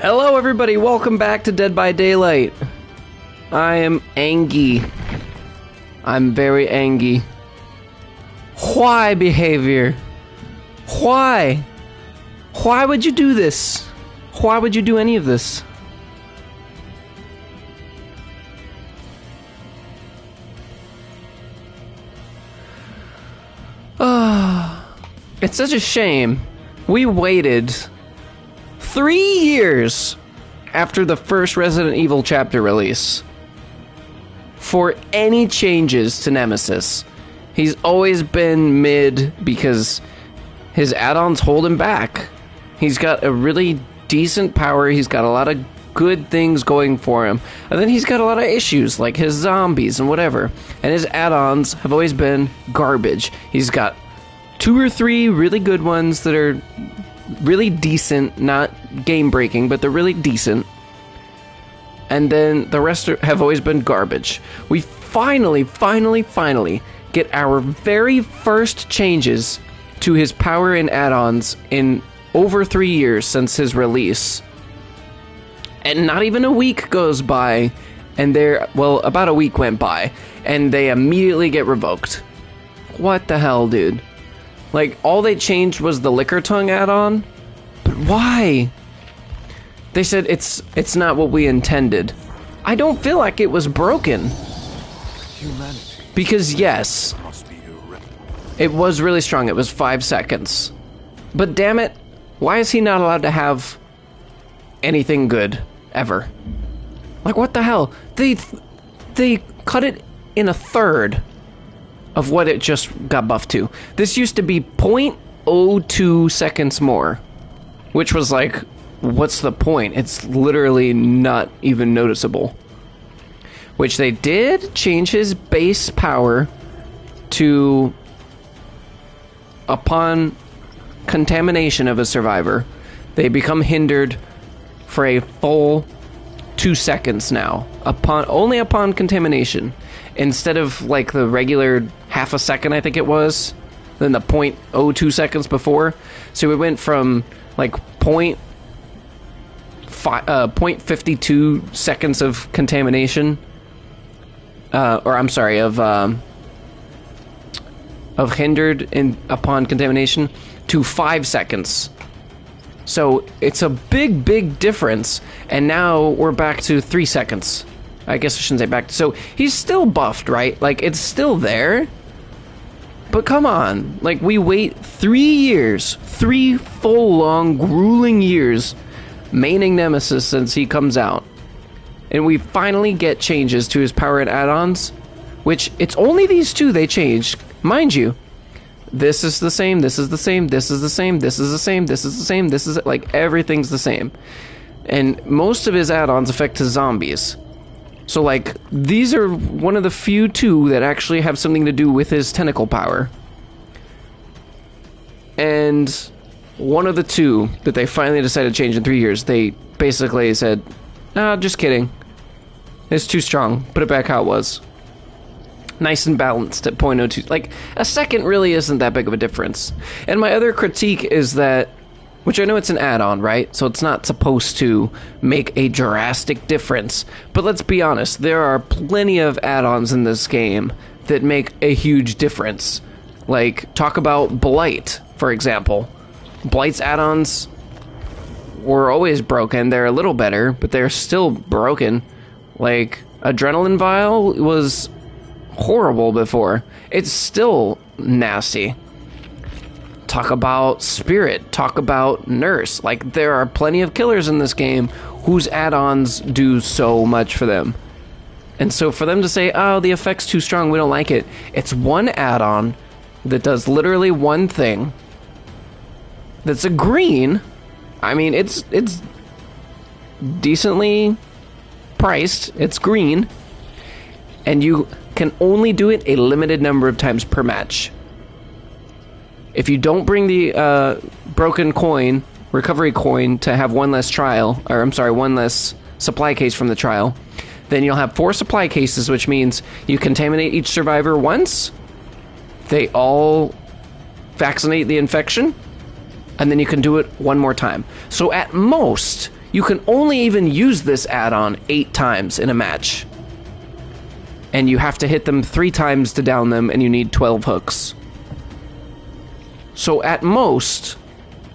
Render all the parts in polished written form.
Hello everybody, welcome back to Dead by Daylight. I am Angie. I'm very angry. Why, behavior? Why? Why would you do this? Why would you do any of this? It's such a shame. We waited 3 years after the first Resident Evil chapter release for any changes to Nemesis. He's always been mid because his add-ons hold him back. He's got a really decent power, he's got a lot of good things going for him, and then he's got a lot of issues like his zombies and whatever, and his add-ons have always been garbage. He's got 2 or 3 really good ones that are really decent, not game-breaking, but they're really decent. And then the rest have always been garbage. We finally get our very first changes to his power and add-ons in over 3 years since his release. And not even a week goes by, and about a week went by, and they immediately get revoked. What the hell, dude? Like, all they changed was the Liquor Tongue add-on? But why? They said it's not what we intended. I don't feel like it was broken. Humanity. Because yes, it was really strong. It was 5 seconds. But damn it, why is he not allowed to have anything good, ever? Like, what the hell? They cut it in a third of what it just got buffed to. This used to be 0.02 seconds more, which was like, what's the point? It's literally not even noticeable. Which they did change his base power to, upon contamination of a survivor, they become hindered for a full 2 seconds now. Only upon contamination. Instead of like the regular half a second, I think it was, then the 0.02 seconds before. So it went from like 0.52 seconds of contamination, of hindered upon contamination, to 5 seconds. So it's a big difference, and now we're back to 3 seconds. I guess I shouldn't say back. So he's still buffed, right? Like, it's still there. But come on. Like, we wait 3 years. 3 full, long, grueling years maining Nemesis since he comes out. And we finally get changes to his power and add-ons, which it's only these 2 they changed. Mind you, this is the same, this is the same, this is the same, this is the same, this is the same, this is... Like, everything's the same. And most of his add-ons affect his zombies. So, like, these are one of the few 2 that actually have something to do with his tentacle power. And one of the 2 that they finally decided to change in 3 years, they basically said, just kidding. It's too strong. Put it back how it was. Nice and balanced at 0.02. Like, a second really isn't that big of a difference. And my other critique is that, which I know it's an add-on, right? So it's not supposed to make a drastic difference. But let's be honest, there are plenty of add-ons in this game that make a huge difference. Like, talk about Blight, for example. Blight's add-ons were always broken. They're a little better, but they're still broken. Like, Adrenaline Vial was horrible before. It's still nasty. Talk about Spirit, talk about Nurse. Like, there are plenty of killers in this game whose add-ons do so much for them. And so for them to say, oh, the effect's too strong, we don't like it. It's one add-on that does literally one thing. That's a green. I mean, it's decently priced. It's green. And you can only do it a limited number of times per match. If you don't bring the broken coin, recovery coin, to have one less one less supply case from the trial, then you'll have 4 supply cases, which means you contaminate each survivor once, they all vaccinate the infection, and then you can do it one more time. So at most, You can only even use this add-on 8 times in a match. And you have to hit them 3 times to down them, and you need 12 hooks. So at most,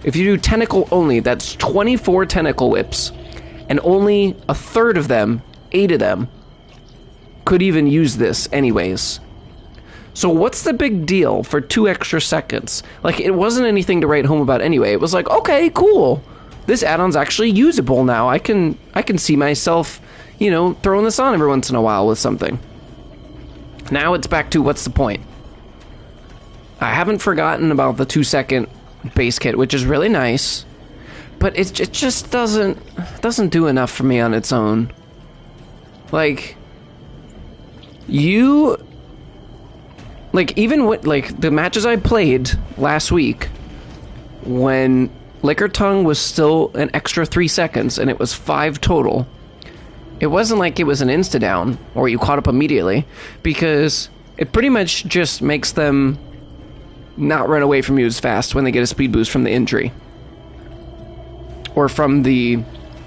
if you do tentacle only, that's 24 tentacle whips. And only a third of them, 8 of them, could even use this anyways. So what's the big deal for 2 extra seconds? Like, it wasn't anything to write home about anyway. It was like, okay, cool. This add-on's actually usable now. I can see myself, you know, throwing this on every once in a while with something. Now it's back to what's the point? I haven't forgotten about the 2-second base kit, which is really nice, but it just doesn't do enough for me on its own. Like, even with, like, the matches I played last week, when Liquor Tongue was still an extra 3 seconds, and it was 5 total, it wasn't like it was an insta-down, or you caught up immediately, because it pretty much just makes them not run away from you as fast when they get a speed boost from the injury. Or from the,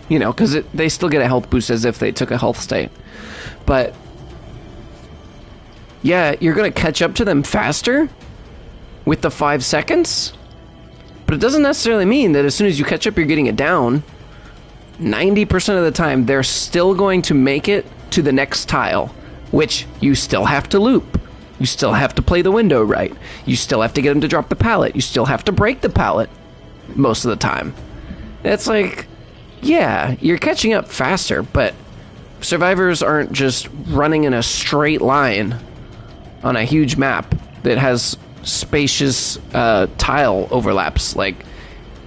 you know, because they still get a health boost as if they took a health state. But yeah, you're going to catch up to them faster with the 5 seconds, but it doesn't necessarily mean that as soon as you catch up, you're getting it down. 90% of the time, they're still going to make it to the next tile, which you still have to loop. You still have to play the window right. You still have to get them to drop the pallet. You still have to break the pallet most of the time. It's like, yeah, you're catching up faster, but survivors aren't just running in a straight line on a huge map that has spacious tile overlaps. Like,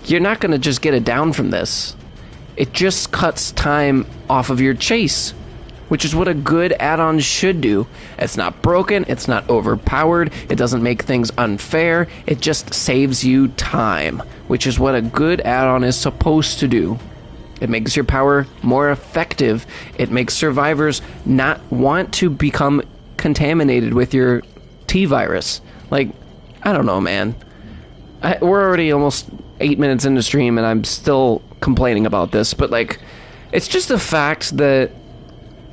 you're not going to just get it down from this. It just cuts time off of your chase, which is what a good add-on should do. It's not broken, it's not overpowered, it doesn't make things unfair, it just saves you time, which is what a good add-on is supposed to do. It makes your power more effective. It makes survivors not want to become contaminated with your T-virus. Like, I don't know, man. We're already almost 8 minutes into stream and I'm still complaining about this, but like, it's just a fact that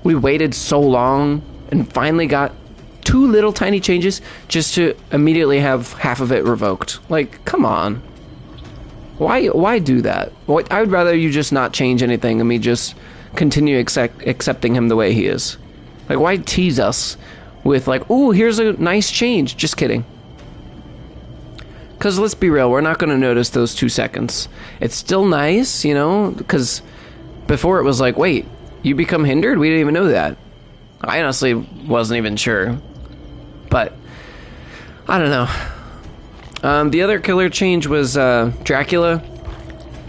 we waited so long and finally got 2 little tiny changes just to immediately have half of it revoked. Like, come on. Why do that? I would rather you just not change anything and me just continue accepting him the way he is. Like, why tease us with like, ooh, here's a nice change. Just kidding. Because let's be real, we're not going to notice those 2 seconds. It's still nice, you know, because before it was like, wait, you become hindered? We didn't even know that. I honestly wasn't even sure. But, I don't know. The other killer change was Dracula.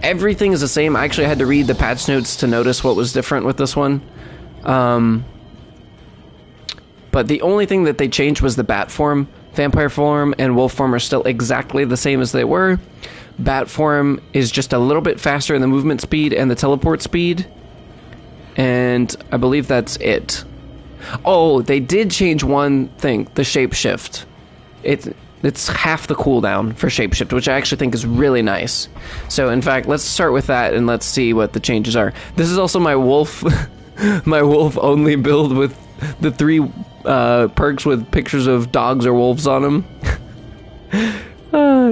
Everything is the same. I actually had to read the patch notes to notice what was different with this one. But the only thing that they changed was the bat form. Vampire form and wolf form are still exactly the same as they were. Bat form is just a little bit faster in the movement speed and the teleport speed. And I believe that's it. Oh, they did change one thing, the shapeshift. It's half the cooldown for shapeshift, which I actually think is really nice. So in fact, let's start with that and let's see what the changes are. This is also my wolf my wolf only build with the 3 perks with pictures of dogs or wolves on them.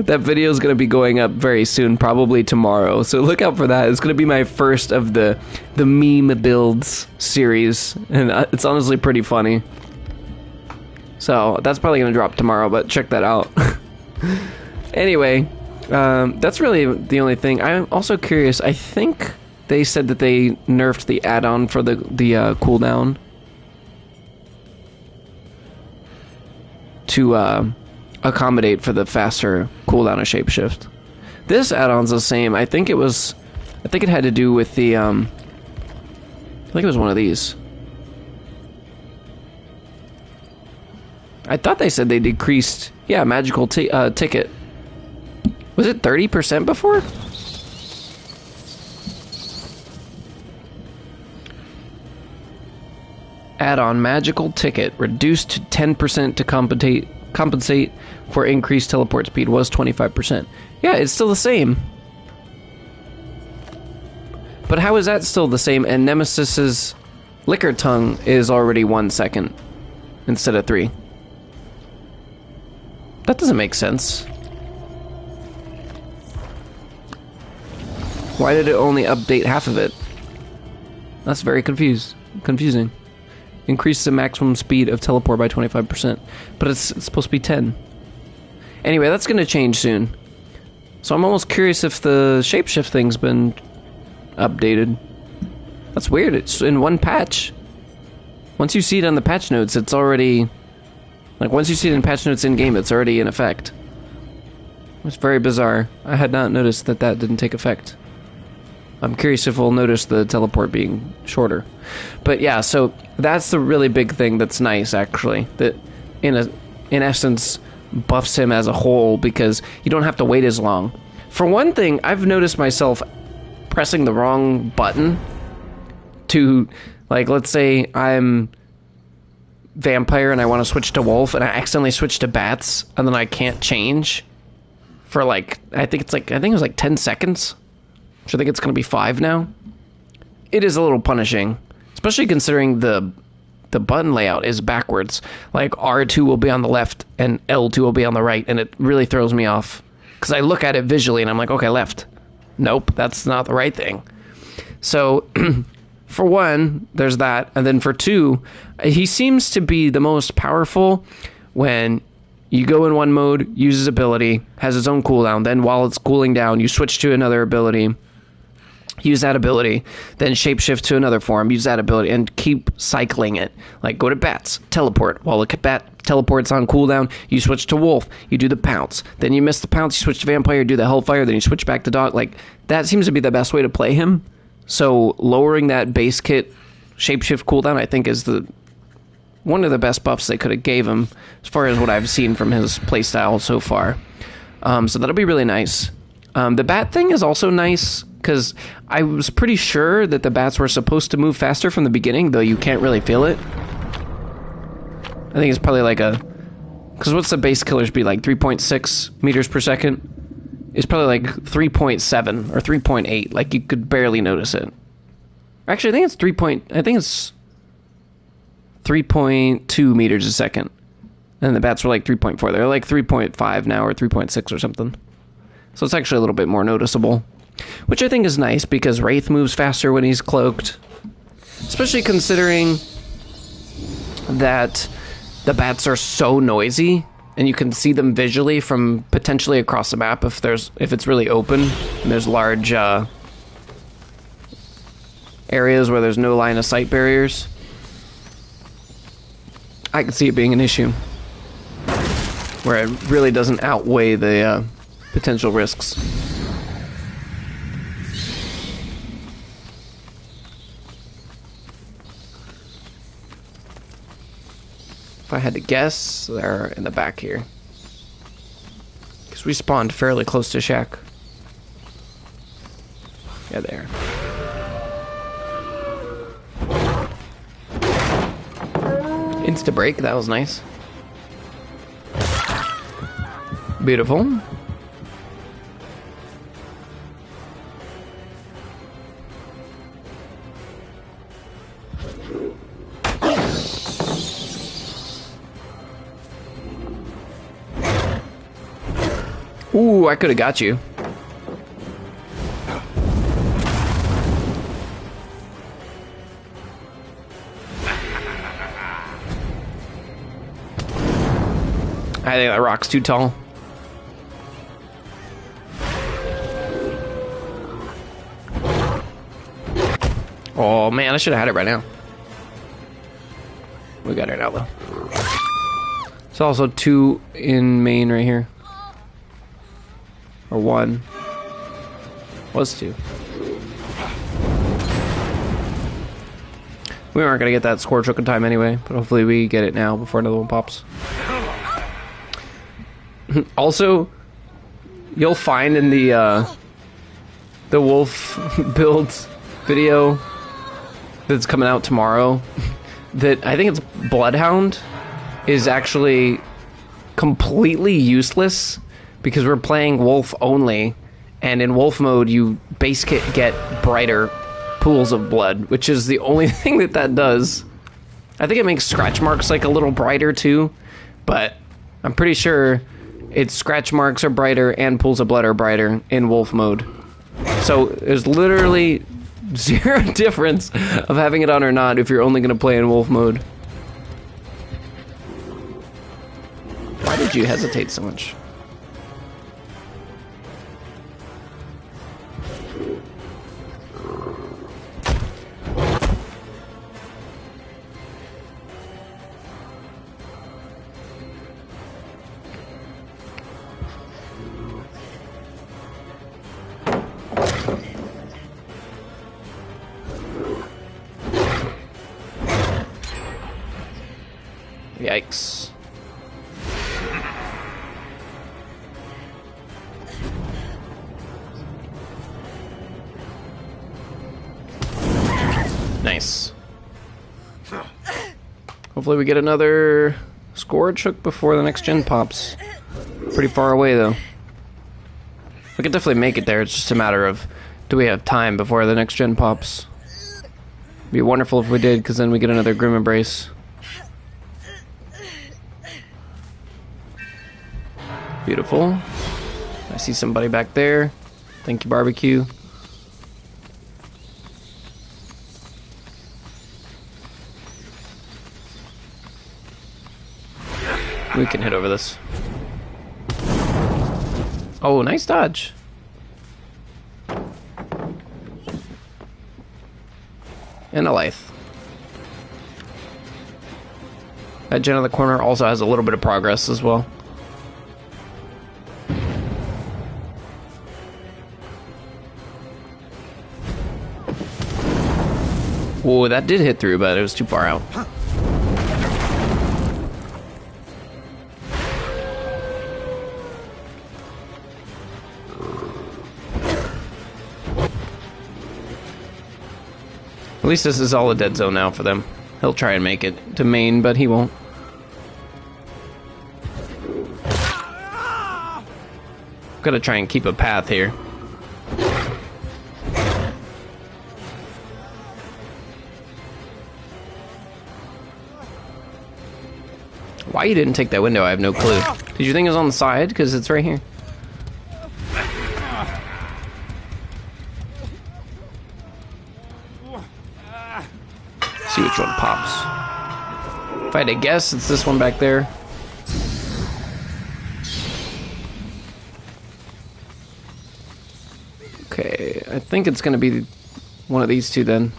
That video is going to be going up very soon, probably tomorrow. So look out for that. It's going to be my first of the meme builds series, and it's honestly pretty funny. So that's probably going to drop tomorrow, but check that out. Anyway, that's really the only thing. I'm also curious. I think they said that they nerfed the add-on for the cooldown to accommodate for the faster cooldown of shapeshift. This add-on's the same. I think it had to do with the I think it was one of these. I thought they said they decreased, yeah, magical ticket. Was it 30% before? Add-on magical ticket reduced to 10% to compensate for increased teleport speed was 25%. Yeah, it's still the same. But how is that still the same? And Nemesis's Liquor Tongue is already 1 second instead of 3. That doesn't make sense. Why did it only update half of it? That's very confusing. Increase the maximum speed of teleport by 25%. But it's supposed to be 10. Anyway, that's going to change soon. So I'm almost curious if the shapeshift thing's been updated. That's weird. It's in one patch. Once you see it on the patch notes, it's already... Like, once you see it in patch notes in-game, it's already in effect. It's very bizarre. I had not noticed that that didn't take effect. I'm curious if we'll notice the teleport being shorter. But yeah, so that's the really big thing that's nice, actually. That, in essence, buffs him as a whole, because you don't have to wait as long. For one thing, I've noticed myself pressing the wrong button to, like, let's say I'm vampire and I want to switch to wolf, and I accidentally switch to bats, and then I can't change for, like, I think it was like 10 seconds. So I think it's going to be 5 now. It is a little punishing, especially considering the button layout is backwards. Like, R2 will be on the left and L2 will be on the right, and it really throws me off. Because I look at it visually and I'm like, okay, left. Nope, that's not the right thing. So, for one, there's that. And then for two, he seems to be the most powerful when you go in one mode, use his ability, has his own cooldown. Then while it's cooling down, you switch to another ability, use that ability, then shapeshift to another form, use that ability, and keep cycling it. Like, go to bats, teleport. While the bat teleports on cooldown, you switch to wolf, you do the pounce. Then you miss the pounce, you switch to vampire, do the hellfire, then you switch back to dog. Like, that seems to be the best way to play him. So lowering that base kit shapeshift cooldown, I think, is one of the best buffs they could have gave him, as far as what I've seen from his playstyle so far. So that'll be really nice. The bat thing is also nice, because I was pretty sure that the bats were supposed to move faster from the beginning, though you can't really feel it. I think it's probably like because what's the base killers be, like 3.6 meters per second? It's probably like 3.7 or 3.8, like you could barely notice it. Actually, I think it's 3.2 meters a second. And the bats were like 3.4. They're like 3.5 now, or 3.6 or something. So it's actually a little bit more noticeable. Which I think is nice, because Wraith moves faster when he's cloaked. Especially considering that the bats are so noisy, and you can see them visually from potentially across the map if it's really open, and there's large areas where there's no line of sight barriers. I can see it being an issue, where it really doesn't outweigh the potential risks. If I had to guess, they're in the back here. Because we spawned fairly close to Shack. Yeah, there. Insta break, that was nice. Beautiful. Ooh, I could have got you. I think that rock's too tall. Oh man, I should have had it right now. We got it now though. There's also 2 in main right here. Or 1. Was 2. We aren't gonna get that Scorch Hook in time anyway, but hopefully we get it now before another one pops. Also, you'll find in the wolf builds video that's coming out tomorrow that I think it's Bloodhound is actually completely useless, because we're playing wolf only, and in wolf mode you base kit get brighter pools of blood, which is the only thing that does. I think it makes scratch marks like a little brighter too, but I'm pretty sure its scratch marks are brighter and pools of blood are brighter in wolf mode. So there's literally zero difference of having it on or not if you're only going to play in wolf mode. Why did you hesitate so much? Yikes. Nice. Hopefully we get another Scourge Hook before the next gen pops. Pretty far away though. We could definitely make it there, it's just a matter of do we have time before the next gen pops. It'd be wonderful if we did, because then we get another Grim Embrace. Beautiful. I see somebody back there. Thank you, barbecue. We can hit over this. Oh, nice dodge. And a life. That gen on the corner also has a little bit of progress as well. Whoa, that did hit through, but it was too far out. At least this is all a dead zone now for them. He'll try and make it to main, but he won't. Gotta try and keep a path here. Why you didn't take that window, I have no clue. Did you think it was on the side? Because it's right here. See which one pops. If I had to guess, it's this one back there. Okay, I think it's gonna be one of these two then.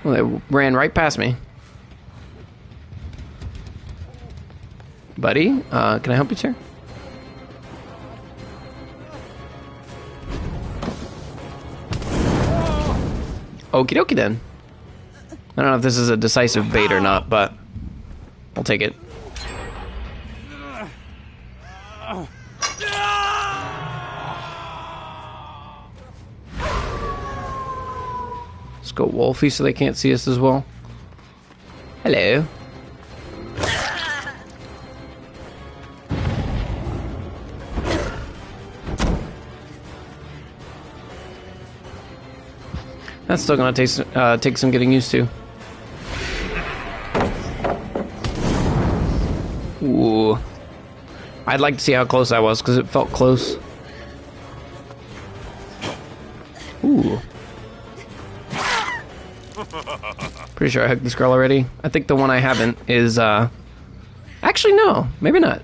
Well, they ran right past me. Buddy, can I help you, sir? Okie dokie then. I don't know if this is a decisive bait or not, but I'll take it. Let's go Wolfie so they can't see us as well. Hello. That's still gonna take some getting used to. Ooh. I'd like to see how close I was, because it felt close. Ooh. Pretty sure I hooked this girl already. I think the one I haven't is, actually, no. Maybe not.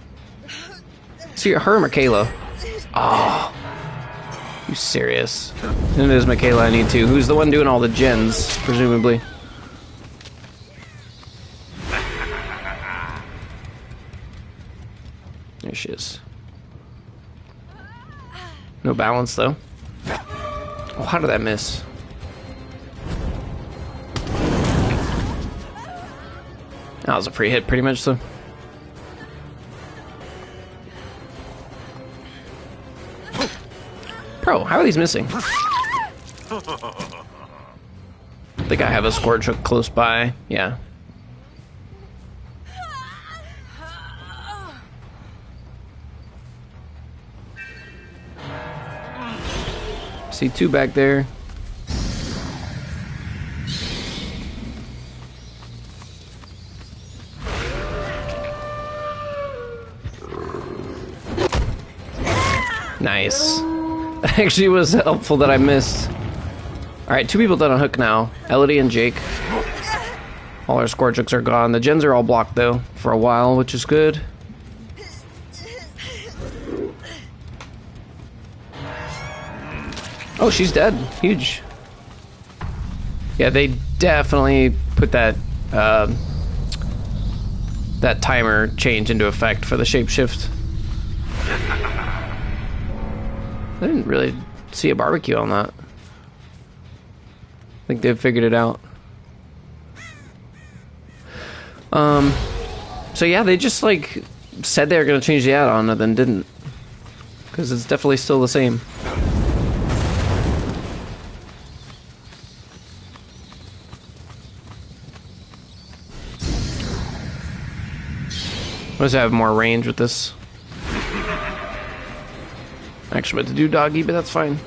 See, her or Michaela? Oh. You serious? And it is Michaela I need to. Who's the one doing all the gens, presumably? There she is. No balance, though. Oh, how did that miss? That was a free hit, pretty much, so. Bro, how are these missing? I think I have a Scourge Hook close by. Yeah. See two back there. Nice. That actually was helpful that I missed. Alright, two people dead on hook now. Elodie and Jake. All our Scorchooks are gone. The gens are all blocked though, for a while, which is good. Oh, she's dead. Huge. Yeah, they definitely put that that timer change into effect for the shapeshift. I didn't really see a barbecue on that. I think they've figured it out. So yeah, they just like said they were gonna change the add-on and then didn't. Because it's definitely still the same. Does have more range with this? Actually, meant to do doggy, but that's fine.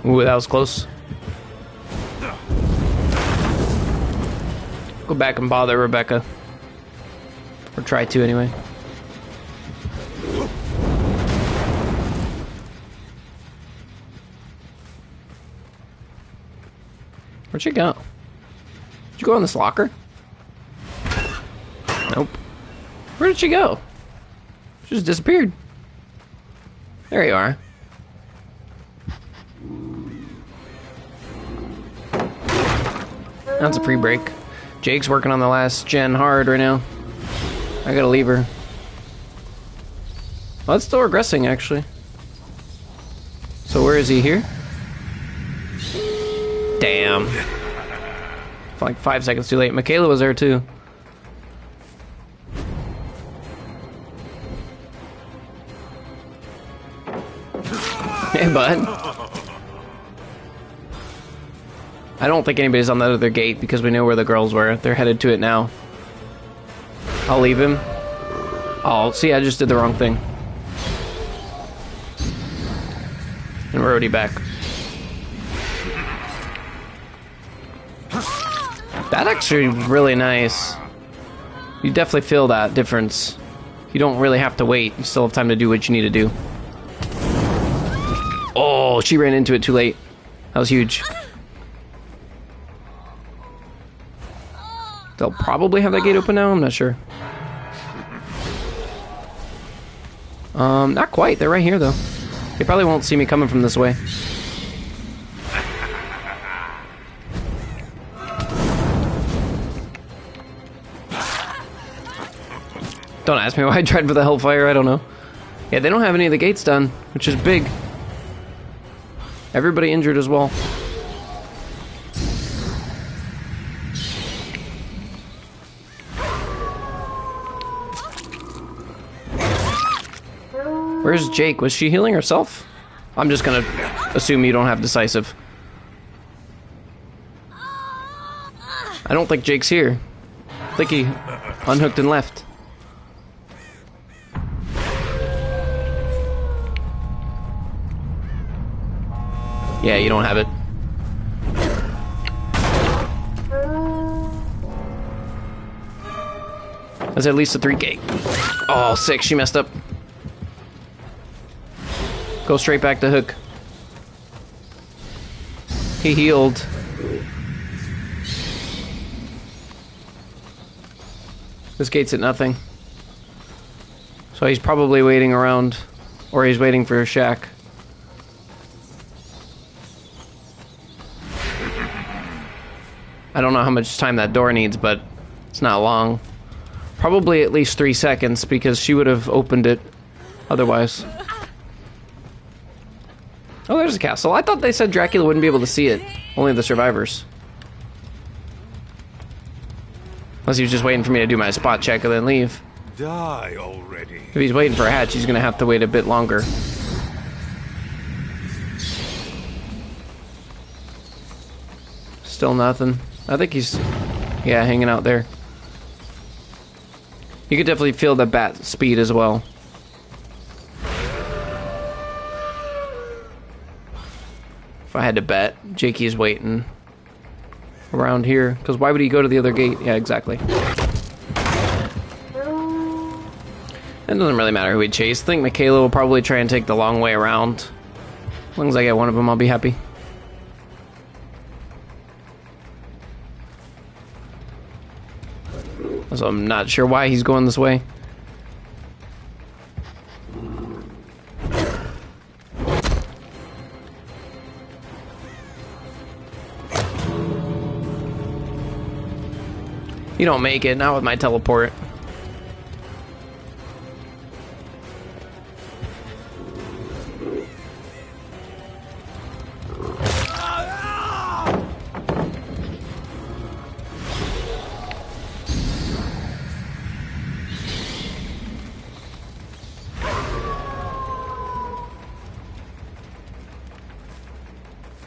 Ooh, that was close. Go back and bother Rebecca. Or try to, anyway. Where'd she go? Did you go in this locker? Nope. Where did she go? She just disappeared. There you are. That's a pre-break. Jake's working on the last gen hard right now. I gotta leave her. Oh, it's still regressing, actually. So where is he here? Damn. Like 5 seconds too late. Michaela was there too. Hey, bud. I don't think anybody's on that other gate because we know where the girls were. They're headed to it now. I'll leave him. Oh, see, I just did the wrong thing. And we're already back. That's actually really nice. You definitely feel that difference. You don't really have to wait. You still have time to do what you need to do. Oh, she ran into it too late. That was huge. They'll probably have that gate open now, I'm not sure. Not quite. They're right here, though. They probably won't see me coming from this way. Don't ask me why I tried for the Hellfire, I don't know. Yeah, they don't have any of the gates done, which is big. Everybody injured as well. Where's Jake? Was she healing herself? I'm just gonna assume you don't have decisive. I don't think Jake's here. I think he unhooked and left. Yeah, you don't have it. That's at least a 3 gate. Oh, 6, she messed up. Go straight back to hook. He healed. This gate's at nothing. So he's probably waiting around. Or he's waiting for Shaq. I don't know how much time that door needs, but it's not long. Probably at least 3 seconds, because she would have opened it otherwise. Oh, there's a castle. I thought they said Dracula wouldn't be able to see it. Only the survivors. Unless he was just waiting for me to do my spot check and then leave. Die already. If he's waiting for a hatch, he's gonna have to wait a bit longer. Still nothing. I think he's, yeah, hanging out there. You could definitely feel the bat speed as well. If I had to bet, Jakey's waiting around here. Because why would he go to the other gate? Yeah, exactly. It doesn't really matter who we chase. I think Michaela will probably try and take the long way around. As long as I get one of them, I'll be happy. So I'm not sure why he's going this way. You don't make it, not with my teleport.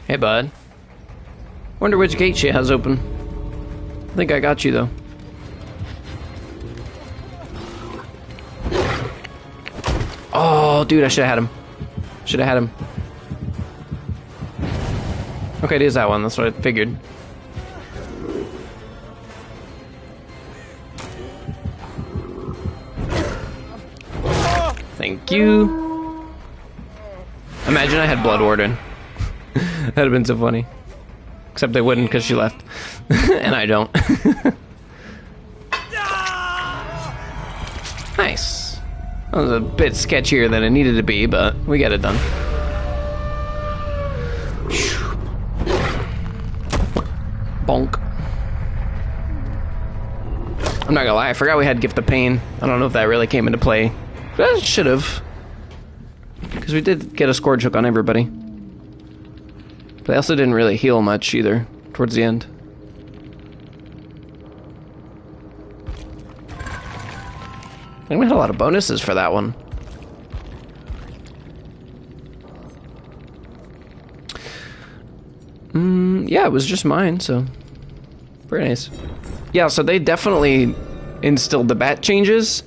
Hey, bud. Wonder which gate she has open. I think I got you, though. Oh, dude, I should have had him. Should have had him. Okay, it is that one. That's what I figured. Thank you. Imagine I had Blood Warden. That'd have been so funny. Except they wouldn't because she left. And I don't. Nice. That was a bit sketchier than it needed to be, but we got it done. Bonk. I'm not gonna lie, I forgot we had Gift of Pain. I don't know if that really came into play. But it should have. Because we did get a Scourge Hook on everybody. But they also didn't really heal much either, towards the end. I think we had a lot of bonuses for that one. Yeah, it was just mine, so very nice. Yeah, so they definitely instilled the bat changes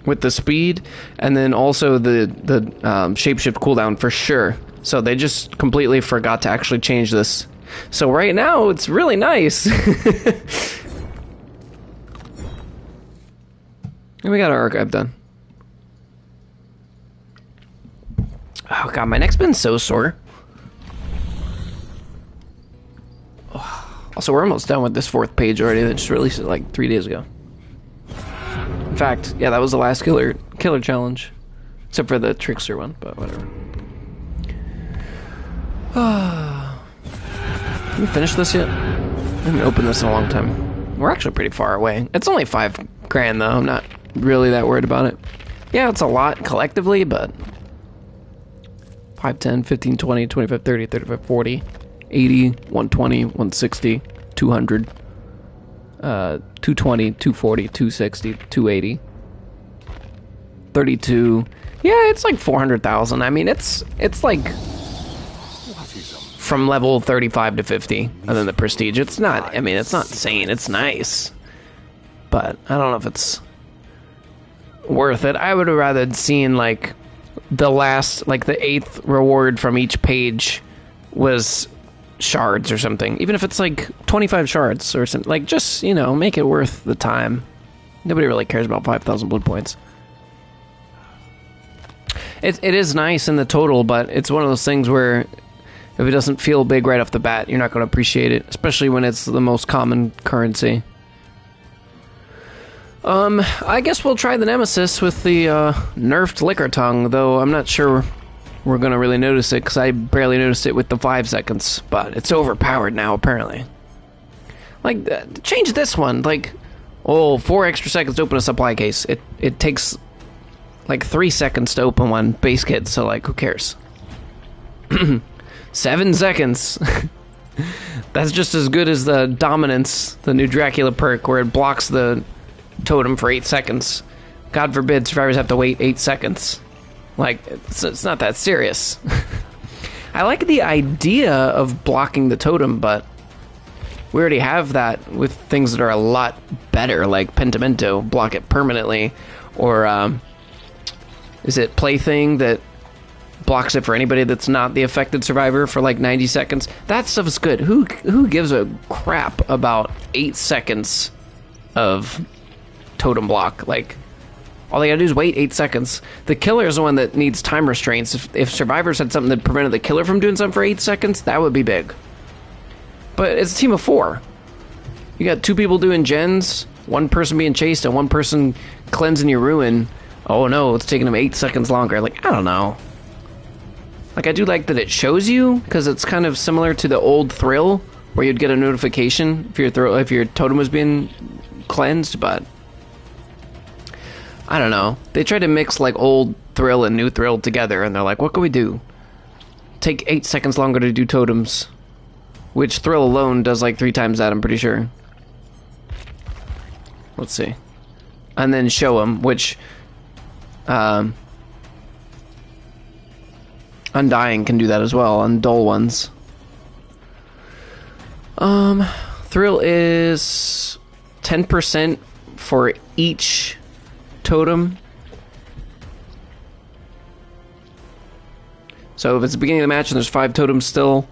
with the speed, and then also the shapeshift cooldown for sure. So they just completely forgot to actually change this. So right now, it's really nice. And we got our archive done. Oh god, my neck's been so sore. Also, we're almost done with this 4th page already. They just released it like 3 days ago. In fact, yeah, that was the last killer challenge. Except for the Trickster one, but whatever. Have we finished this yet? I haven't opened this in a long time. We're actually pretty far away. It's only $5 grand though. I'm not really that worried about it. Yeah, it's a lot collectively, but 5, 10, 15, 20, 25, 30, 35, 40, 80, 120, 160, 200, 220, 240, 260, 280, 32. Yeah, it's like 400,000. I mean, it's like from level 35 to 50, and then the prestige. It's not, I mean, it's not insane. It's nice. But I don't know if it's worth it. I would have rather seen, like, the last, like, the 8th reward from each page was shards or something. Even if it's, like, 25 shards or something. Like, just, you know, make it worth the time. Nobody really cares about 5,000 blood points. It is nice in the total, but it's one of those things where if it doesn't feel big right off the bat, you're not going to appreciate it, especially when it's the most common currency. I guess we'll try the Nemesis with the nerfed Liquor Tongue, though I'm not sure we're going to really notice it, because I barely noticed it with the 5 seconds, but it's overpowered now, apparently. Like, change this one, like, 4 extra seconds to open a supply case. It takes, like, 3 seconds to open one base kit, so, like, who cares? 7 seconds. That's just as good as the Dominance, the new Dracula perk, where it blocks the totem for 8 seconds. God forbid survivors have to wait 8 seconds. Like, it's not that serious. I like the idea of blocking the totem, but we already have that with things that are a lot better, like Pentimento, block it permanently, or is it Plaything that blocks it for anybody that's not the affected survivor for like 90 seconds? That stuff is good. Who gives a crap about 8 seconds of totem block? Like, all they gotta do is wait 8 seconds. The killer is the one that needs time restraints. If survivors had something that prevented the killer from doing something for 8 seconds, that would be big. But it's a team of 4. You got 2 people doing gens, 1 person being chased, and 1 person cleansing your ruin. Oh no, it's taking them 8 seconds longer. Like, I don't know. Like, I do like that it shows you, because it's kind of similar to the old Thrill, where you'd get a notification if your totem was being cleansed, but I don't know. They tried to mix like old Thrill and new Thrill together, and they're like, what can we do? Take 8 seconds longer to do totems. Which Thrill alone does like 3 times that, I'm pretty sure. Let's see. And then show them, which Undying can do that as well, on dull ones. Thrill is 10% for each totem. So if it's the beginning of the match and there's 5 totems still,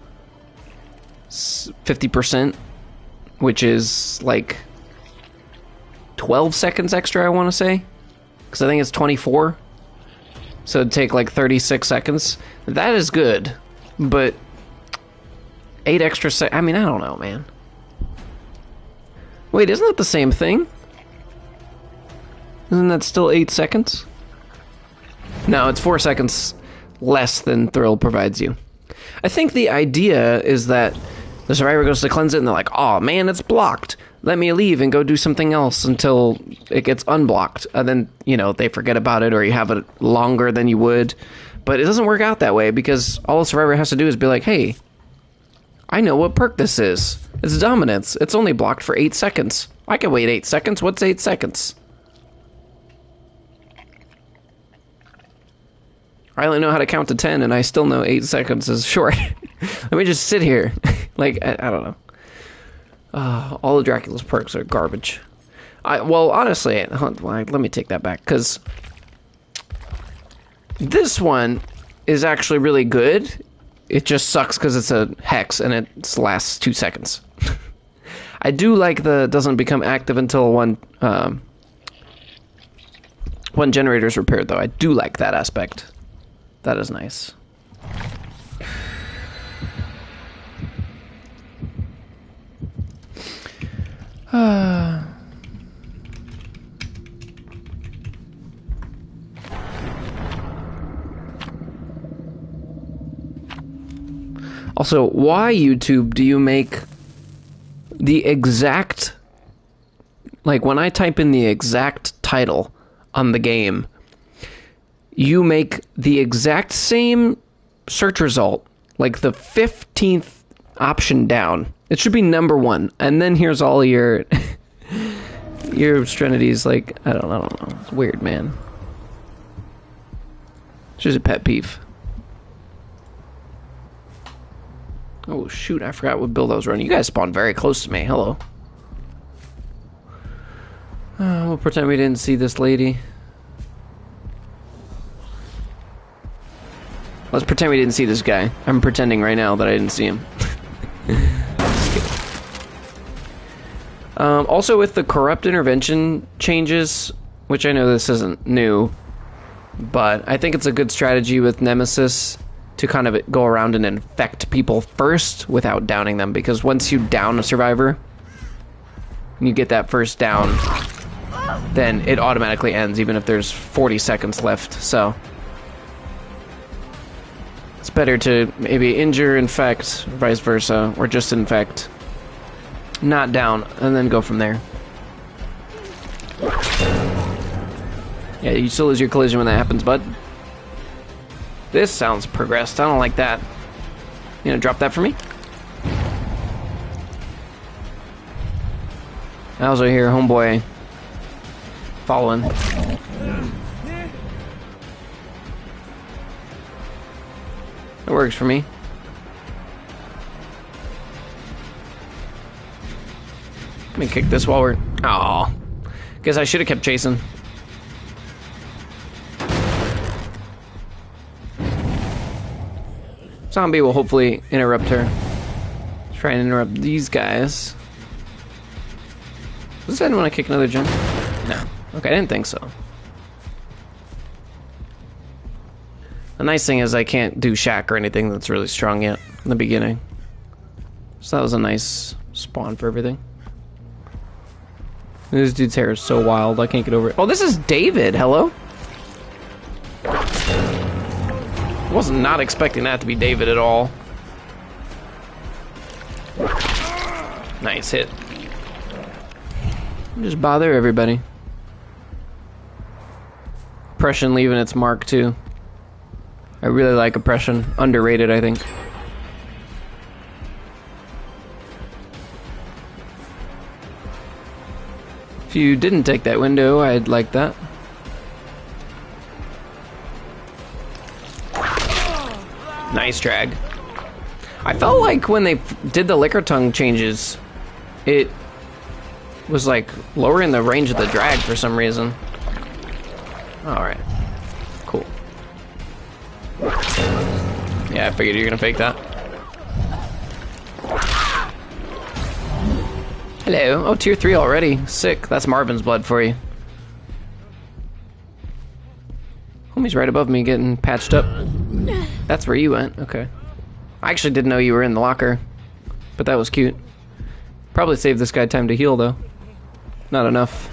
50%, which is like 12 seconds extra, I want to say, because I think it's 24. So it'd take like 36 seconds. That is good, but 8 extra seconds. I mean, I don't know, man. Wait, isn't that the same thing? Isn't that still 8 seconds? No, it's 4 seconds less than Thrill provides you. I think the idea is that the survivor goes to cleanse it and they're like, oh man, it's blocked. Let me leave and go do something else until it gets unblocked. And then, you know, they forget about it, or you have it longer than you would. But it doesn't work out that way, because all the survivor has to do is be like, hey, I know what perk this is. It's Dominance. It's only blocked for 8 seconds. I can wait 8 seconds. What's 8 seconds? I only know how to count to 10, and I still know 8 seconds is short. Let me just sit here. Like, I don't know. All of Dracula's perks are garbage. Well, honestly, let me take that back, because this one is actually really good. It just sucks because it's a hex, and it lasts 2 seconds. I do like the doesn't become active until one generator is repaired, though. I do like that aspect. That is nice. Also, why, YouTube, do you make the exact... Like, when I type in the exact title on the game, you make the exact same search result, like the 15th option down. It should be number 1, and then here's all your your obscenities. Like, I don't know. It's weird, man. It's just a pet peeve. Oh shoot! I forgot what build I was running. You guys spawned very close to me. Hello. We'll pretend we didn't see this lady. Let's pretend we didn't see this guy. I'm pretending right now that I didn't see him. Also, with the corrupt intervention changes, which I know this isn't new, but I think it's a good strategy with Nemesis to kind of go around and infect people first without downing them, because once you down a survivor, and you get that first down, then it automatically ends, even if there's 40 seconds left, so... It's better to maybe injure, infect, vice versa, or just infect, not down, and then go from there. Yeah, you still lose your collision when that happens, bud. This sounds progressed. I don't like that. You gonna drop that for me? I also hear homeboy following. It works for me. Let me kick this while we're... Aw. Guess I should have kept chasing. Zombie will hopefully interrupt her. Try and interrupt these guys. Does anyone want to kick another gen? No. Okay, I didn't think so. The nice thing is I can't do Shack or anything that's really strong yet in the beginning. So that was a nice spawn for everything. This dude's hair is so wild, I can't get over it. Oh, this is David, hello? I was not expecting that to be David at all. Nice hit. Just bother everybody. Oppression leaving its mark too. I really like Oppression. Underrated, I think. If you didn't take that window, I'd like that. Nice drag. I felt like when they did the Liquor Tongue changes, it was like lowering the range of the drag for some reason. Alright. Cool. Yeah, I figured you were gonna fake that. Hello. Oh, tier 3 already. Sick. That's Marvin's blood for you. Homie's right above me getting patched up. That's where you went. Okay. I actually didn't know you were in the locker. But that was cute. Probably saved this guy time to heal, though. Not enough.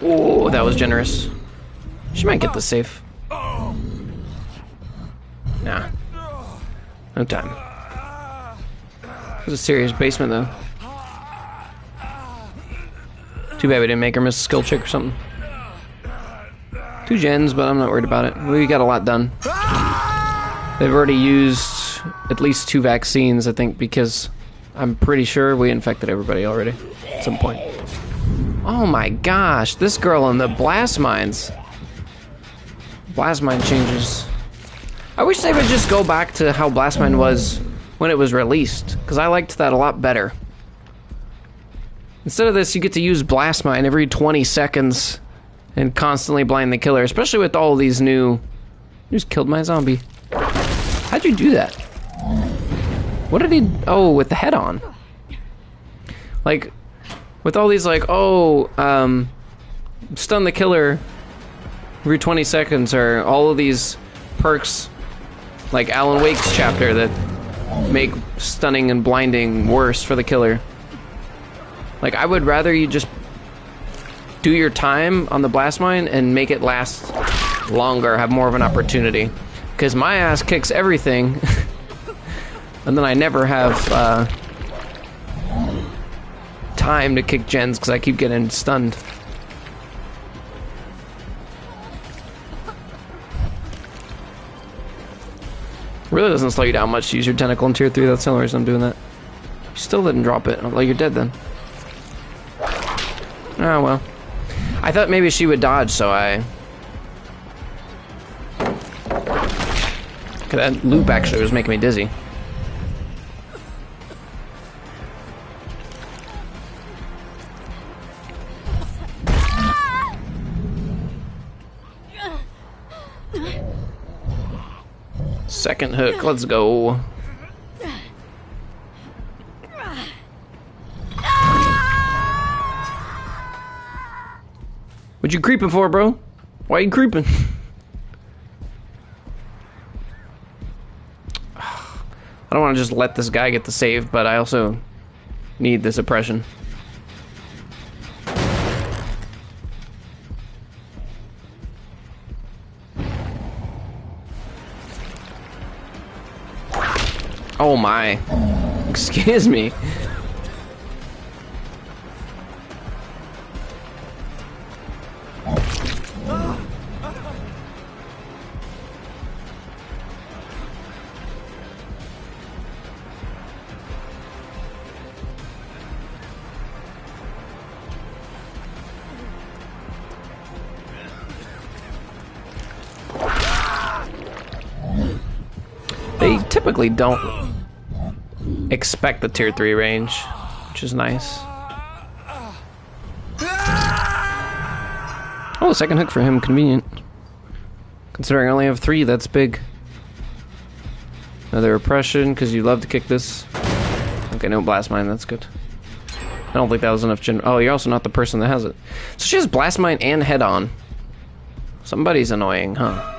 Oh, that was generous. She might get the safe. Nah. No time. It was a serious basement, though. Too bad we didn't make her miss a skill check or something. 2 gens, but I'm not worried about it. We got a lot done. They've already used at least 2 vaccines, I think, because I'm pretty sure we infected everybody already at some point. Oh my gosh, this girl in the blast mines. Blast mine changes. I wish they would just go back to how blast mine was when it was released, because I liked that a lot better. Instead of this, you get to use blast mine every 20 seconds and constantly blind the killer, especially with all these new... You just killed my zombie. How'd you do that? What did he... Oh, with the head on. Like, with all these, like, stun the killer every 20 seconds, or all of these perks, like Alan Wake's chapter, that make stunning and blinding worse for the killer. Like, I would rather you just do your time on the blast mine and make it last longer, have more of an opportunity. Because my ass kicks everything, and then I never have time to kick gens because I keep getting stunned. Really doesn't slow you down much to use your tentacle in tier 3, that's the only reason I'm doing that. You still didn't drop it. I'm like, you're dead then. Oh, well. I thought maybe she would dodge, so I... That loop actually was making me dizzy. Second hook, let's go. What you creeping for, bro? Why you creeping? I don't want to just let this guy get the save, but I also need the suppression. Oh my. Excuse me. typically don't expect the tier 3 range, which is nice. Oh, second hook for him, convenient. Considering I only have 3, that's big. Another oppression, because you love to kick this. Okay, no blast mine, that's good. I don't think that was enough gen. Oh, you're also not the person that has it. So she has blast mine and head on. Somebody's annoying, huh?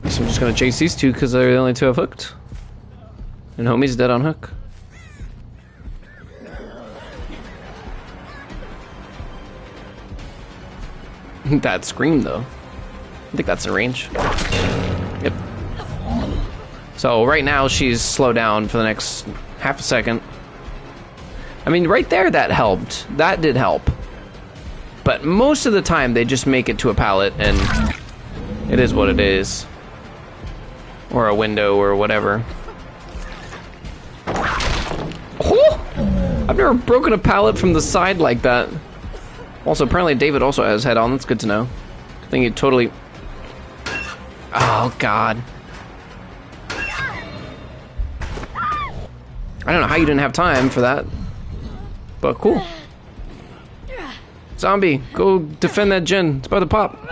So I'm just gonna chase these two because they're the only two I've hooked. And homie's dead on hook. That scream though. I think that's in range. Yep. So right now she's slowed down for the next half a second. I mean, right there that helped. That did help. But most of the time they just make it to a pallet and it is what it is. Or a window or whatever. Oh! I've never broken a pallet from the side like that. Also, apparently David also has head on. That's good to know. I think he totally... Oh, God. I don't know how you didn't have time for that. But cool. Zombie, go defend that gen. It's about to pop.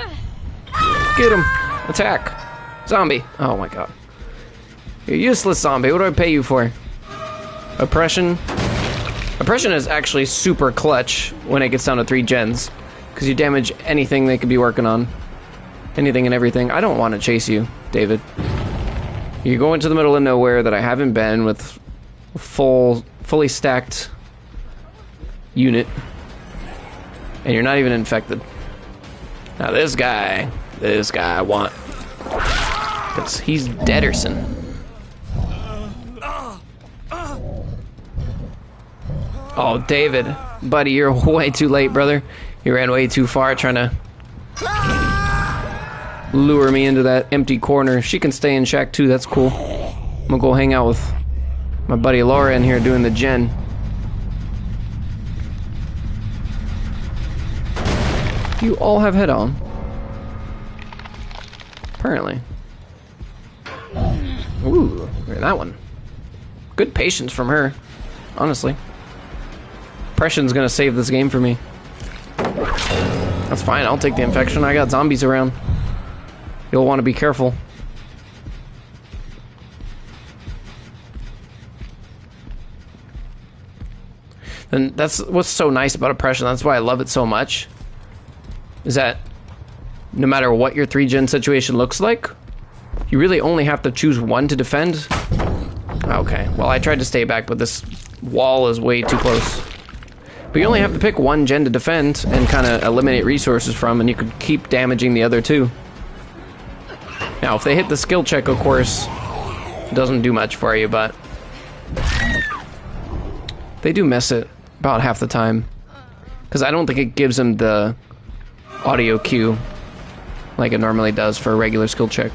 Get him. Attack. Zombie. Oh, my God. You're useless, zombie. What do I pay you for? Oppression. Oppression is actually super clutch when it gets down to 3 gens, because you damage anything they could be working on. Anything and everything. I don't want to chase you, David. You go into the middle of nowhere that I haven't been with a fully stacked unit, and you're not even infected. Now this guy I want, because he's Deaderson. Oh, David, buddy, you're way too late, brother. You ran way too far trying to lure me into that empty corner. She can stay in Shack 2, that's cool. I'm gonna go hang out with my buddy Laura in here doing the gen. You all have head on. Apparently. Ooh, look at that one. Good patience from her, honestly. Oppression's gonna save this game for me. That's fine, I'll take the infection. I got zombies around. You'll want to be careful. And that's what's so nice about Oppression. That's why I love it so much. Is that no matter what your 3-gen situation looks like, you really only have to choose one to defend. Okay, well I tried to stay back, but this wall is way too close. But you only have to pick one gen to defend and kind of eliminate resources from, and you could keep damaging the other two. Now, if they hit the skill check, of course, it doesn't do much for you, but they do miss it about half the time. Because I don't think it gives them the audio cue like it normally does for a regular skill check.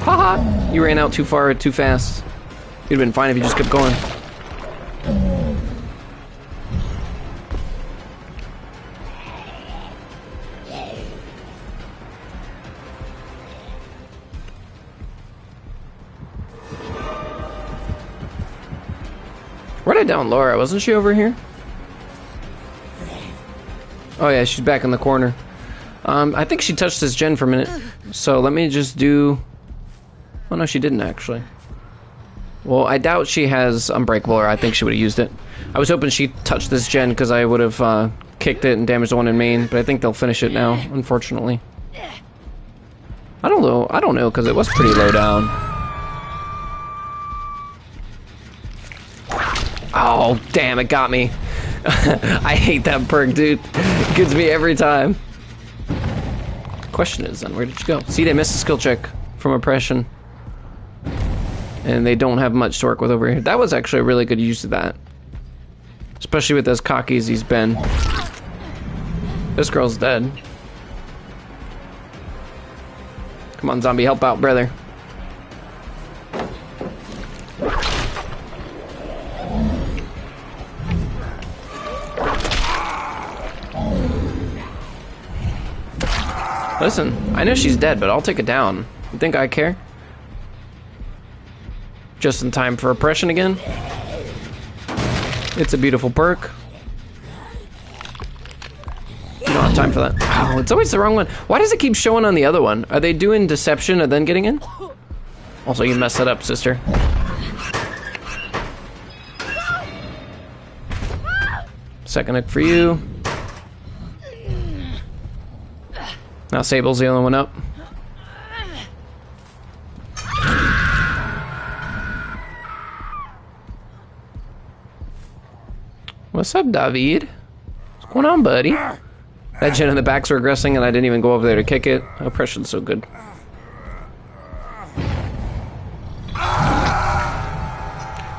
Haha! You ran out too far, too fast. You'd have been fine if you just kept going. Where'd I down Laura? Wasn't she over here? Oh yeah, she's back in the corner. I think she touched this gen for a minute. So let me just do... Oh no, she didn't actually. Well, I doubt she has Unbreakable, or I think she would have used it. I was hoping she touched this gen because I would have kicked it and damaged the one in main, but I think they'll finish it now, unfortunately. I don't know, because it was pretty low down. Oh, damn, it got me. I hate that perk, dude. It gets me every time. Question is then, where did you go? See, they missed a skill check from Oppression. And they don't have much to work with over here. That was actually a really good use of that. Especially with as cocky as he's been. This girl's dead. Come on, zombie, help out, brother. Listen, I know she's dead, but I'll take it down. You think I care? Just in time for oppression again. It's a beautiful perk. You don't have time for that. Oh, it's always the wrong one. Why does it keep showing on the other one? Are they doing deception and then getting in? Also, you messed that up, sister. Second hook for you. Now Sable's the only one up. What's up, David? What's going on, buddy? That gen in the back's regressing and I didn't even go over there to kick it. Oppression's so good.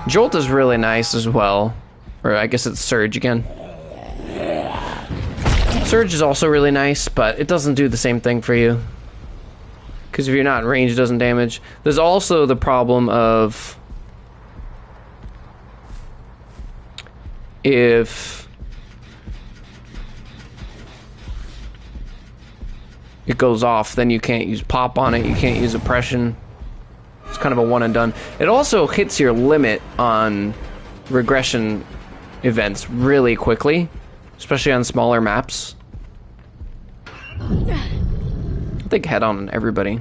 Jolt is really nice as well. Or I guess it's Surge again. Surge is also really nice, but it doesn't do the same thing for you. Because if you're not in range, it doesn't damage. There's also the problem of... if... it goes off, then you can't use pop on it, you can't use oppression. It's kind of a one and done. It also hits your limit on regression events really quickly, especially on smaller maps. I think head on everybody.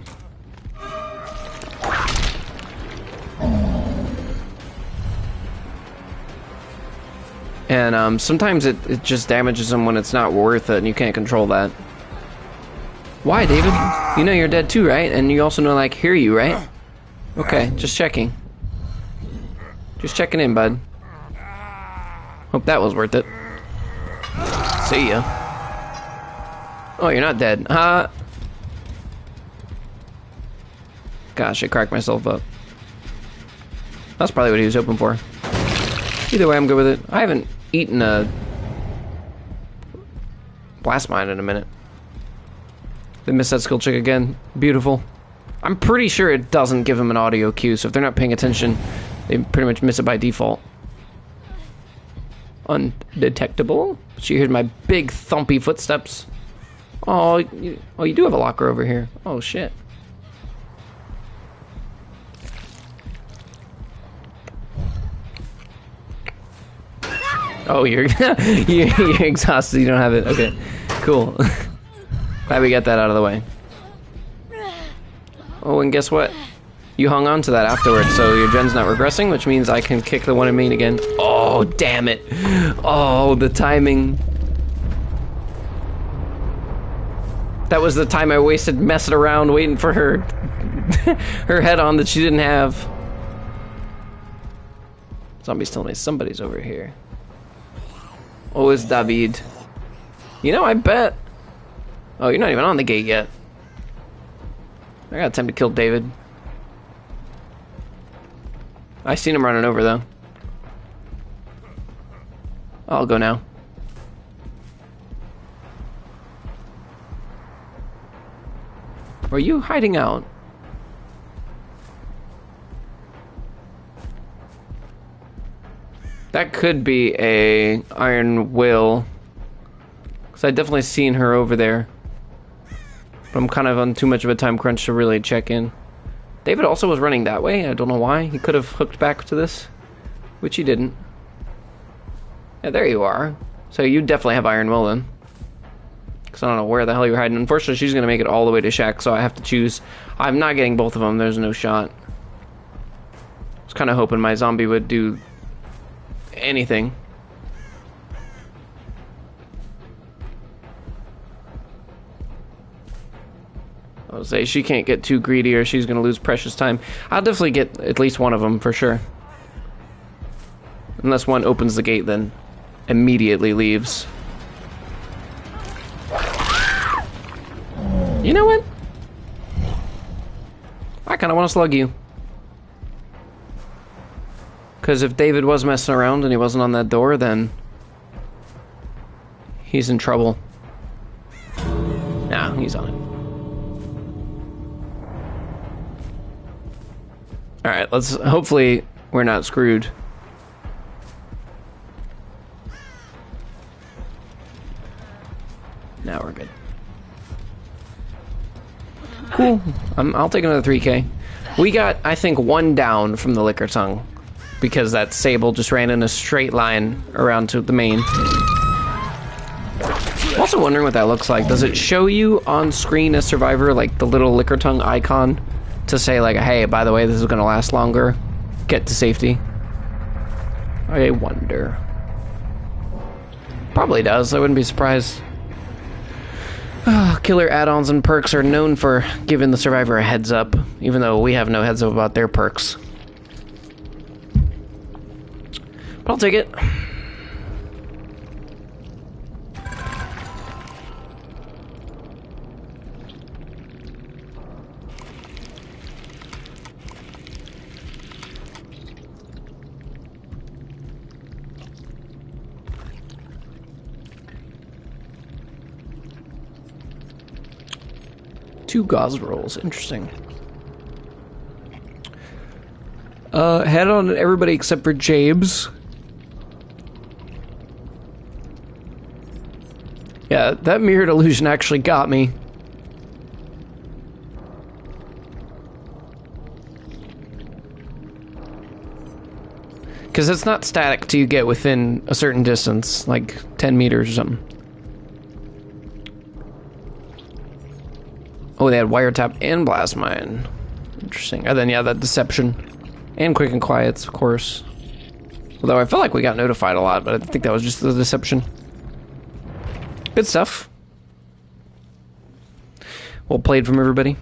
And sometimes it just damages them when it's not worth it and you can't control that. Why, David? You know you're dead too, right? And you also know, like, hear you, right? Okay, just checking. Just checking in, bud. Hope that was worth it. See ya. Oh, you're not dead. Gosh, I cracked myself up. That's probably what he was hoping for. Either way, I'm good with it. I haven't eaten a blast mine in a minute. They missed that skill check again. Beautiful. I'm pretty sure it doesn't give them an audio cue, so if they're not paying attention, they pretty much miss it by default. Undetectable. She heard my big thumpy footsteps. Oh, you do have a locker over here. Oh, shit. Oh, you're you're exhausted. You don't have it. Okay, cool. Glad we got that out of the way. Oh, and guess what? You hung on to that afterwards, so your gen's not regressing, which means I can kick the one in main again. Oh, damn it. Oh, the timing. That was the time I wasted messing around waiting for her her head on that she didn't have. Zombie's telling me somebody's over here. Oh, it's David. You know, I bet... Oh, you're not even on the gate yet. I got time to kill David. I seen him running over, though. I'll go now. Are you hiding out? That could be a Iron Will. Because I definitely seen her over there. But I'm kind of on too much of a time crunch to really check in. David also was running that way. I don't know why. He could have hooked back to this. Which he didn't. Yeah, there you are. So you definitely have Iron Will then. Because I don't know where the hell you're hiding. Unfortunately, she's going to make it all the way to Shack, so I have to choose. I'm not getting both of them. There's no shot. I was kind of hoping my zombie would do anything. I would say she can't get too greedy or she's going to lose precious time. I'll definitely get at least one of them for sure. Unless one opens the gate, then immediately leaves. You know what? I kind of want to slug you. Because if David was messing around and he wasn't on that door, then he's in trouble. Nah, he's on it. Alright, let's... hopefully we're not screwed. Now we're good. Cool. I'll take another 3K. We got, I think, 1 down from the Liquor Tongue because that Sable just ran in a straight line around to the main. I'm also wondering what that looks like. Does it show you on screen as Survivor, like the little Liquor Tongue icon to say like, hey, by the way, this is going to last longer. Get to safety. I wonder. Probably does. I wouldn't be surprised. Killer add-ons and perks are known for giving the Survivor a heads up, even though we have no heads up about their perks. But I'll take it. Two gauze rolls, interesting. Head on everybody except for James. Yeah, that mirrored illusion actually got me. Because it's not static till you get within a certain distance, like 10 meters or something. Oh, they had Wiretap and Blast Mine. Interesting. And then, yeah, that Deception. And Quick and Quiets, of course. Although I felt like we got notified a lot, but I think that was just the Deception. Good stuff. Well played from everybody.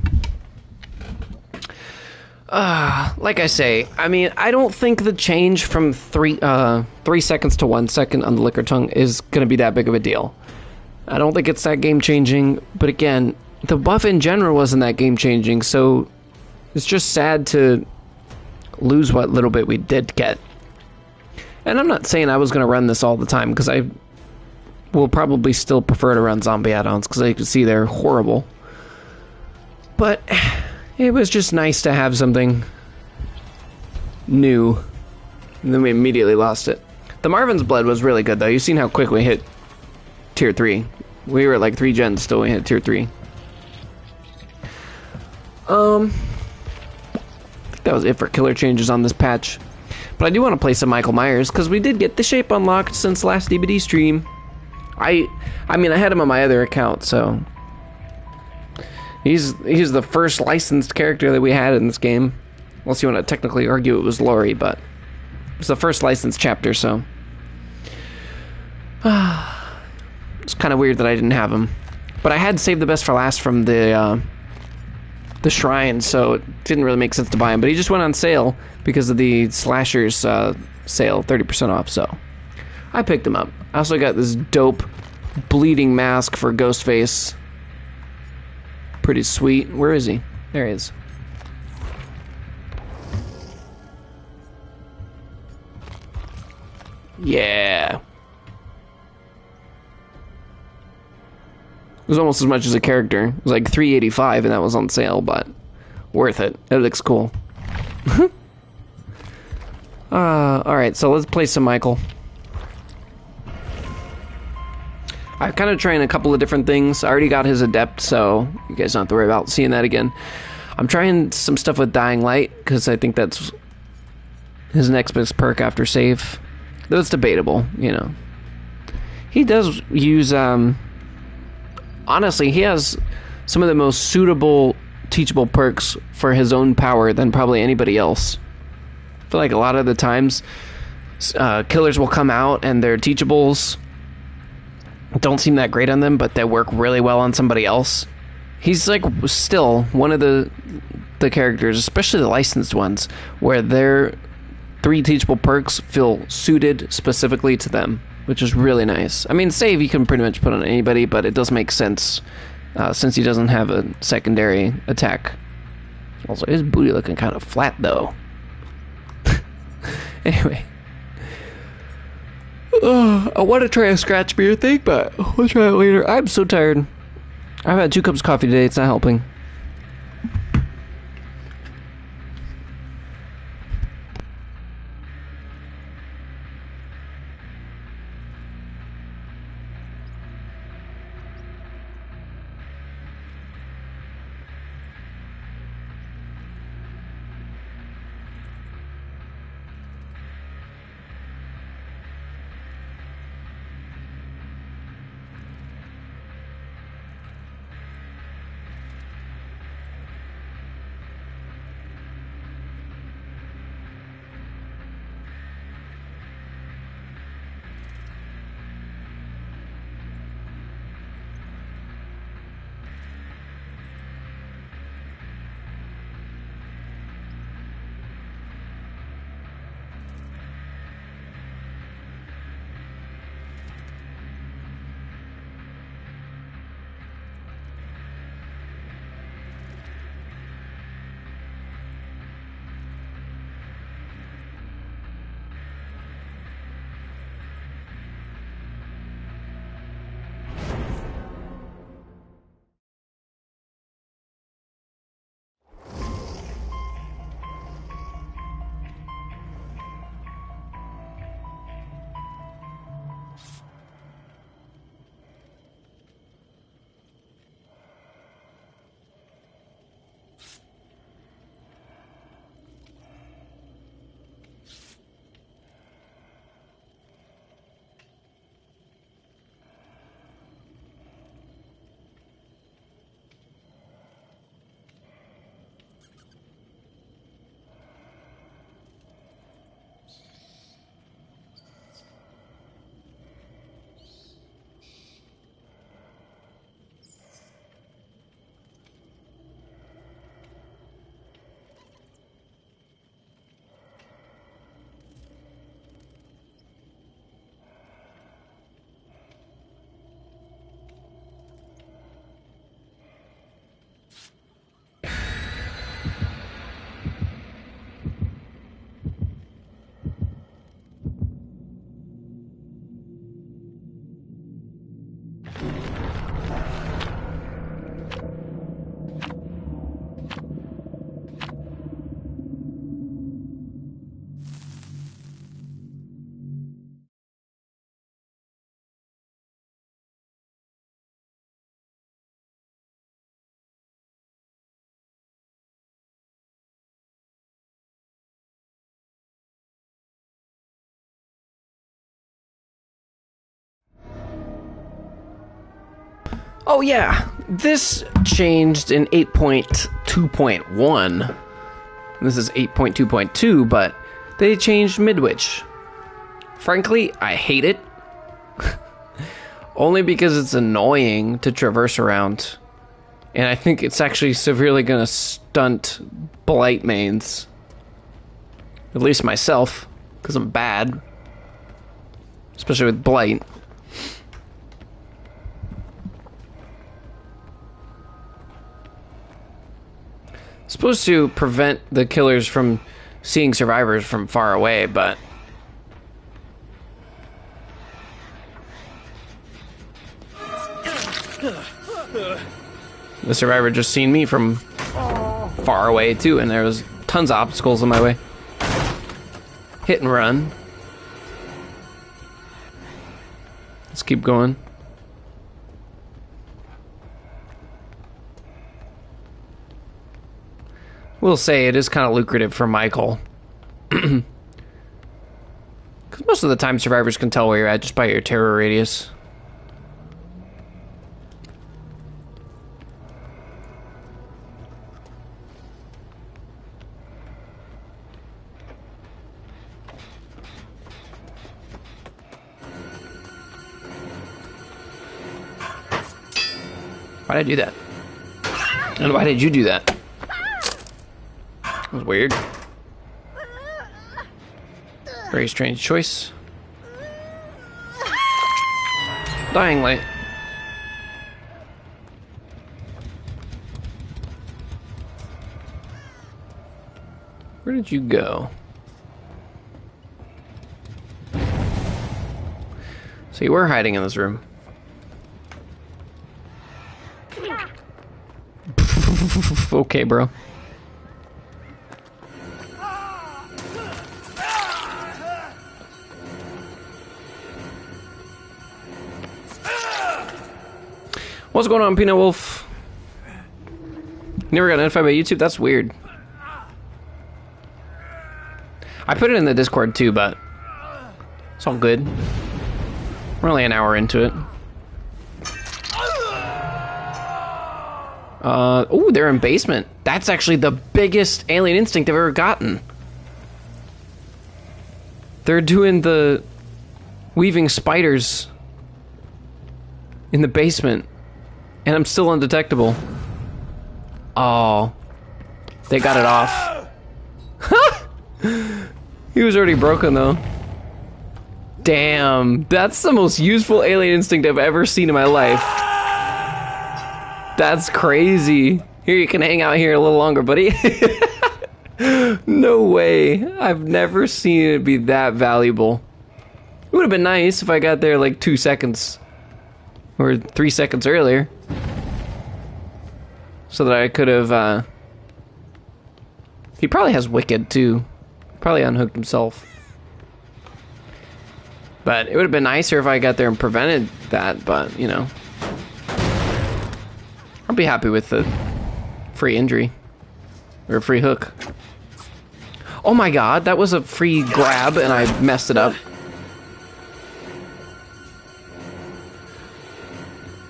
Like I say, I mean, I don't think the change from 3 seconds to 1 second on the Liquor Tongue is going to be that big of a deal. I don't think it's that game-changing, but again, the buff in general wasn't that game-changing, so it's just sad to lose what little bit we did get. And I'm not saying I was going to run this all the time, because I will probably still prefer to run zombie add-ons, because I can see they're horrible. But it was just nice to have something new. And then we immediately lost it. The Marvin's Blood was really good, though. You've seen how quick we hit Tier 3. We were at like 3 gens still, we hit Tier 3. I think that was it for killer changes on this patch. But I do want to play some Michael Myers, because we did get the shape unlocked since last DBD stream. I mean, I had him on my other account, so... He's the first licensed character that we had in this game. Unless you want to technically argue it was Laurie, but... It's the first licensed chapter, so... It's kind of weird that I didn't have him. But I had saved the best for last from the shrine, so it didn't really make sense to buy him. But he just went on sale because of the Slashers sale, 30% off, so I picked him up. I also got this dope bleeding mask for Ghostface. Pretty sweet. Where is he? There he is. Yeah. It was almost as much as a character. It was like $385 and that was on sale, but worth it. It looks cool. Alright, so let's play some Michael. I've kind of tried a couple of different things. I already got his Adept, so you guys don't have to worry about seeing that again. I'm trying some stuff with Dying Light, because I think that's his next best perk after save. Though it's debatable, you know. He does use, honestly, he has some of the most suitable, teachable perks for his own power than probably anybody else. I feel like a lot of the times, killers will come out and their teachables don't seem that great on them, but they work really well on somebody else. He's like still one of the characters, especially the licensed ones, where their 3 teachable perks feel suited specifically to them, which is really nice. I mean, save you can pretty much put on anybody, but it does make sense since he doesn't have a secondary attack. Also, his booty looking kind of flat though. Anyway. I want to try a scratch beer thing, but we'll try it later. I'm so tired. I've had 2 cups of coffee today. It's not helping. Oh yeah, this changed in 8.2.1. This is 8.2.2, but they changed Midwich. Frankly, I hate it. Only because it's annoying to traverse around. And I think it's actually severely going to stunt Blight mains. At least myself, because I'm bad. Especially with Blight. It's supposed to prevent the killers from seeing survivors from far away, but... the survivor just seen me from far away too, and there was tons of obstacles in my way. Hit and run. Let's keep going. We'll say it is kind of lucrative for Michael. Because most of the time survivors can tell where you're at just by your terror radius. Why did I do that? And why did you do that? That was weird. Very strange choice. Dying light. Where did you go? So you were hiding in this room. Okay, bro. What's going on, Peanut Wolf? Never got notified by YouTube? That's weird. I put it in the Discord too, but it's all good. We're only an hour into it. Oh, they're in basement. That's actually the biggest Alien Instinct I've ever gotten. They're doing the weaving spiders in the basement, and I'm still undetectable. Oh, they got it off. He was already broken though. Damn, that's the most useful Alien Instinct I've ever seen in my life. That's crazy. Here, you can hang out here a little longer, buddy. No way. I've never seen it be that valuable. It would have been nice if I got there like 2 seconds or 3 seconds earlier, so that I could have. He probably has Wicked too. Probably unhooked himself. But it would have been nicer if I got there and prevented that, but you know. I'll be happy with the free injury. Or a free hook. Oh my god, that was a free grab and I messed it up.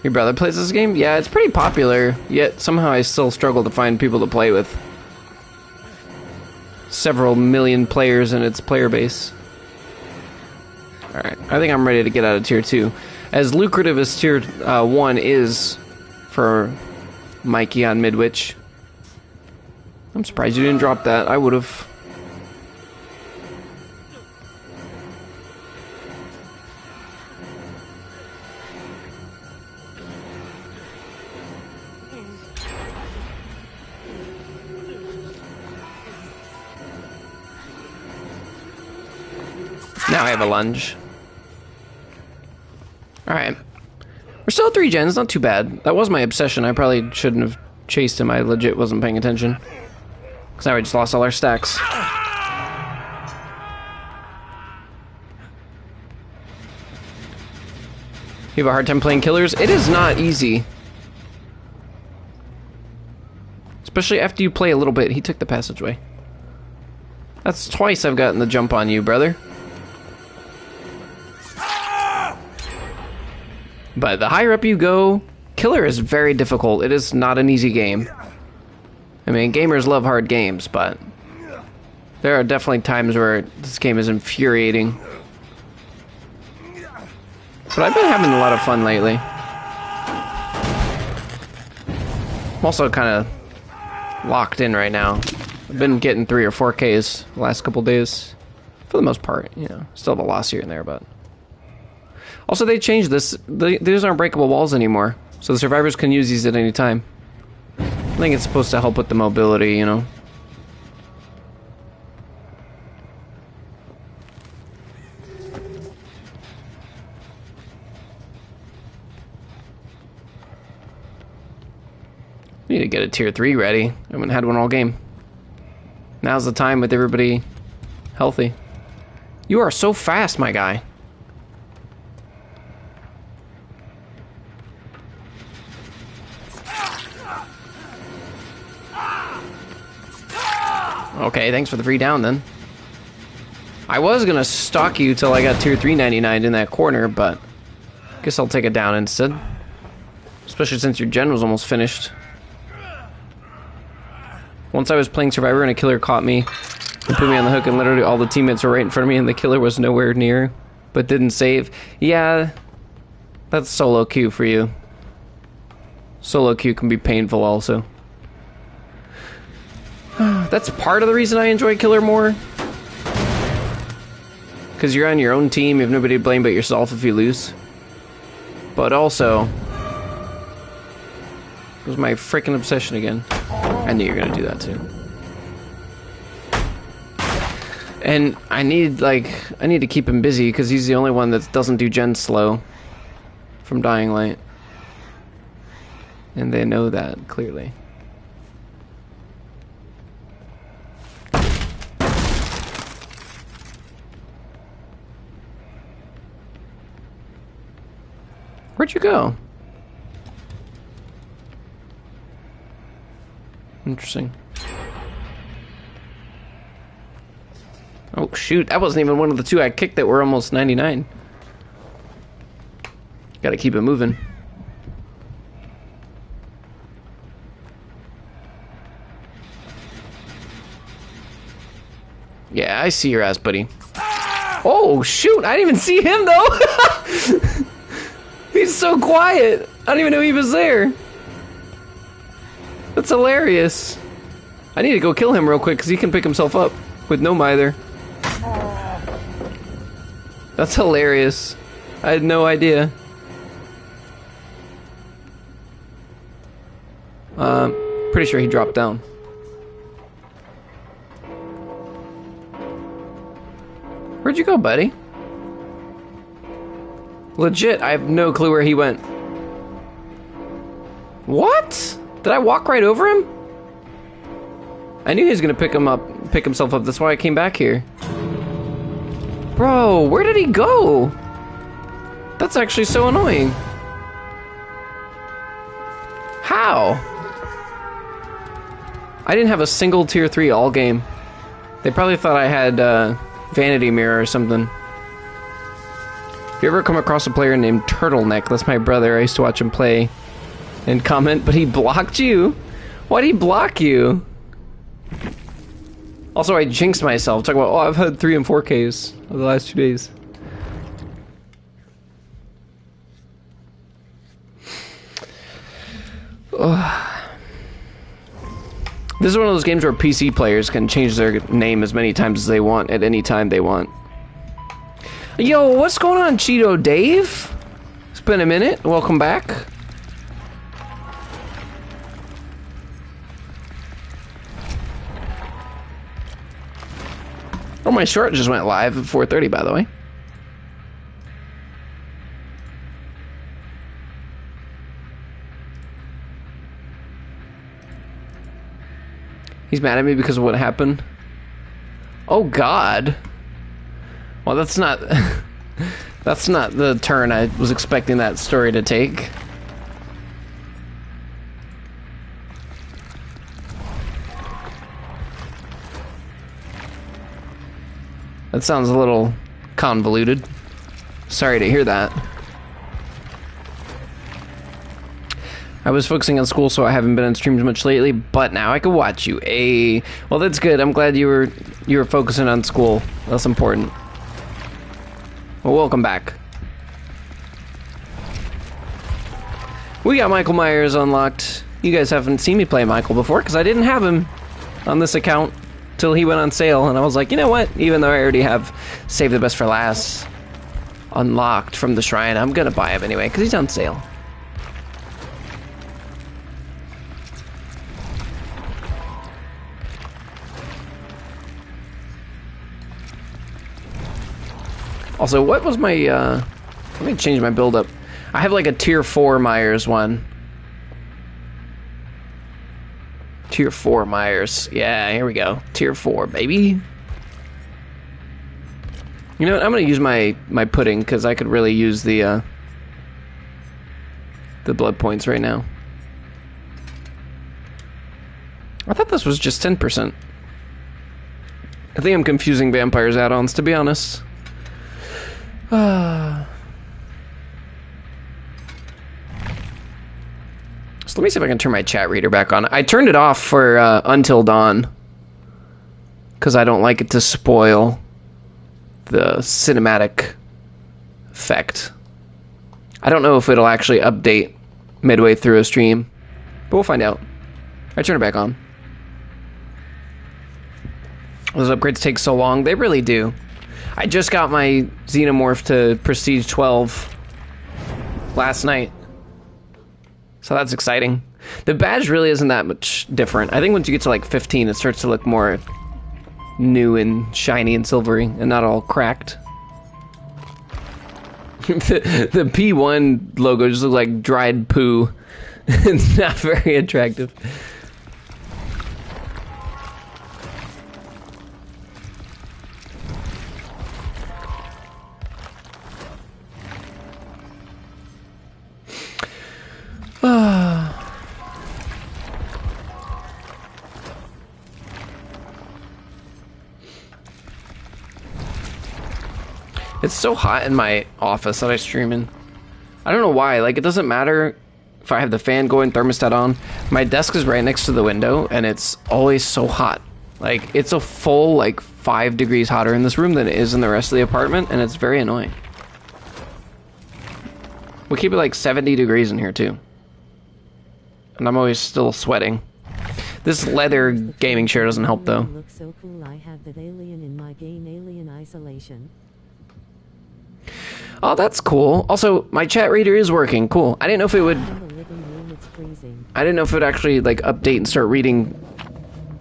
Your brother plays this game? Yeah, it's pretty popular, yet somehow I still struggle to find people to play with. Several million players in its player base. Alright, I think I'm ready to get out of tier 2. As lucrative as tier 1 is for Mikey on Midwich. I'm surprised you didn't drop that. I would have. Now I have a lunge. Alright. We're still at 3 gens, not too bad. That was my obsession. I probably shouldn't have chased him. I legit wasn't paying attention. Because now we just lost all our stacks. You have a hard time playing killers? It is not easy. Especially after you play a little bit. He took the passageway. That's twice I've gotten the jump on you, brother. But the higher up you go, Killer is very difficult. It is not an easy game. I mean, gamers love hard games, but there are definitely times where this game is infuriating. But I've been having a lot of fun lately. I'm also kind of locked in right now. I've been getting 3 or 4Ks the last couple days. For the most part, you know. Still have a loss here and there, but... Also, they changed this. These aren't breakable walls anymore. So the survivors can use these at any time. I think it's supposed to help with the mobility, you know. Need to get a tier 3 ready. I haven't had one all game. Now's the time with everybody healthy. You are so fast, my guy. Okay, thanks for the free down then. I was gonna stalk you till I got tier 399 in that corner, but guess I'll take it down instead. Especially since your gen was almost finished. Once I was playing Survivor and a killer caught me and put me on the hook, and literally all the teammates were right in front of me and the killer was nowhere near, but didn't save. Yeah, that's solo queue for you. Solo queue can be painful also. That's part of the reason I enjoy Killer more. Because you're on your own team, you have nobody to blame but yourself if you lose. But also... it was my freaking obsession again. I knew you were gonna do that too. And I need to keep him busy because he's the only one that doesn't do gen slow from Dying Light. And they know that clearly. Where'd you go? Interesting. Oh shoot, that wasn't even one of the 2 I kicked that were almost 99. Gotta keep it moving. Yeah, I see your ass, buddy. Oh shoot, I didn't even see him though! He's so quiet! I didn't even know he was there! That's hilarious. I need to go kill him real quick because he can pick himself up with no mither. That's hilarious. I had no idea. Pretty sure he dropped down. Where'd you go, buddy? Legit, I have no clue where he went. What? Did I walk right over him? I knew he was gonna pick himself up. That's why I came back here. Bro, where did he go? That's actually so annoying. How? I didn't have a single tier 3 all game. They probably thought I had Vanity Mirror or something. If you ever come across a player named Turtleneck, that's my brother. I used to watch him play and comment, but he blocked you? Why'd he block you? Also, I jinxed myself. Talking about, oh, I've had 3 and 4Ks over the last 2 days. Ugh. This is one of those games where PC players can change their name as many times as they want at any time they want. Yo, what's going on, Cheeto Dave? It's been a minute. Welcome back. Oh, my short just went live at 4:30, by the way. He's mad at me because of what happened. Oh God. Well, that's not that's not the turn I was expecting that story to take. That sounds a little convoluted. Sorry to hear that. I was focusing on school, so I haven't been on streams much lately, but now I can watch you. Well, that's good. I'm glad you were focusing on school. That's important. Well, welcome back. We got Michael Myers unlocked. You guys haven't seen me play Michael before, because I didn't have him on this account till he went on sale, and I was like, you know what? Even though I already have Save the Best for Last unlocked from the shrine, I'm gonna buy him anyway, because he's on sale. Also, what was my, let me change my build up. I have like a tier 4 Myers one. Tier 4 Myers. Yeah, here we go. Tier 4, baby. You know what? I'm gonna use my pudding because I could really use the blood points right now. I thought this was just 10%. I think I'm confusing vampires add-ons, to be honest. So let me see if I can turn my chat reader back on. I turned it off for Until Dawn because I don't like it to spoil the cinematic effect. I don't know if it'll actually update midway through a stream, but we'll find out. I turn it back on. Those upgrades take so long. They really do. I just got my Xenomorph to Prestige 12 last night. So that's exciting. The badge really isn't that much different. I think once you get to like 15, it starts to look more new and shiny and silvery and not all cracked. the P1 logo just looks like dried poo. It's not very attractive. It's so hot in my office that I stream in. I don't know why. Like, it doesn't matter if I have the fan going, thermostat on. My desk is right next to the window, and it's always so hot. Like, it's a full, like, 5 degrees hotter in this room than it is in the rest of the apartment, and it's very annoying. We keep it like 70 degrees in here, too. And I'm always still sweating. This leather gaming chair doesn't help, though. Looks so cool. I have that alien in my game, Alien Isolation. Oh, that's cool. Also, my chat reader is working. Cool. I didn't know if it would... I didn't know if it would actually, like, update and start reading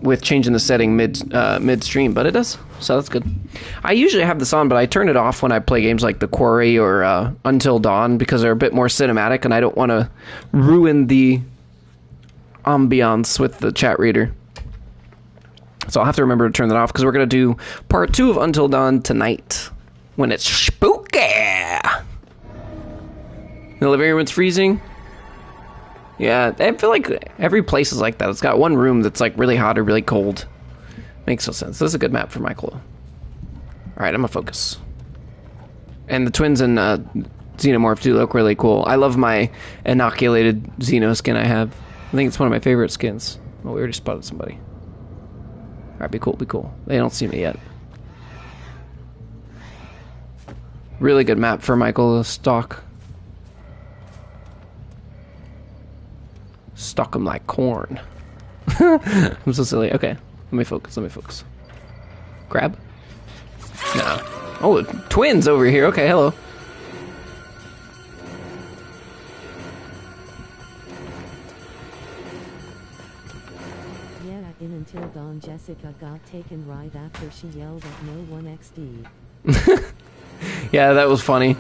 with changing the setting mid-stream, but it does. So that's good. I usually have this on, but I turn it off when I play games like The Quarry or Until Dawn because they're a bit more cinematic, and I don't want to ruin the ambiance with the chat reader. So I'll have to remember to turn that off because we're going to do part 2 of Until Dawn tonight when it's spooky. The living room, it's freezing. Yeah, I feel like every place is like that. It's got one room that's like really hot or really cold. Makes no sense. This is a good map for Michael. Alright, I'm gonna focus. And the twins and Xenomorph do look really cool. I love my inoculated Xeno skin I have. I think it's one of my favorite skins. Oh, we already spotted somebody. Alright, be cool, be cool. They don't see me yet. Really good map for Michael to stalk. Stalk him like corn. I'm so silly. Okay, let me focus, let me focus. Grab? No. Oh, twins over here. Okay, hello. Yeah, in Until Dawn, Jessica got taken right after she yelled at No One XD. Yeah, that was funny.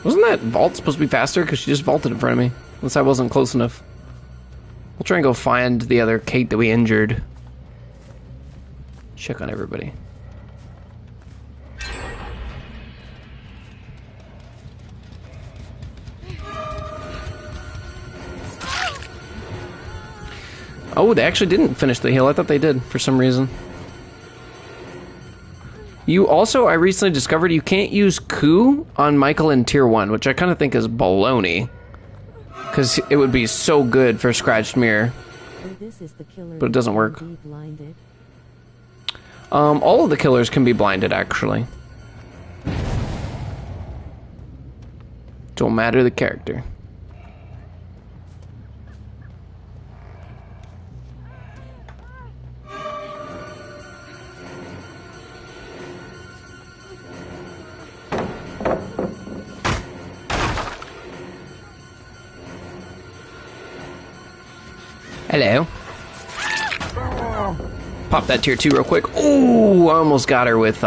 Wasn't that vault supposed to be faster? Because she just vaulted in front of me. Unless I wasn't close enough. We'll try and go find the other Kate that we injured. Check on everybody. Oh, they actually didn't finish the heal. I thought they did for some reason. You also, I recently discovered you can't use coup on Michael in Tier 1, which I kind of think is baloney. Because it would be so good for Scratched Mirror. Oh, this is the killer But it doesn't that work. can be blinded. All of the killers can be blinded, actually. Don't matter the character. Hello. Pop that tier 2 real quick. Ooh, I almost got her with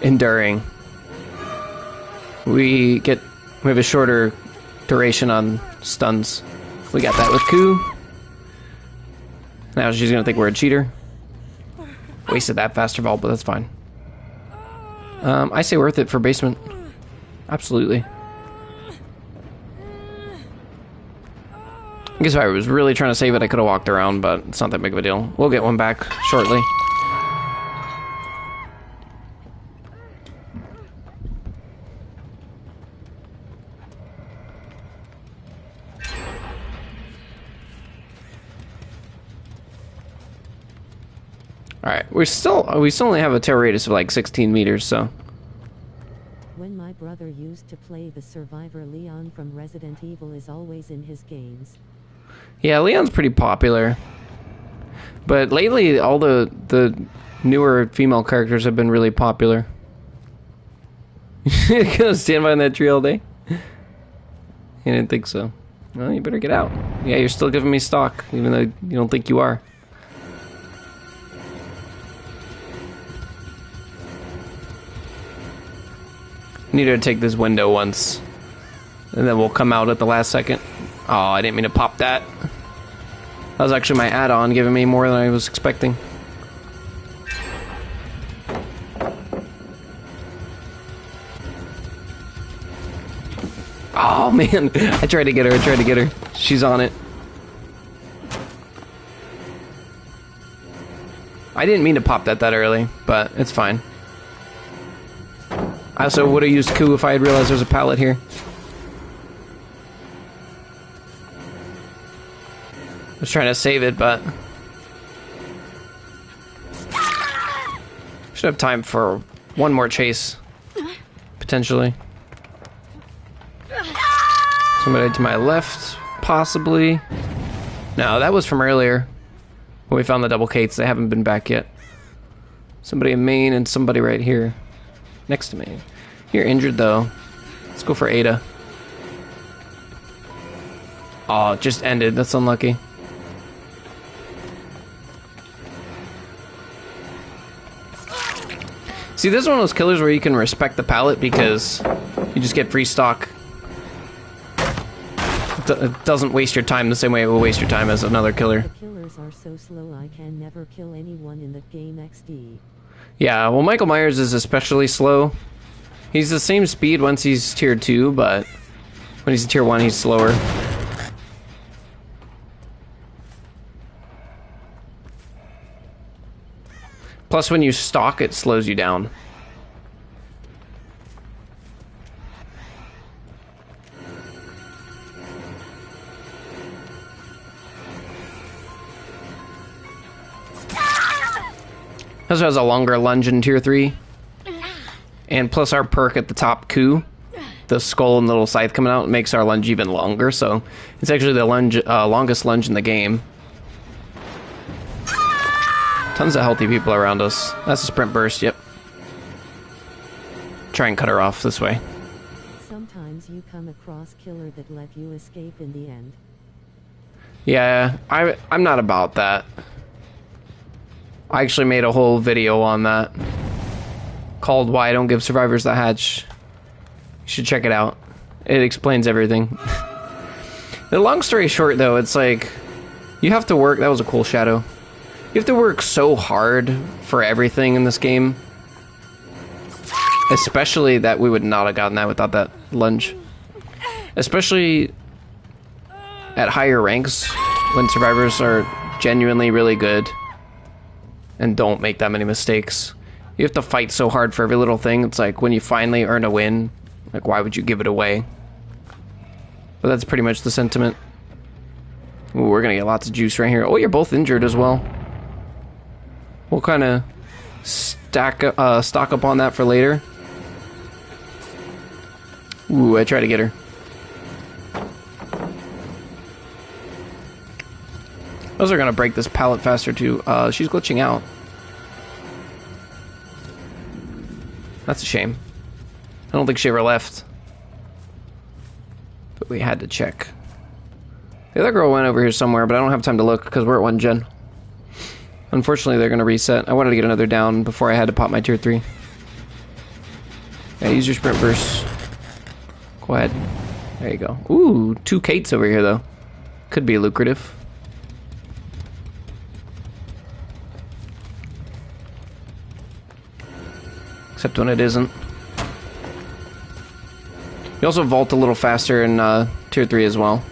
Enduring. We have a shorter duration on stuns. We got that with Coup. Now she's gonna think we're a cheater. Wasted that faster vault, but that's fine. I say worth it for basement. Absolutely. I guess if I was really trying to save it, I could have walked around, but it's not that big of a deal. We'll get one back shortly. Alright, we still only have a terror radius of like 16 meters, so... When my brother used to play the survivor Leon from Resident Evil is always in his games. Yeah, Leon's pretty popular. But lately, all the newer female characters have been really popular. You gonna stand by that tree all day? You didn't think so. Well, you better get out. Yeah, you're still giving me stock, even though you don't think you are. Need to take this window once. And then we'll come out at the last second. Oh, I didn't mean to pop that. That was actually my add-on giving me more than I was expecting. Oh man, I tried to get her, She's on it. I didn't mean to pop that early, but it's fine. I also would have used coup if I had realized there's a pallet here. I was trying to save it, but... should have time for one more chase. Potentially. Somebody to my left, possibly. No, that was from earlier. When we found the double Kates, they haven't been back yet. Somebody in main and somebody right here. Next to me. You're injured though. Let's go for Ada. Oh, it just ended. That's unlucky. See, this is one of those killers where you can respect the pallet because you just get free stock. It doesn't waste your time the same way it will waste your time as another killer. The killers are so slow I can never kill anyone in the game XD. Yeah, well, Michael Myers is especially slow. He's the same speed once he's tier 2, but when he's tier 1, he's slower. Plus, when you stalk, it slows you down. Also has a longer lunge in tier 3. And plus our perk at the top, coup, the skull and little scythe coming out, makes our lunge even longer, so it's actually the longest lunge in the game. Tons of healthy people around us. That's a sprint burst, yep. Try and cut her off this way. Sometimes you come across killer that let you escape in the end. Yeah, I'm not about that. I actually made a whole video on that called Why I Don't Give Survivors the Hatch. You should check it out. It explains everything. The long story short though, it's like you have to work. That was a cool shadow. You have to work so hard for everything in this game. Especially that we would not have gotten that without that lunge. Especially at higher ranks when survivors are genuinely really good and don't make that many mistakes. You have to fight so hard for every little thing. It's like when you finally earn a win, like why would you give it away? But that's pretty much the sentiment. Ooh, we're gonna get lots of juice right here. Oh, you're both injured as well. We'll kind of stock up on that for later. Ooh, I try to get her. Those are gonna break this pallet faster too. She's glitching out. That's a shame. I don't think she ever left. But we had to check. The other girl went over here somewhere, but I don't have time to look because we're at 1 gen. Unfortunately, they're gonna reset. I wanted to get another down before I had to pop my tier 3. Yeah, use your sprint burst. Go ahead. There you go. Ooh, 2 Kates over here though. Could be lucrative. Except when it isn't. You also vault a little faster in tier 3 as well.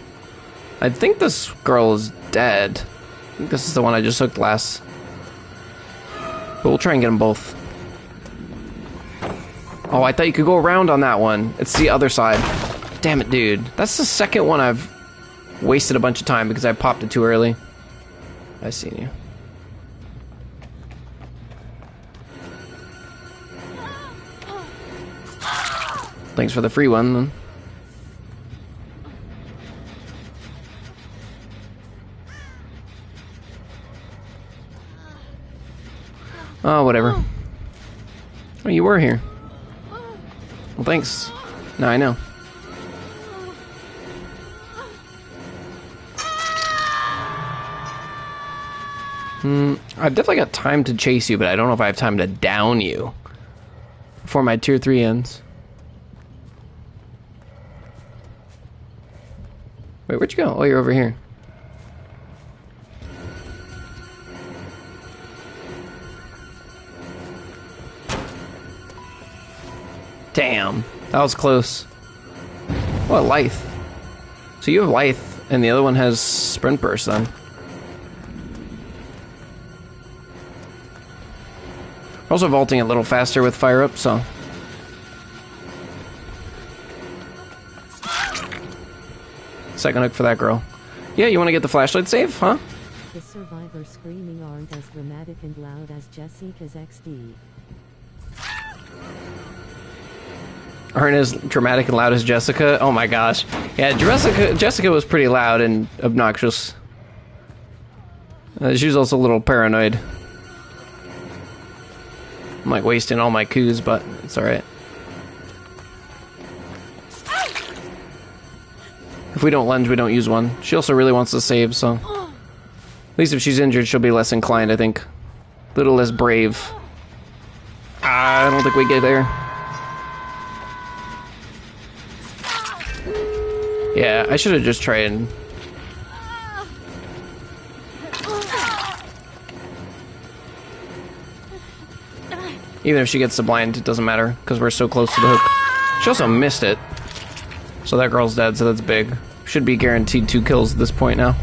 I think this girl is dead. I think this is the one I just hooked last. But we'll try and get them both. Oh, I thought you could go around on that one. It's the other side. Damn it, dude. That's the second one I've wasted a bunch of time because I popped it too early. I seen you. Thanks for the free one, then. Oh, whatever. Oh, you were here. Well, thanks. Now I know. I've definitely got time to chase you, but I don't know if I have time to down you before my tier 3 ends. Wait, where'd you go? Oh, you're over here. Damn, that was close. What, Lithe? So you have Lithe, and the other one has Sprint Burst, then. We're also vaulting a little faster with Fire Up, so... Second hook for that girl. Yeah, you want to get the flashlight save, huh? The survivors screaming aren't as dramatic and loud as Jessica's XD. Aren't as dramatic and loud as Jessica? Oh my gosh. Yeah, Jessica was pretty loud and obnoxious. She was also a little paranoid. I'm like wasting all my coups, but it's alright. If we don't lunge, we don't use one. She also really wants to save, so... At least if she's injured, she'll be less inclined, I think. A little less brave. I don't think we get there. Yeah, I should have just tried and... Even if she gets the blind, it doesn't matter, because we're so close to the hook. She also missed it. So that girl's dead, so that's big. Should be guaranteed 2 kills at this point now.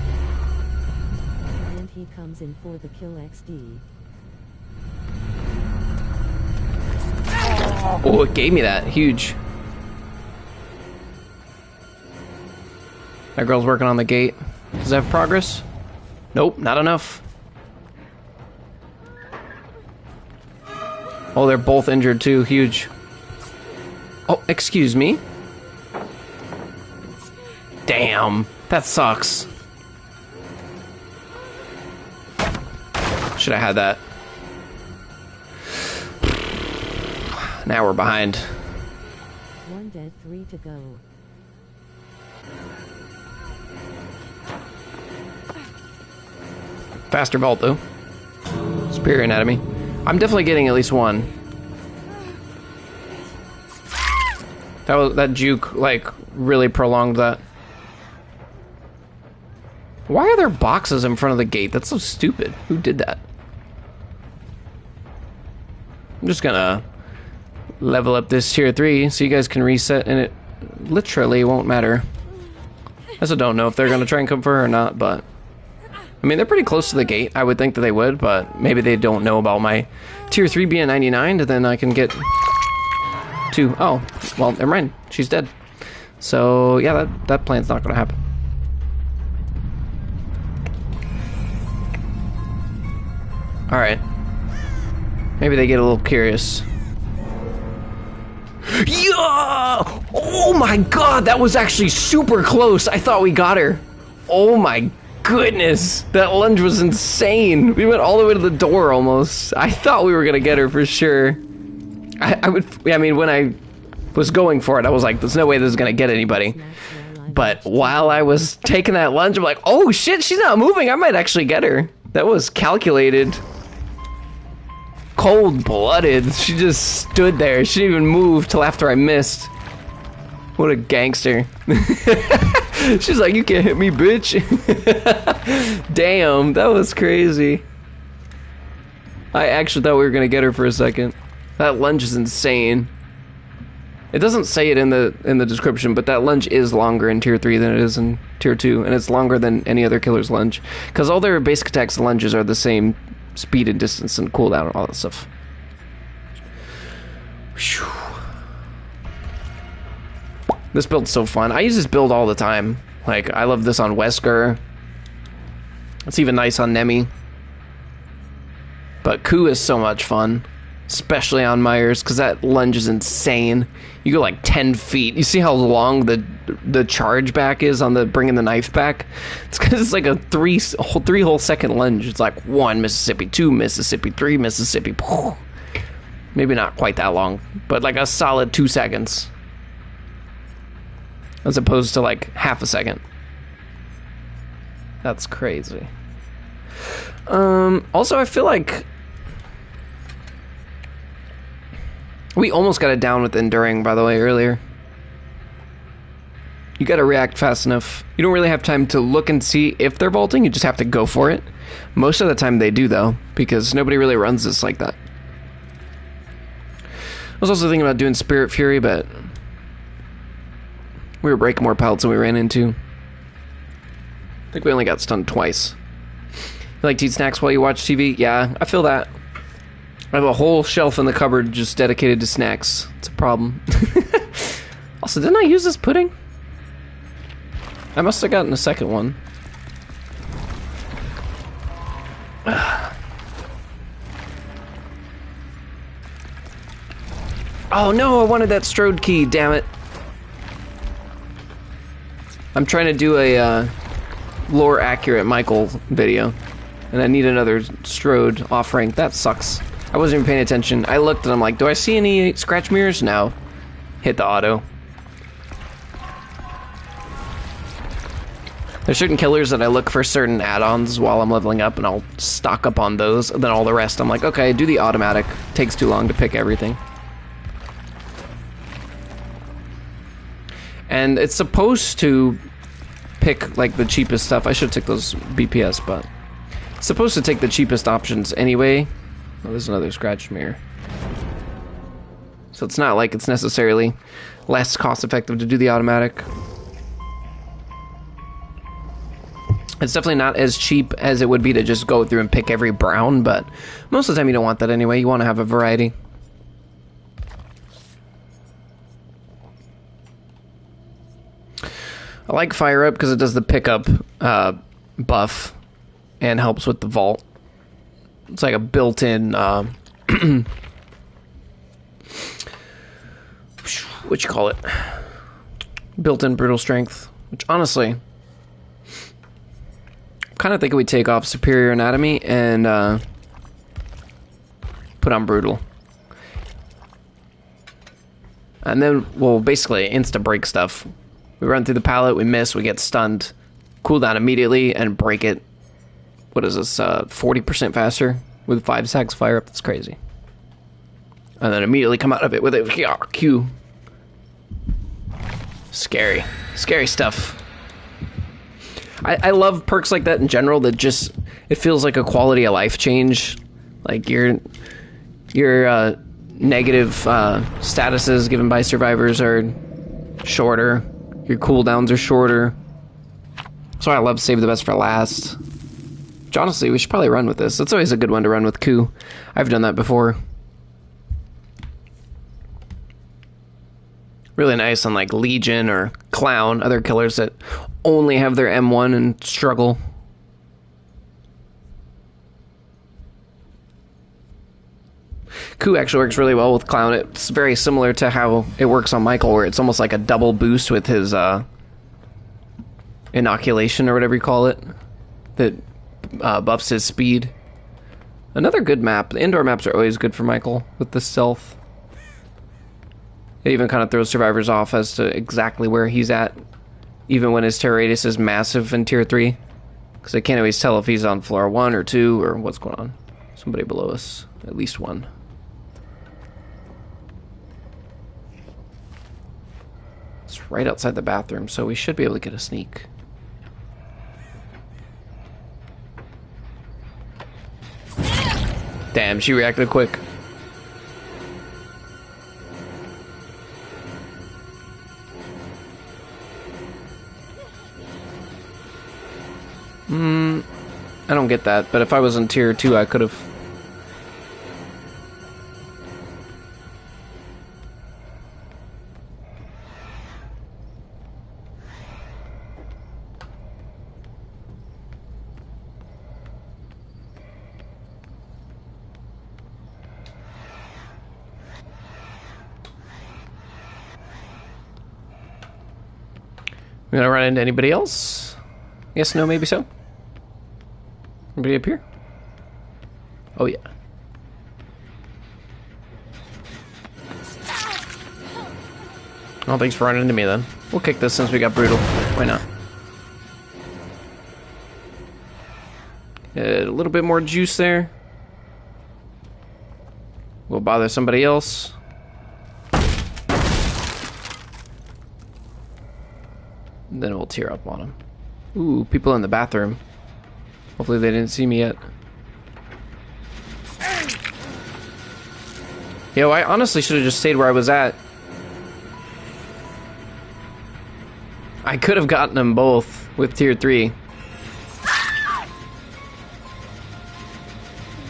And he comes in for the kill XD. Oh, it gave me that. Huge. That girl's working on the gate. Does that have progress? Nope, not enough. Oh, they're both injured too. Huge. Oh, excuse me. Damn, that sucks. Should have had that. Now we're behind. 1 dead, 3 to go. Faster vault though. Superior anatomy. I'm definitely getting at least one. That juke like really prolonged that. Why are there boxes in front of the gate? That's so stupid. Who did that? I'm just gonna level up this tier 3 so you guys can reset, and it literally won't matter. I also don't know if they're gonna try and come for her or not, but I mean, they're pretty close to the gate. I would think that they would, but maybe they don't know about my tier 3 being 99, and then I can get to... Oh, well, never mind. She's dead. So, yeah, that plan's not going to happen. Alright. Maybe they get a little curious. Yeah! Oh my god, that was actually super close. I thought we got her. Oh my goodness. That lunge was insane. We went all the way to the door almost. I thought we were gonna get her for sure. I mean, when I was going for it, I was like, there's no way this is gonna get anybody. But while I was taking that lunge, I'm like, oh shit, she's not moving. I might actually get her. That was calculated. Cold-blooded. She just stood there. She didn't even move till after I missed. What a gangster. She's like, you can't hit me, bitch. Damn, that was crazy. I actually thought we were gonna get her for a second. That lunge is insane. It doesn't say it in the description, but that lunge is longer in tier 3 than it is in tier 2, and it's longer than any other killer's lunge. Because all their basic attacks and lunges are the same speed and distance and cooldown and all that stuff. Whew. This build's so fun. I use this build all the time. Like, I love this on Wesker. It's even nice on Nemi. But Ku is so much fun. Especially on Myers, because that lunge is insane. You go like 10 feet. You see how long the charge back is on the bringing the knife back? It's because it's like a three whole second lunge. It's like 1 Mississippi, 2 Mississippi, 3 Mississippi. Maybe not quite that long, but like a solid 2 seconds. As opposed to like half a second. That's crazy. Also, I feel like we almost got it down with enduring, by the way, earlier. You gotta react fast enough. You don't really have time to look and see if they're vaulting, you just have to go for it. Most of the time they do, though, because nobody really runs this like that. I was also thinking about doing Spirit Fury, but we were breaking more pallets than we ran into. I think we only got stunned twice. You like to eat snacks while you watch TV? Yeah, I feel that. I have a whole shelf in the cupboard just dedicated to snacks. It's a problem. Also, didn't I use this pudding? I must have gotten a second one. Oh no, I wanted that Strode key, damn it. I'm trying to do a lore accurate Michael video, and I need another Strode off rank. That sucks. I wasn't even paying attention. I looked and I'm like, do I see any scratch mirrors? No. Hit the auto. There's certain killers that I look for certain add-ons while I'm leveling up, and I'll stock up on those, and then all the rest I'm like, okay, do the automatic. Takes too long to pick everything. And it's supposed to pick like the cheapest stuff. I should take those BPS, but it's supposed to take the cheapest options anyway. Oh, there's another scratch mirror. So it's not like it's necessarily less cost effective to do the automatic. It's definitely not as cheap as it would be to just go through and pick every brown, but most of the time you don't want that anyway. You want to have a variety. I like Fire Up because it does the pickup buff and helps with the vault. It's like a built-in what you call it? Built-in brutal strength, which honestly kind of think we take off Superior Anatomy and put on Brutal. And then we'll basically insta-break stuff. We run through the pallet, we miss, we get stunned, cooldown immediately, and break it. What is this, 40% faster with 5 stacks Fire Up? That's crazy. And then immediately come out of it with a Q. Scary. Scary stuff. I love perks like that in general that just, it feels like a quality of life change. Like your negative statuses given by survivors are shorter. Your cooldowns are shorter. So I love Save the Best for Last. Which honestly, we should probably run with this. That's always a good one to run with Ku. I've done that before. Really nice on like Legion or Clown, other killers that only have their M1 and struggle. Ku actually works really well with Clown. It's very similar to how it works on Michael, where it's almost like a double boost with his inoculation or whatever you call it, that buffs his speed. Another good map. The indoor maps are always good for Michael with the stealth. It even kind of throws survivors off as to exactly where he's at, even when his terror radius is massive in tier 3, because they can't always tell if he's on floor 1 or 2 or what's going on. Somebody below us, at least one. It's right outside the bathroom, so we should be able to get a sneak. Damn, she reacted quick. I don't get that, but if I was in tier 2, I could have. We gonna run into anybody else? Yes, no, maybe so. Anybody up here? Oh, yeah. Oh, thanks for running into me then. We'll kick this since we got brutal. Why not? A little bit more juice there. We'll bother somebody else. And then we'll tear up on them. Ooh, people in the bathroom. Hopefully they didn't see me yet. Yo, I honestly should have just stayed where I was at. I could have gotten them both with tier 3.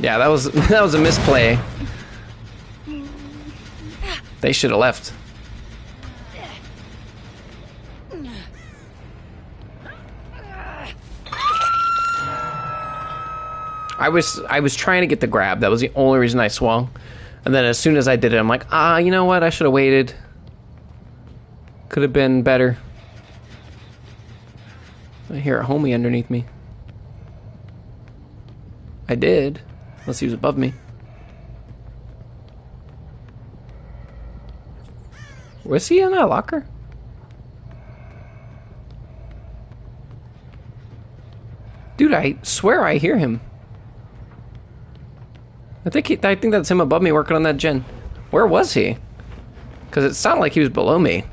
Yeah, that was a misplay. They should have left. I was trying to get the grab. That was the only reason I swung. And then as soon as I did it, I'm like, you know what? I should have waited. Could have been better. I hear a homie underneath me. I did. Unless he was above me. Was he in that locker? Dude, I swear I hear him. I think that's him above me working on that gen. Where was he? Because it sounded like he was below me.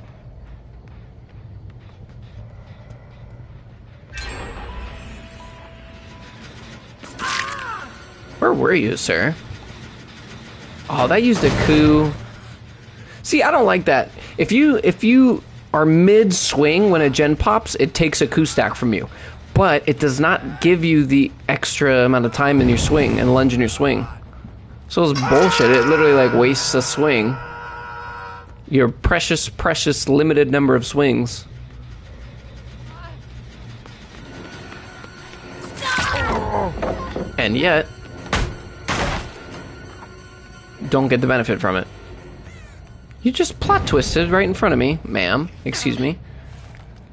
Where were you, sir? Oh, that used a Ku. See, I don't like that. If you are mid-swing when a gen pops, it takes a Ku stack from you. But it does not give you the extra amount of time in your swing and lunge in your swing. So it's bullshit. It literally like wastes a swing. Your precious, precious limited number of swings. And yet, don't get the benefit from it. You just plot twisted right in front of me, ma'am. Excuse me.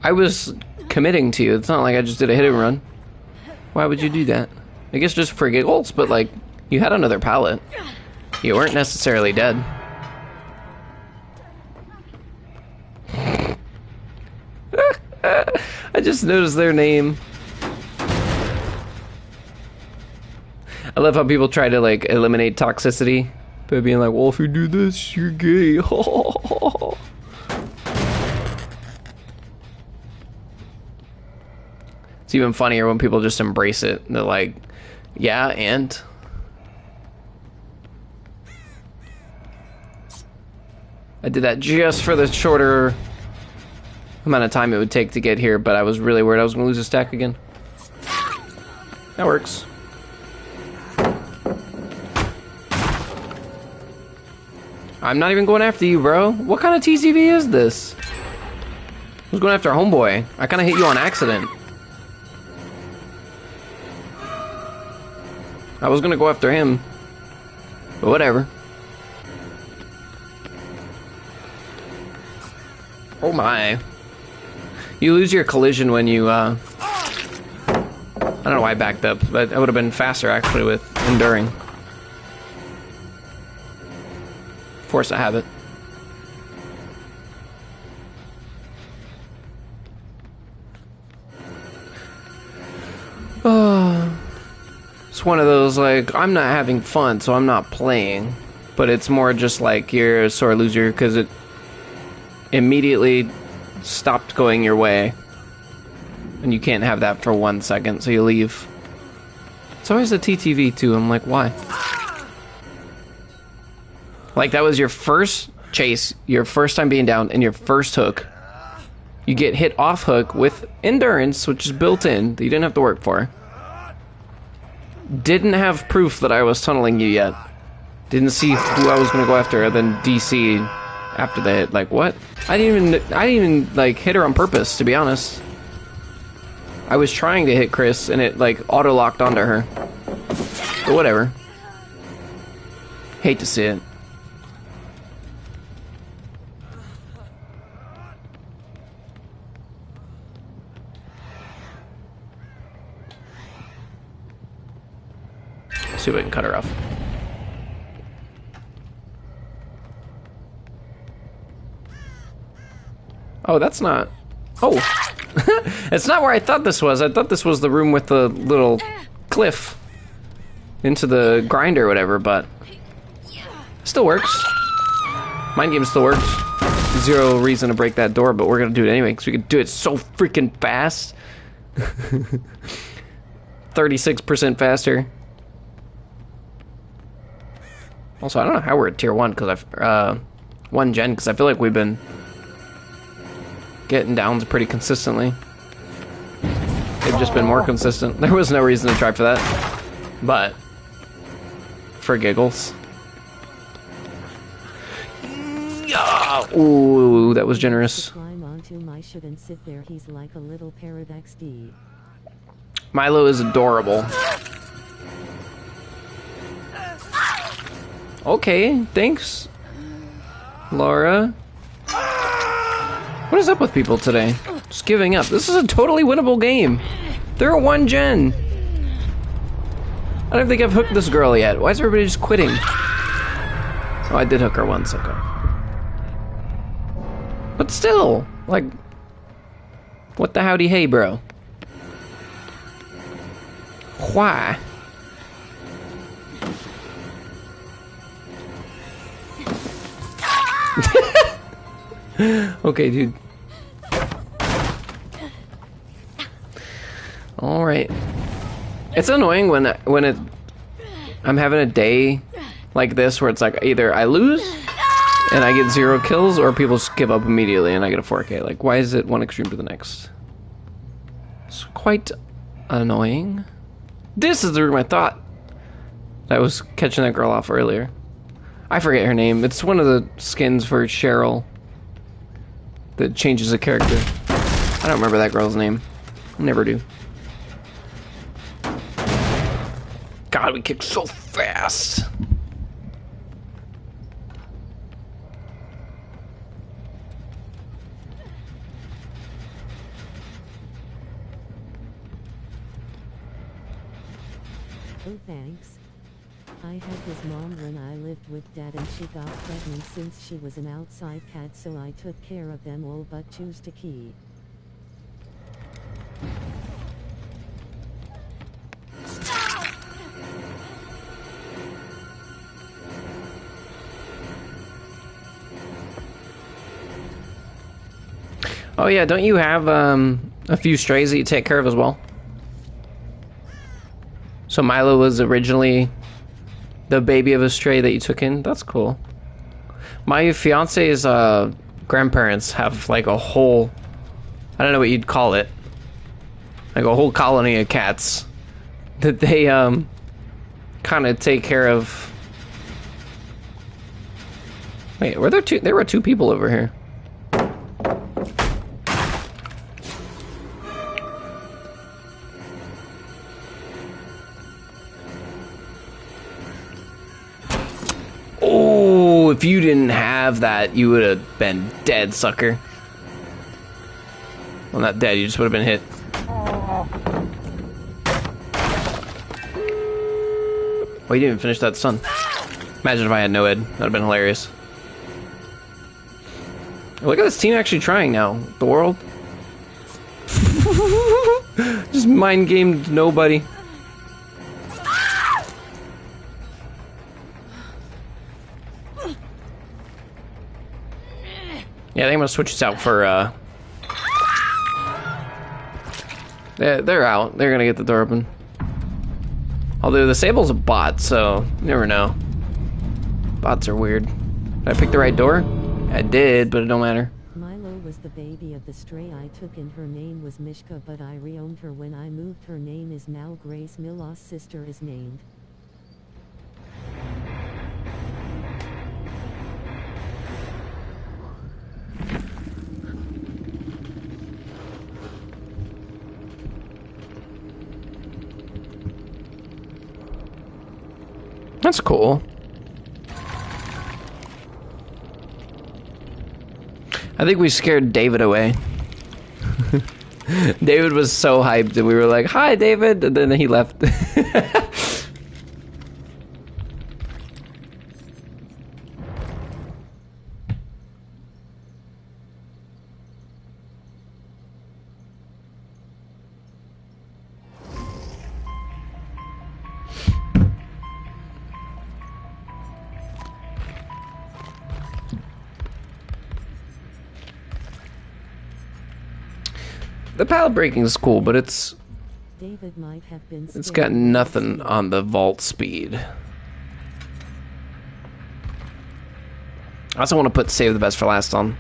I was committing to you. It's not like I just did a hit and run. Why would you do that? I guess just for giggles, but like, you had another pallet. You weren't necessarily dead. I just noticed their name. I love how people try to like eliminate toxicity by being like, well, if you do this, you're gay. It's even funnier when people just embrace it. They're like, yeah, and... I did that just for the shorter amount of time it would take to get here, but I was really worried I was going to lose a stack again. That works. I'm not even going after you, bro. What kind of TCV is this? Who's going after homeboy? I kind of hit you on accident. I was gonna go after him, but whatever. Oh my. You lose your collision when you, I don't know why I backed up, but I would have been faster actually with enduring. Force of habit. It's one of those, like, I'm not having fun, so I'm not playing. But it's more just like you're a sore loser because it immediately stopped going your way. And you can't have that for 1 second, so you leave. It's always a TTV, too. I'm like, why? Like, that was your first chase, your first time being down, and your first hook. You get hit off hook with endurance, which is built in, that you didn't have to work for. Didn't have proof that I was tunneling you yet. Didn't see who I was gonna go after, and then DC after the hit. Like, what? I didn't even like hit her on purpose, to be honest. I was trying to hit Chris, and it like auto locked onto her. But whatever. Hate to see it. See if we can cut her off. Oh, that's not... Oh! It's not where I thought this was. I thought this was the room with the little cliff into the grinder or whatever, but... Still works. Mind game still works. Zero reason to break that door, but we're gonna do it anyway, because we can do it so freaking fast. 36% faster. Also, I don't know how we're at tier 1, because I've, 1 gen, because I feel like we've been getting downs pretty consistently. They've just been more consistent. There was no reason to try for that. But, for giggles. Yeah! Ooh, that was generous. Climb onto him, I shouldn't sit there, he's like a little parrot XD. Milo is adorable. Okay, thanks, Laura. What is up with people today? Just giving up. This is a totally winnable game. They're a 1 gen. I don't think I've hooked this girl yet. Why is everybody just quitting? Oh, I did hook her once, okay. But still, like, what the howdy hey, bro? Why? Okay, dude. All right. It's annoying when I'm having a day like this where it's like either I lose and I get 0 kills, or people just give up immediately and I get a 4K. Like, why is it one extreme to the next? It's quite annoying. This is the room I thought I was catching that girl off earlier. I forget her name. It's one of the skins for Cheryl that changes a character. I don't remember that girl's name. Never do. God, we kick so fast. Oh, thanks. I had his mom when I lived with Dad, and she got pregnant since she was an outside cat, so I took care of them all but choose to key. Oh yeah, don't you have a few strays that you take care of as well? So Milo was originally the baby of a stray that you took in? That's cool. My fiance's grandparents have like a whole, I don't know what you'd call it, like a whole colony of cats. that they kind of take care of. Wait, were there two? There were two people over here. Oh, if you didn't have that, you would have been dead, sucker. Well, not dead, you just would have been hit. Oh, you didn't even finish that stun. Imagine if I had no ed. That would have been hilarious. Look at this team actually trying now. The world. Just mind gamed nobody. Yeah, I think I'm gonna switch this out for, they're out. They're gonna get the door open. Although the Sable's a bot, so you never know. Bots are weird. Did I pick the right door? I did, but it don't matter. Milo was the baby of the stray I took and her name was Mishka, but I reowned her when I moved. Her name is now Grace. Milo's sister is named. That's cool. I think we scared David away. David was so hyped and we were like, "Hi, David," and then he left. The pallet breaking is cool, but it's got nothing on the vault speed. I also want to put save the best for last on.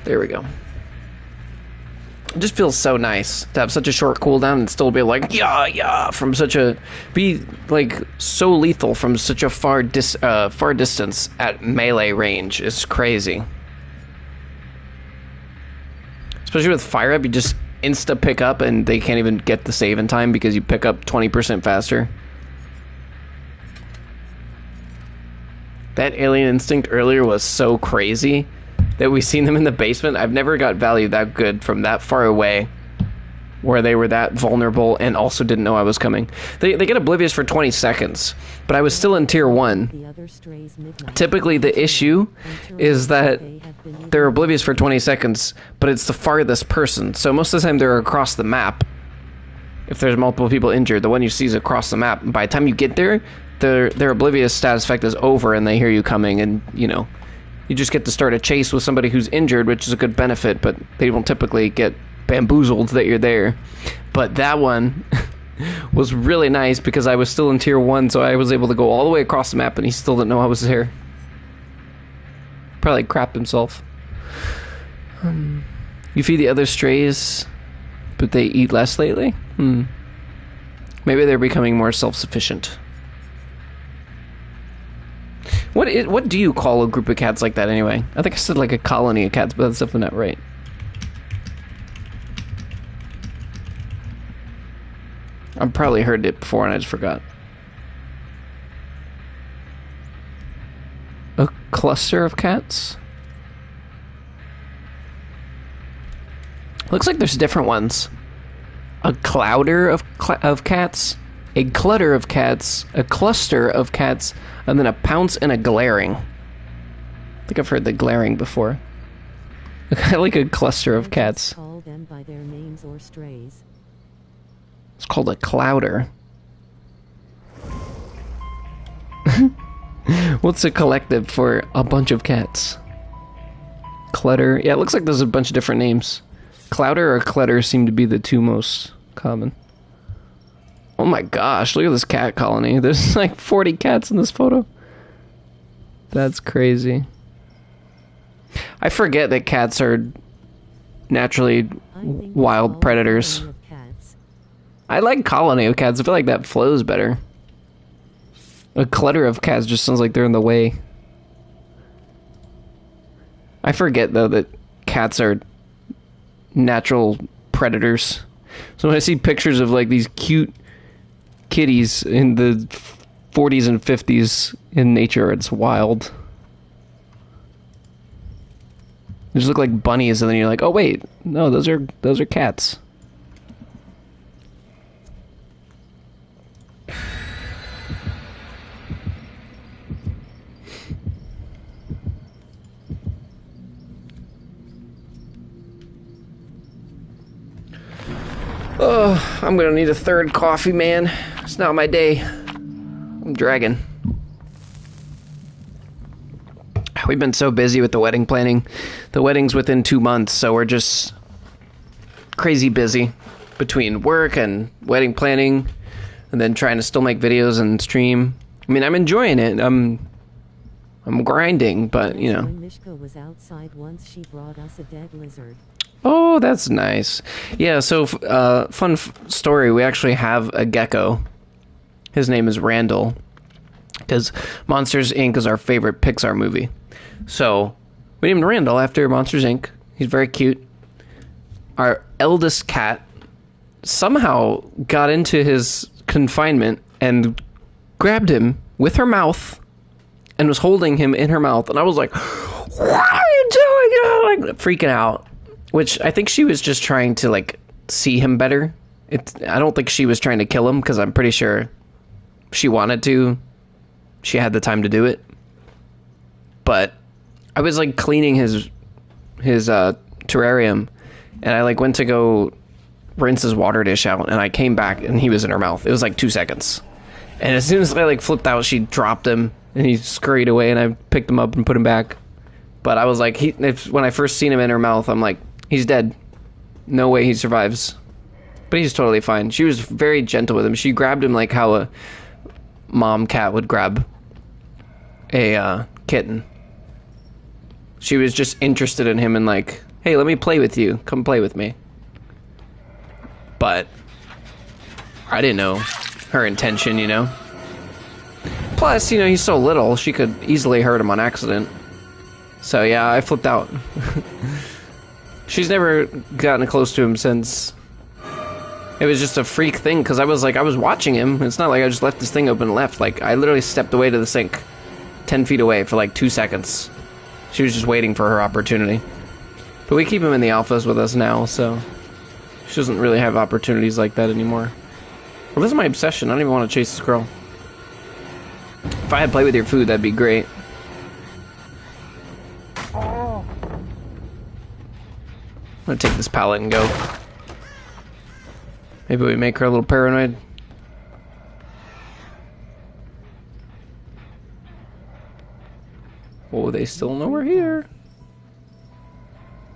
There we go. It just feels so nice to have such a short cooldown and still be like, yeah, from such a, be like so lethal from such a far distance at melee range is crazy. Especially with Fire Up, you just insta pick up and they can't even get the save in time because you pick up 20% faster. That Alien Instinct earlier was so crazy that we seen them in the basement. I've never got value that good from that far away where they were that vulnerable and also didn't know I was coming. They get Oblivious for 20 seconds, but I was still in tier 1. Typically the issue is that they're Oblivious for 20 seconds, but it's the farthest person. So most of the time they're across the map. If there's multiple people injured, the one you see is across the map. And by the time you get there, their Oblivious status effect is over and they hear you coming and, you know, you just get to start a chase with somebody who's injured, which is a good benefit, but they don't typically get bamboozled that you're there. But that one was really nice because I was still in tier 1, so I was able to go all the way across the map and he still didn't know I was there. Probably crapped himself. You feed the other strays, but they eat less lately? Maybe they're becoming more self-sufficient. What do you call a group of cats like that anyway? I think I said like a colony of cats, but that's definitely not right. I've probably heard it before and I just forgot. A cluster of cats? Looks like there's different ones. A clouder of cats, a clutter of cats, a cluster of cats, and then a pounce and a glaring. I think I've heard the glaring before. I like a cluster of cats. Call them by their names or strays. It's called a clouder. What's a collective for a bunch of cats? Clutter. Yeah, it looks like there's a bunch of different names. Clouder or clutter seem to be the two most common. Oh my gosh, look at this cat colony. There's like 40 cats in this photo. That's crazy. I forget that cats are naturally wild predators. I like colony of cats. I feel like that flows better. A clutter of cats just sounds like they're in the way. I forget, though, that cats are natural predators. So when I see pictures of, like, these cute kitties in the 40s and 50s in nature, it's wild. They just look like bunnies, and then you're like, oh, wait. No, those are cats. Oh, I'm gonna need a third coffee, man. It's not my day. I'm dragging. We've been so busy with the wedding planning. The wedding's within 2 months, so we're just crazy busy between work and wedding planning, and then trying to still make videos and stream. I mean, I'm enjoying it. I'm grinding, but you know. When Mishka was outside once, she brought us a dead lizard. Oh, that's nice. Yeah, so fun story. We actually have a gecko. His name is Randall, because Monsters, Inc. is our favorite Pixar movie. So we named Randall after Monsters, Inc. He's very cute. Our eldest cat somehow got into his confinement and grabbed him with her mouth and was holding him in her mouth. And I was like, what are you doing? Like freaking out. Which I think she was just trying to, like, see him better. I don't think she was trying to kill him, because I'm pretty sure she wanted to. She had the time to do it. But I was, like, cleaning his terrarium, and I, like, went to go rinse his water dish out, and I came back, and he was in her mouth. It was, like, 2 seconds. And as soon as I, like, flipped out, she dropped him, and he scurried away, and I picked him up and put him back. But I was like, when I first seen him in her mouth, I'm like, he's dead. No way he survives. But he's totally fine. She was very gentle with him. She grabbed him like how a mom cat would grab a kitten. She was just interested in him and like, hey, let me play with you. Come play with me. But I didn't know her intention, you know? Plus, you know, he's so little, she could easily hurt him on accident. So yeah, I flipped out. She's never gotten close to him since. It was just a freak thing, because I was watching him. It's not like I just left this thing open and left. Like, I literally stepped away to the sink, 10 feet away for like 2 seconds. She was just waiting for her opportunity. But we keep him in the alphas with us now, so she doesn't really have opportunities like that anymore. Well, this is my obsession. I don't even want to chase this girl. If I had play with your food, that'd be great. I'm gonna take this pallet and go. Maybe we make her a little paranoid. Oh, they still know we're here.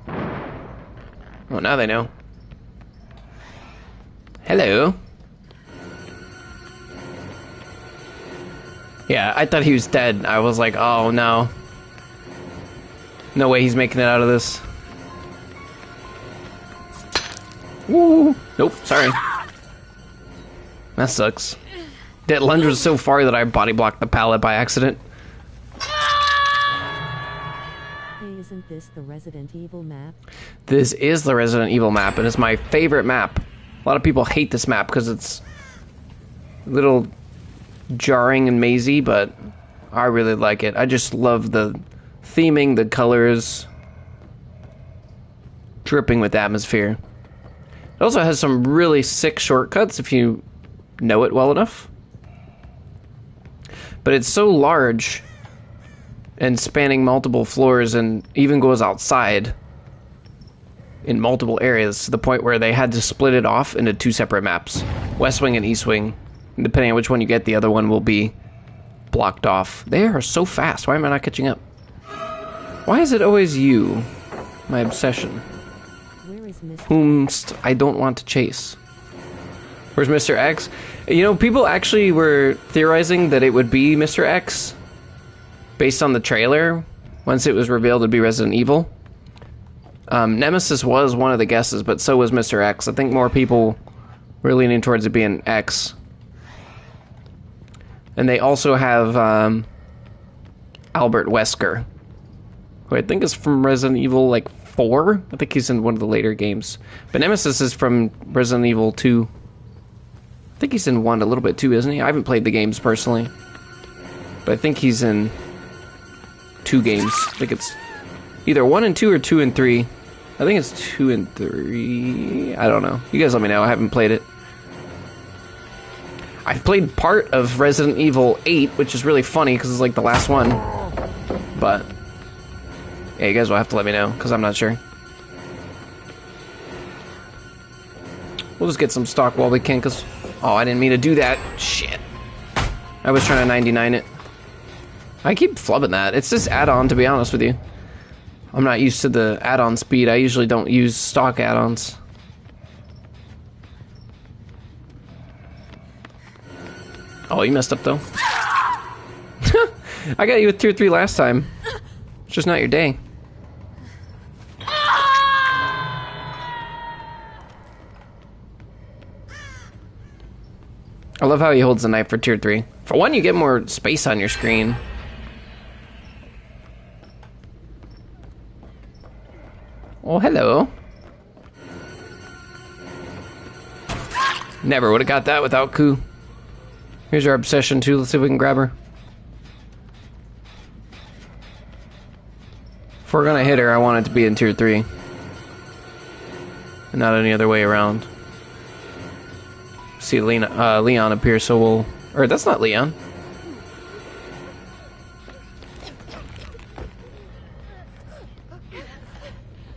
Oh, now they know. Hello. Yeah, I thought he was dead. I was like, oh no. No way he's making it out of this. Woo! Nope, sorry. That sucks. That lunge was so far that I body blocked the pallet by accident. Hey, isn't this the Resident Evil map? This is the Resident Evil map, and it's my favorite map. A lot of people hate this map because it's a little jarring and mazy, but I really like it. I just love the theming, the colors, dripping with atmosphere. It also has some really sick shortcuts if you know it well enough. But it's so large and spanning multiple floors and even goes outside in multiple areas to the point where they had to split it off into 2 separate maps. West Wing and East Wing. And depending on which one you get, the other one will be blocked off. They are so fast. Why am I not catching up? Why is it always you? My obsession. Whomst I don't want to chase. Where's Mr. X? You know, people actually were theorizing that it would be Mr. X based on the trailer. Once it was revealed it'd be Resident Evil. Nemesis was one of the guesses, but so was Mr. X. I think more people were leaning towards it being X. And they also have Albert Wesker, who I think is from Resident Evil, like, 4? I think he's in one of the later games. But Nemesis is from Resident Evil 2. I think he's in 1 a little bit too, isn't he? I haven't played the games personally. But I think he's in 2 games. I think it's either 1 and 2 or 2 and 3. I think it's 2 and 3. I don't know. You guys let me know. I haven't played it. I've played part of Resident Evil 8, which is really funny because it's like the last one. But yeah, you guys will have to let me know because I'm not sure. We'll just get some stock while we can because... Oh, I didn't mean to do that. Shit. I was trying to 99 it. I keep flubbing that. It's this add-on, to be honest with you. I'm not used to the add-on speed. I usually don't use stock add-ons. Oh, you messed up, though. I got you with tier 3 last time. It's just not your day. I love how he holds the knife for tier 3. For one, you get more space on your screen. Oh, hello. Never would have got that without Ku. Here's our obsession too. Let's see if we can grab her. If we're gonna hit her, I want it to be in tier 3. And not any other way around. See Leon appear, so we'll... Or that's not Leon.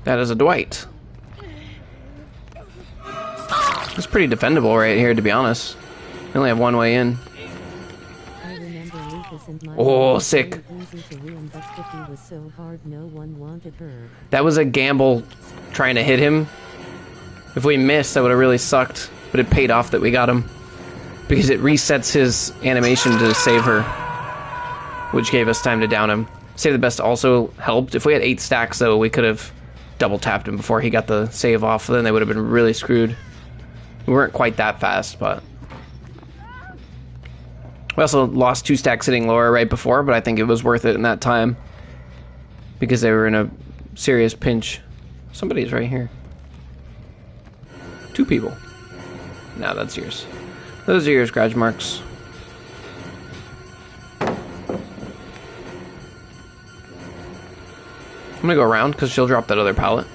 That is a Dwight. It's pretty defendable right here, to be honest. We only have one way in. Oh, sick. That was a gamble trying to hit him. If we missed, that would have really sucked. But it paid off that we got him. Because it resets his animation to save her. Which gave us time to down him. Save the Best also helped. If we had 8 stacks, though, we could have double tapped him before he got the save off. Then they would have been really screwed. We weren't quite that fast, but... We also lost 2 stacks hitting Laura right before, but I think it was worth it in that time. Because they were in a serious pinch. Somebody's right here. 2 people. No, that's yours. Those are your scratch marks. I'm gonna go around because she'll drop that other pallet.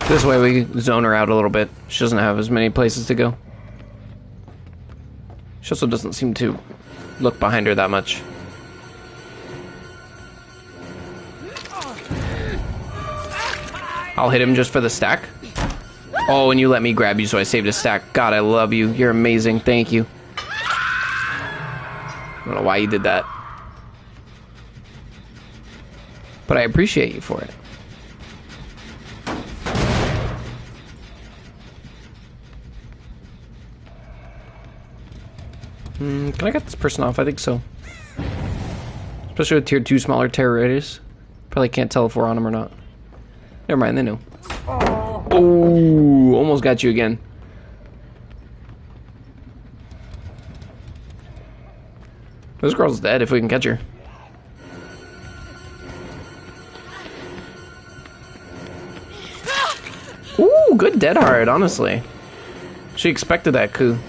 This way we zone her out a little bit. She doesn't have as many places to go. She also doesn't seem to look behind her that much. I'll hit him just for the stack. Oh, and you let me grab you, so I saved a stack. God, I love you. You're amazing. Thank you. I don't know why you did that. But I appreciate you for it. Can I get this person off? I think so. Especially with tier 2 smaller terrorists. Probably can't tell if we're on them or not. Never mind, they know. Oh, almost got you again. This girl's dead if we can catch her. Ooh, good dead hard, honestly. She expected that coup.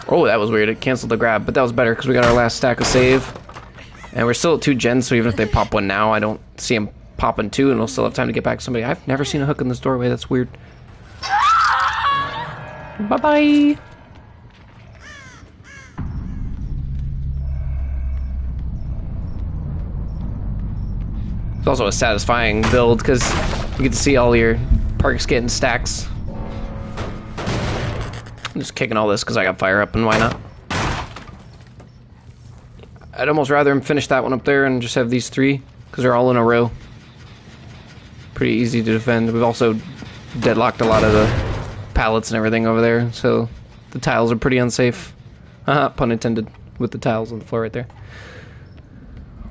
Oh, that was weird. It canceled the grab, but that was better because we got our last stack of save. And we're still at 2 gens, so even if they pop one now, I don't see them popping 2, and we'll still have time to get back to somebody. I've never seen a hook in this doorway. That's weird. Bye-bye. It's also a satisfying build, because you get to see all your perks getting stacks. I'm just kicking all this because I got fire up, and why not? I'd almost rather him finish that one up there and just have these 3, because they're all in a row. pretty easy to defend. We've also deadlocked a lot of the pallets and everything over there, so the tiles are pretty unsafe. Pun intended, with the tiles on the floor right there.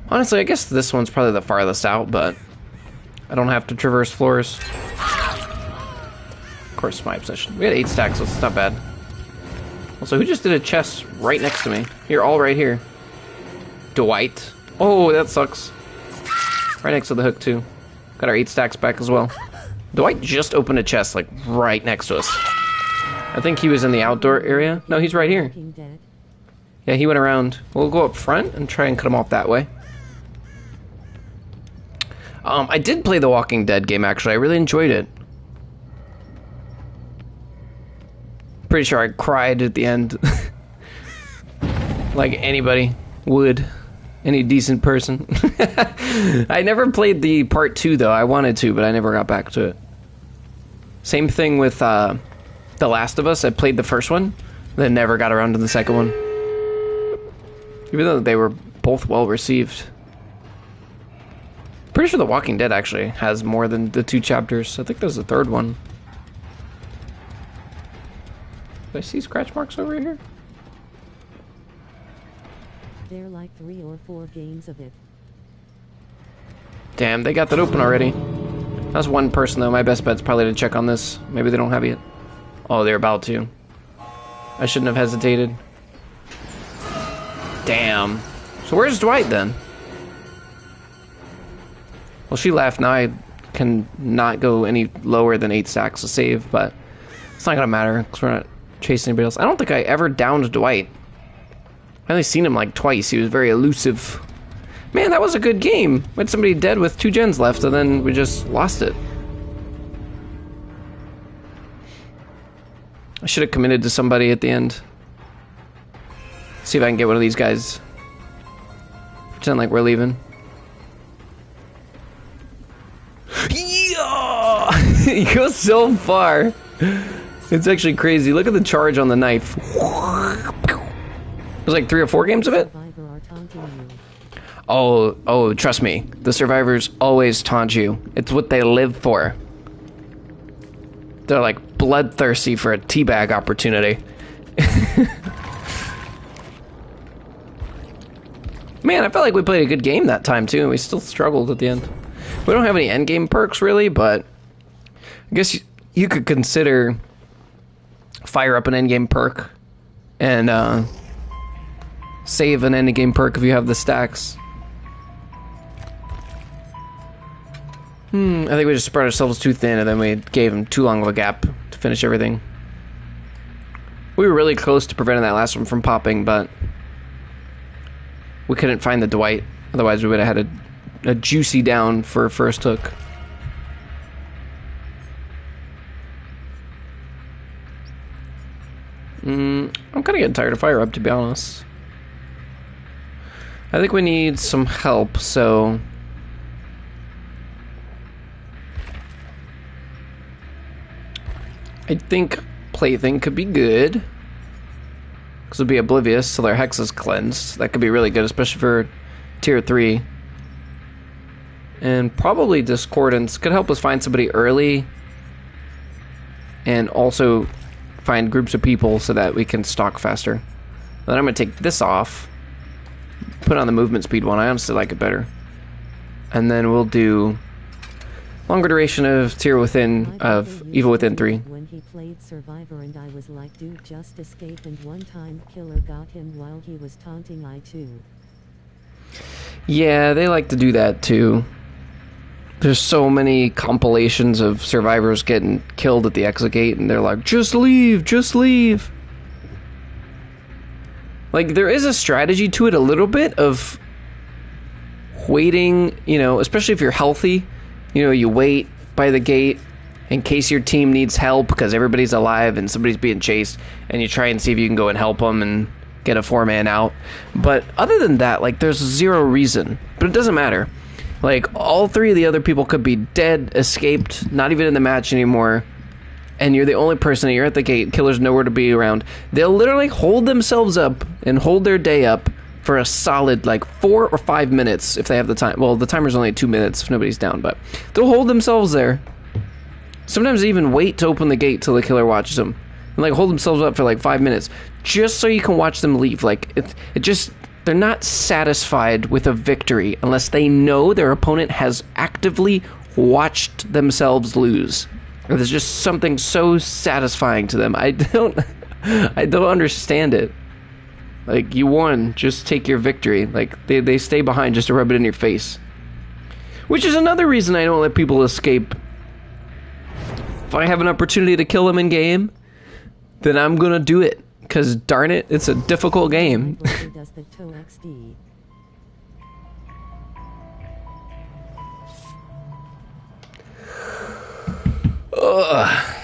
Honestly, I guess this one's probably the farthest out, but I don't have to traverse floors. Of course, my obsession. We had 8 stacks, so it's not bad. Also, who just did a chest right next to me? Here, all right here. Dwight. Oh, that sucks. Right next to the hook, too. Got our 8 stacks back as well. Dwight just opened a chest, like, right next to us. I think he was in the outdoor area. No, he's right here. Yeah, he went around. We'll go up front and try and cut him off that way. I did play the Walking Dead game, actually. I really enjoyed it. Pretty sure I cried at the end. Like anybody would. Any decent person. I never played the part 2, though. I wanted to, but I never got back to it. Same thing with The Last of Us. I played the first one, then never got around to the second one. Even though they were both well received. Pretty sure The Walking Dead actually has more than the 2 chapters. I think there's a 3rd one. Did I see scratch marks over here? There are like 3 or 4 games of it. Damn, they got that open already. That's one person though. My best bet's probably to check on this. Maybe they don't have it yet. Oh, they're about to. I shouldn't have hesitated. Damn. So where's Dwight then? Well, she left. Now I can not go any lower than 8 stacks to save, but it's not gonna matter because we're not chasing anybody else. I don't think I ever downed Dwight. I only seen him like twice. He was very elusive. Man, that was a good game. We had somebody dead with 2 gens left, and then we just lost it. I should have committed to somebody at the end. See if I can get one of these guys. Pretend like we're leaving. Yeah! He goes so far. It's actually crazy. Look at the charge on the knife. There's like 3 or 4 games of it. Oh, trust me. The survivors always taunt you. It's what they live for. They're like bloodthirsty for a teabag opportunity. Man, I felt like we played a good game that time too, and we still struggled at the end. We don't have any endgame perks really, but I guess you could consider fire up an endgame perk and save an endgame perk if you have the stacks. I think we just spread ourselves too thin, and then we gave him too long of a gap to finish everything. We were really close to preventing that last one from popping, but we couldn't find the Dwight. Otherwise, we would have had a juicy down for first hook. I'm kind of getting tired of fire up, to be honest. I think we need some help, so I think Plaything could be good. Because it'll be oblivious till their hex is cleansed. That could be really good, especially for tier 3. And probably Discordance could help us find somebody early. And also find groups of people so that we can stalk faster. Then I'm going to take this off. Put on the movement speed one. I honestly like it better. And then we'll do longer duration of tier within, of Evil Within 3. When he played Survivor and I was like, dude, just escape, and one time killer got him while he was taunting I too. Yeah, they like to do that too. There's so many compilations of survivors getting killed at the exit gate, and they're like, just leave, just leave. Like, there is a strategy to it a little bit of waiting, you know, especially if you're healthy. You know, you wait by the gate in case your team needs help because everybody's alive and somebody's being chased, and you try and see if you can go and help them and get a 4-man out. But other than that, like, there's zero reason. But it doesn't matter. Like, all 3 of the other people could be dead, escaped, not even in the match anymore, and you're the only person, and you're at the gate, killer's nowhere to be around. They'll literally hold themselves up and hold their day up for a solid like 4 or 5 minutes if they have the time. Well, the timer's only 2 minutes if nobody's down, but they'll hold themselves there. Sometimes they even wait to open the gate till the killer watches them. And like hold themselves up for like 5 minutes just so you can watch them leave. Like it just, they're not satisfied with a victory unless they know their opponent has actively watched themselves lose. Or there's just something so satisfying to them. I don't understand it. Like, you won, just take your victory. Like, they stay behind just to rub it in your face. Which is another reason I don't let people escape. If I have an opportunity to kill them in game, then I'm gonna do it. Because, darn it, it's a difficult game. Does the TOE XD. Ugh.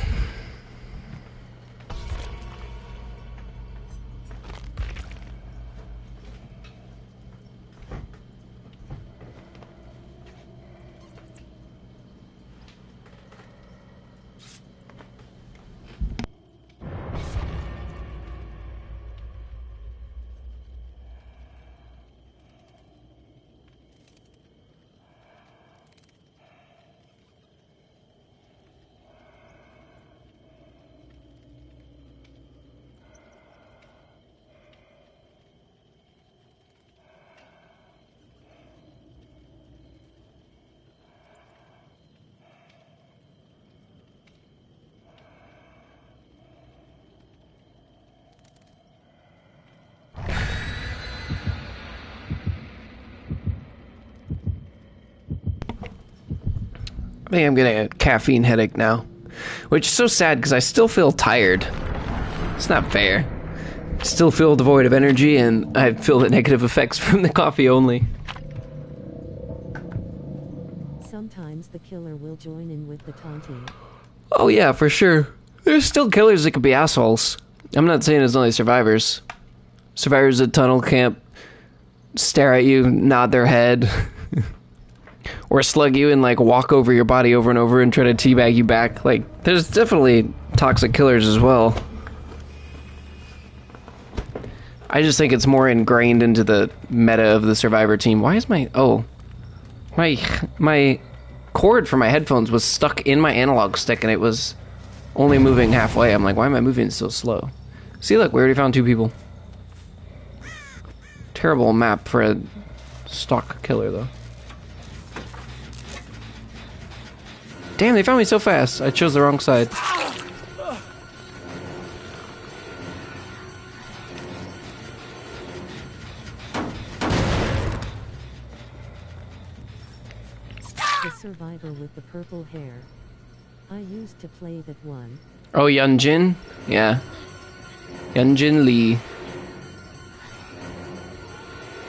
I think I'm getting a caffeine headache now, which is so sad because I still feel tired. It's not fair. I still feel devoid of energy, and I feel the negative effects from the coffee only. Sometimes the killer will join in with the taunting. Oh yeah, for sure. There's still killers that could be assholes. I'm not saying it's only survivors. Survivors at tunnel camp stare at you, nod their head. Or slug you and like walk over your body over and over and try to teabag you back. Like, there's definitely toxic killers as well. I just think it's more ingrained into the meta of the survivor team. Why is my my cord for my headphones was stuck in my analog stick and it was only moving halfway. I'm like, why am I moving so slow? See, look, we already found 2 people. Terrible map for a stock killer though. Damn, they found me so fast. I chose the wrong side. The survivor with the purple hair. I used to play that one. Oh, Yunjin? Yeah. Yunjin Lee.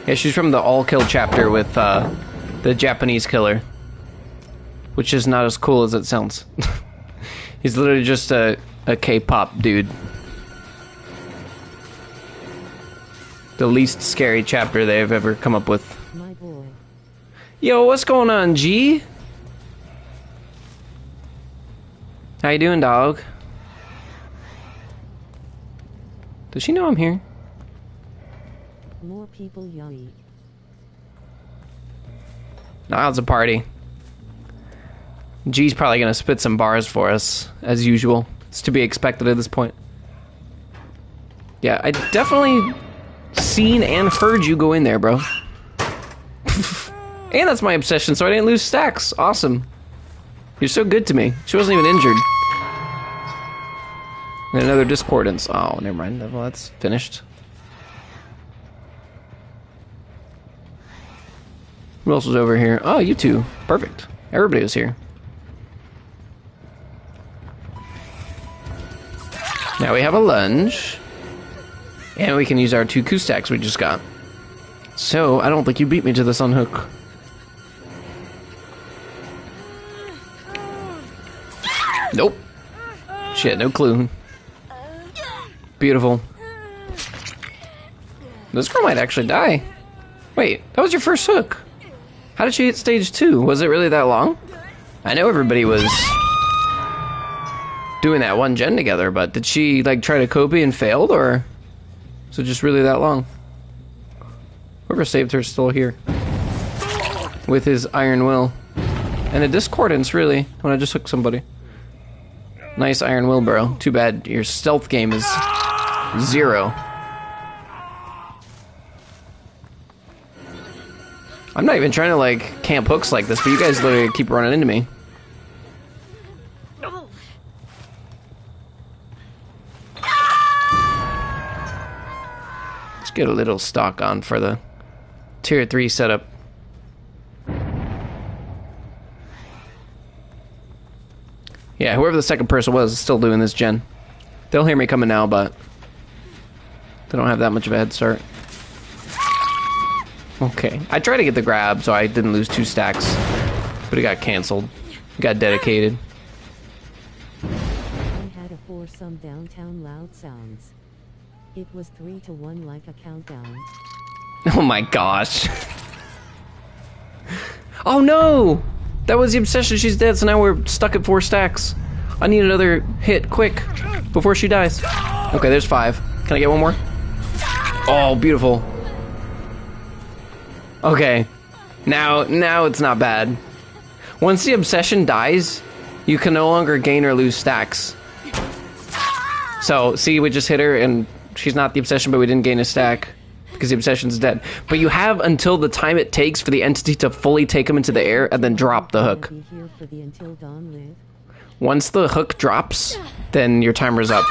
Yeah, she's from the All Kill chapter with the Japanese killer. Which is not as cool as it sounds. He's literally just a K-pop dude. The least scary chapter they've ever come up with. My boy. Yo, what's going on, G? How you doing, dog? Does she know I'm here? More people yummy. Nah, it's a party. G's probably gonna spit some bars for us, as usual. It's to be expected at this point. Yeah, I definitely seen and heard you go in there, bro. And that's my obsession, so I didn't lose stacks. Awesome. You're so good to me. She wasn't even injured. And another discordance. Oh, never mind. Well, that's finished. Who else was over here? Oh, you two. Perfect. Everybody was here. Now we have a lunge. And we can use our 2 coup stacks we just got. So, I don't think you beat me to this on hook. Nope. Shit, no clue. Beautiful. This girl might actually die. Wait, that was your first hook. How did she hit stage 2? Was it really that long? I know everybody was doing that one gen together, but did she like try to copy and failed, or was it just really that long? Whoever saved her is still here. With his iron will. And a discordance, really, when I just hooked somebody. Nice iron will, bro. Too bad your stealth game is 0. I'm not even trying to, like, camp hooks like this, but you guys literally keep running into me. Let's get a little stock on for the tier 3 setup. Yeah, whoever the second person was is still doing this gen. They'll hear me coming now, but they don't have that much of a head start. Okay, I tried to get the grab so I didn't lose 2 stacks, but it got canceled. It got dedicated. I had a foursome downtown loud sounds. It was 3 to 1 like a countdown. Oh my gosh. Oh no! That was the obsession, she's dead, so now we're stuck at 4 stacks. I need another hit, quick, before she dies. Okay, there's 5. Can I get one more? Oh, beautiful. Okay, now it's not bad. Once the obsession dies, you can no longer gain or lose stacks. So, see, we just hit her, and she's not the obsession, but we didn't gain a stack, because the obsession's dead. But you have until the time it takes for the entity to fully take him into the air, and then drop the hook. Be here for the Until Dawn live. Once the hook drops, then your timer's up.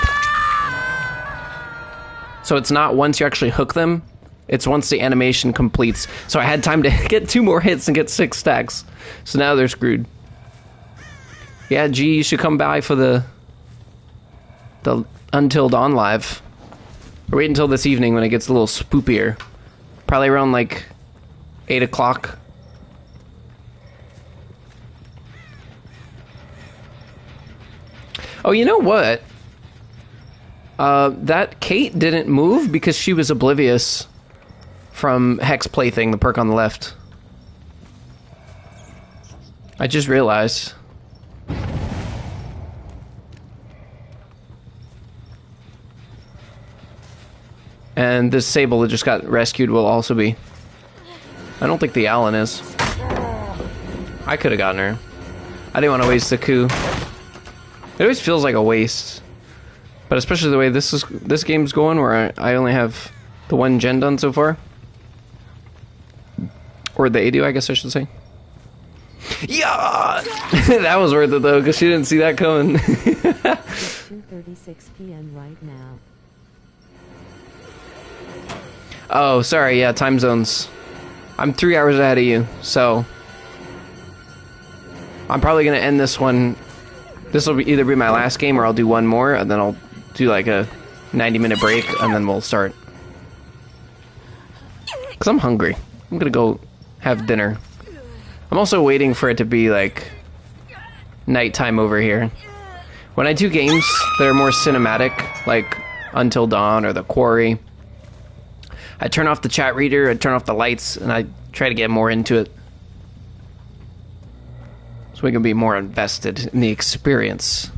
So it's not once you actually hook them, it's once the animation completes. So I had time to get 2 more hits and get 6 stacks. So now they're screwed. Yeah, G, you should come by for the Until Dawn live. Or wait until this evening when it gets a little spoopier. Probably around like 8 o'clock. Oh, you know what? That Kate didn't move because she was oblivious from Hex Plaything, the perk on the left. I just realized. And this Sable that just got rescued will also be. I don't think the Allen is. I could have gotten her. I didn't want to waste the coup. It always feels like a waste. But especially the way this game's going, where I only have the 1 gen done so far. Or the ADO, I guess I should say. Yeah! That was worth it though, because she didn't see that coming. It's 2:36 p.m. right now. Oh, sorry, yeah, time zones. I'm 3 hours ahead of you, so I'm probably gonna end this one. This will either be my last game or I'll do one more, and then I'll do like a 90-minute break, and then we'll start. Because I'm hungry. I'm gonna go have dinner. I'm also waiting for it to be like nighttime over here. When I do games that are more cinematic, like Until Dawn or The Quarry, I turn off the chat reader, I turn off the lights, and I try to get more into it. So we can be more invested in the experience.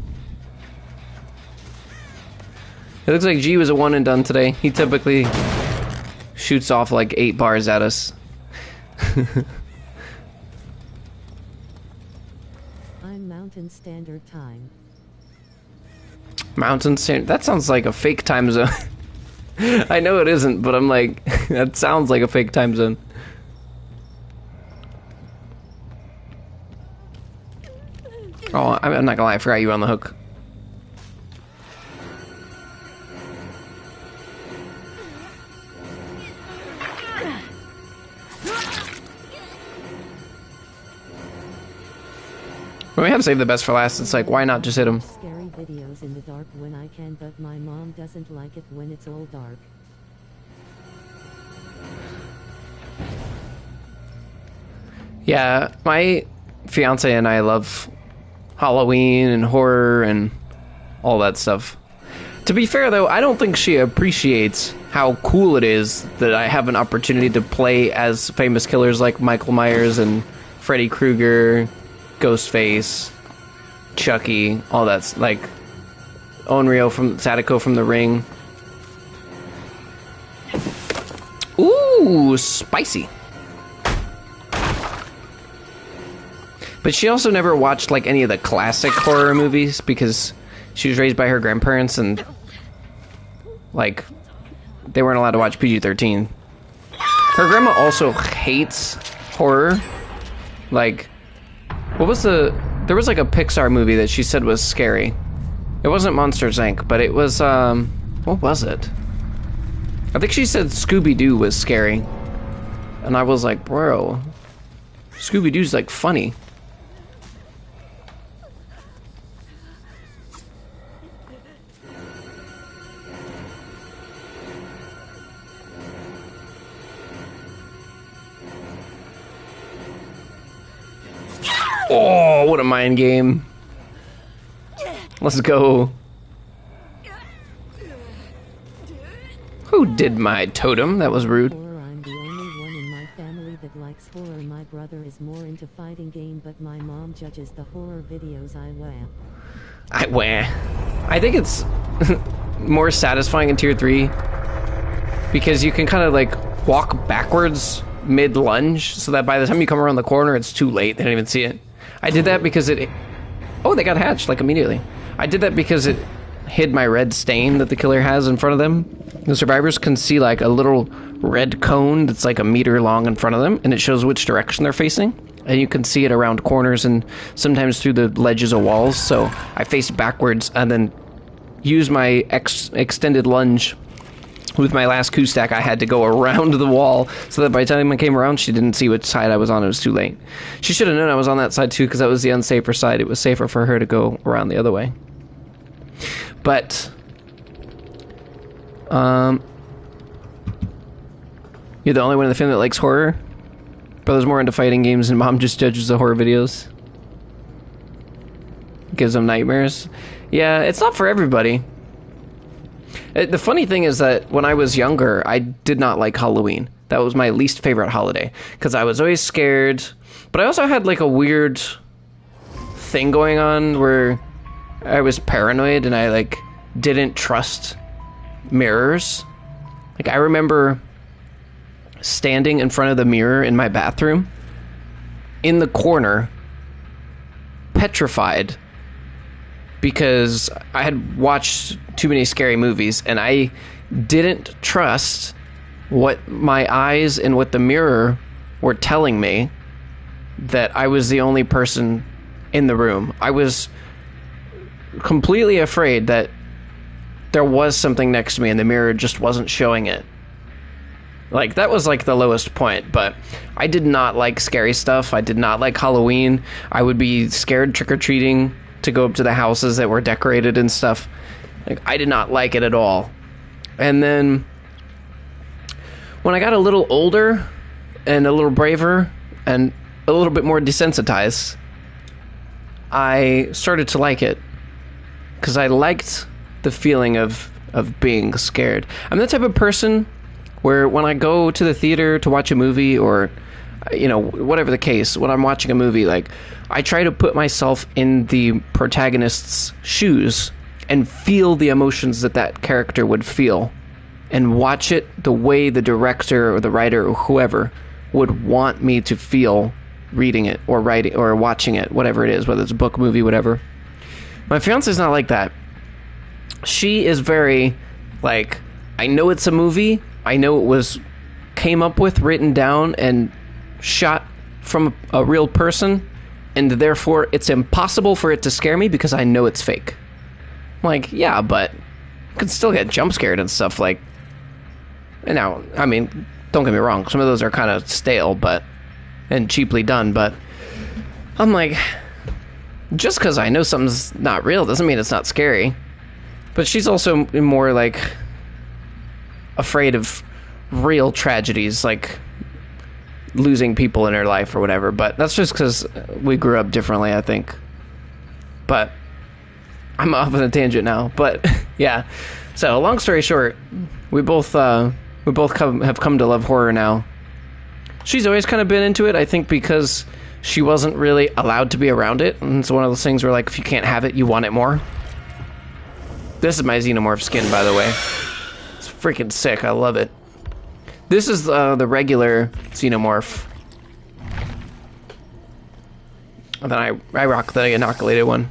It looks like G was a one and done today. He typically shoots off like 8 bars at us. I'm Mountain Standard Time. Mountain Standard? That sounds like a fake time zone. I know it isn't, but I'm like, that sounds like a fake time zone. Oh, I'm not gonna lie, I forgot you were on the hook. When we have saved the best for last, it's like, why not just hit him? Scary videos in the dark when I can, but my mom doesn't like it when it's all dark. Yeah, my fiance and I love Halloween and horror and all that stuff. To be fair though, I don't think she appreciates how cool it is that I have an opportunity to play as famous killers like Michael Myers and Freddy Krueger, Ghostface, Chucky, all that's like Onryo from Sadako from The Ring. Ooh, spicy. But she also never watched like any of the classic horror movies because she was raised by her grandparents and like they weren't allowed to watch PG-13. Her grandma also hates horror. Like, there was like a Pixar movie that she said was scary. It wasn't Monsters, Inc., but it was, what was it? I think she said Scooby-Doo was scary. And I was like, bro, Scooby-Doo's like funny. Oh, what a mind game. Let's go. Who did my totem? That was rude. Horror, I'm the only one in my family that likes horror. My brother is more into fighting game, but my mom judges the horror videos I watch. I think it's more satisfying in tier 3 because you can kind of like walk backwards mid-lunge so that by the time you come around the corner it's too late. They don't even see it. I did that because it... Oh, they got hatched, like, immediately. I did that because it hid my red stain that the killer has in front of them. The survivors can see, like, a little red cone that's, like, a meter long in front of them, and it shows which direction they're facing. And you can see it around corners and sometimes through the ledges of walls. So I faced backwards and then used my extended lunge. With my last coup stack, I had to go around the wall so that by the time I came around, she didn't see which side I was on. It was too late. She should have known I was on that side too, because that was the unsafer side. It was safer for her to go around the other way. But, you're the only one in the family that likes horror? Brother's more into fighting games and mom just judges the horror videos. Gives them nightmares. Yeah, it's not for everybody. The funny thing is that when I was younger, I did not like Halloween. That was my least favorite holiday because I was always scared. But I also had like a weird thing going on where I was paranoid and I like didn't trust mirrors. Like I remember standing in front of the mirror in my bathroom in the corner, petrified. Because I had watched too many scary movies and I didn't trust what my eyes and what the mirror were telling me that I was the only person in the room. I was completely afraid that there was something next to me and the mirror just wasn't showing it. Like, that was like the lowest point, but I did not like scary stuff. I did not like Halloween. I would be scared trick-or-treating to go up to the houses that were decorated and stuff. Like, I did not like it at all. And then when I got a little older and a little braver and a little bit more desensitized, I started to like it because I liked the feeling of being scared. I'm the type of person where when I go to the theater to watch a movie or whatever the case, when I'm watching a movie, like, I try to put myself in the protagonist's shoes and feel the emotions that character would feel and watch it the way the director or the writer or whoever would want me to feel reading it or writing or watching it, whatever it is, whether it's a book, movie, whatever. My fiance's not like that. She is very, like, I know it's a movie, I know it came up with, written down, and shot from a real person, and therefore it's impossible for it to scare me because I know it's fake. I'm like, yeah, but you can still get jump scared and stuff. Like, now, I mean, don't get me wrong, some of those are kind of stale and cheaply done, but I'm like, just because I know something's not real doesn't mean it's not scary. But she's also more like afraid of real tragedies, like losing people in her life or whatever, but that's just because we grew up differently, I think. But I'm off on a tangent now. But yeah, so long story short, we both have come to love horror now. She's always kind of been into it, I think, because she wasn't really allowed to be around it, and it's one of those things where, like, if you can't have it, you want it more. This is my xenomorph skin, by the way. It's freaking sick. I love it. This is the regular xenomorph. And then I rock the inoculated one.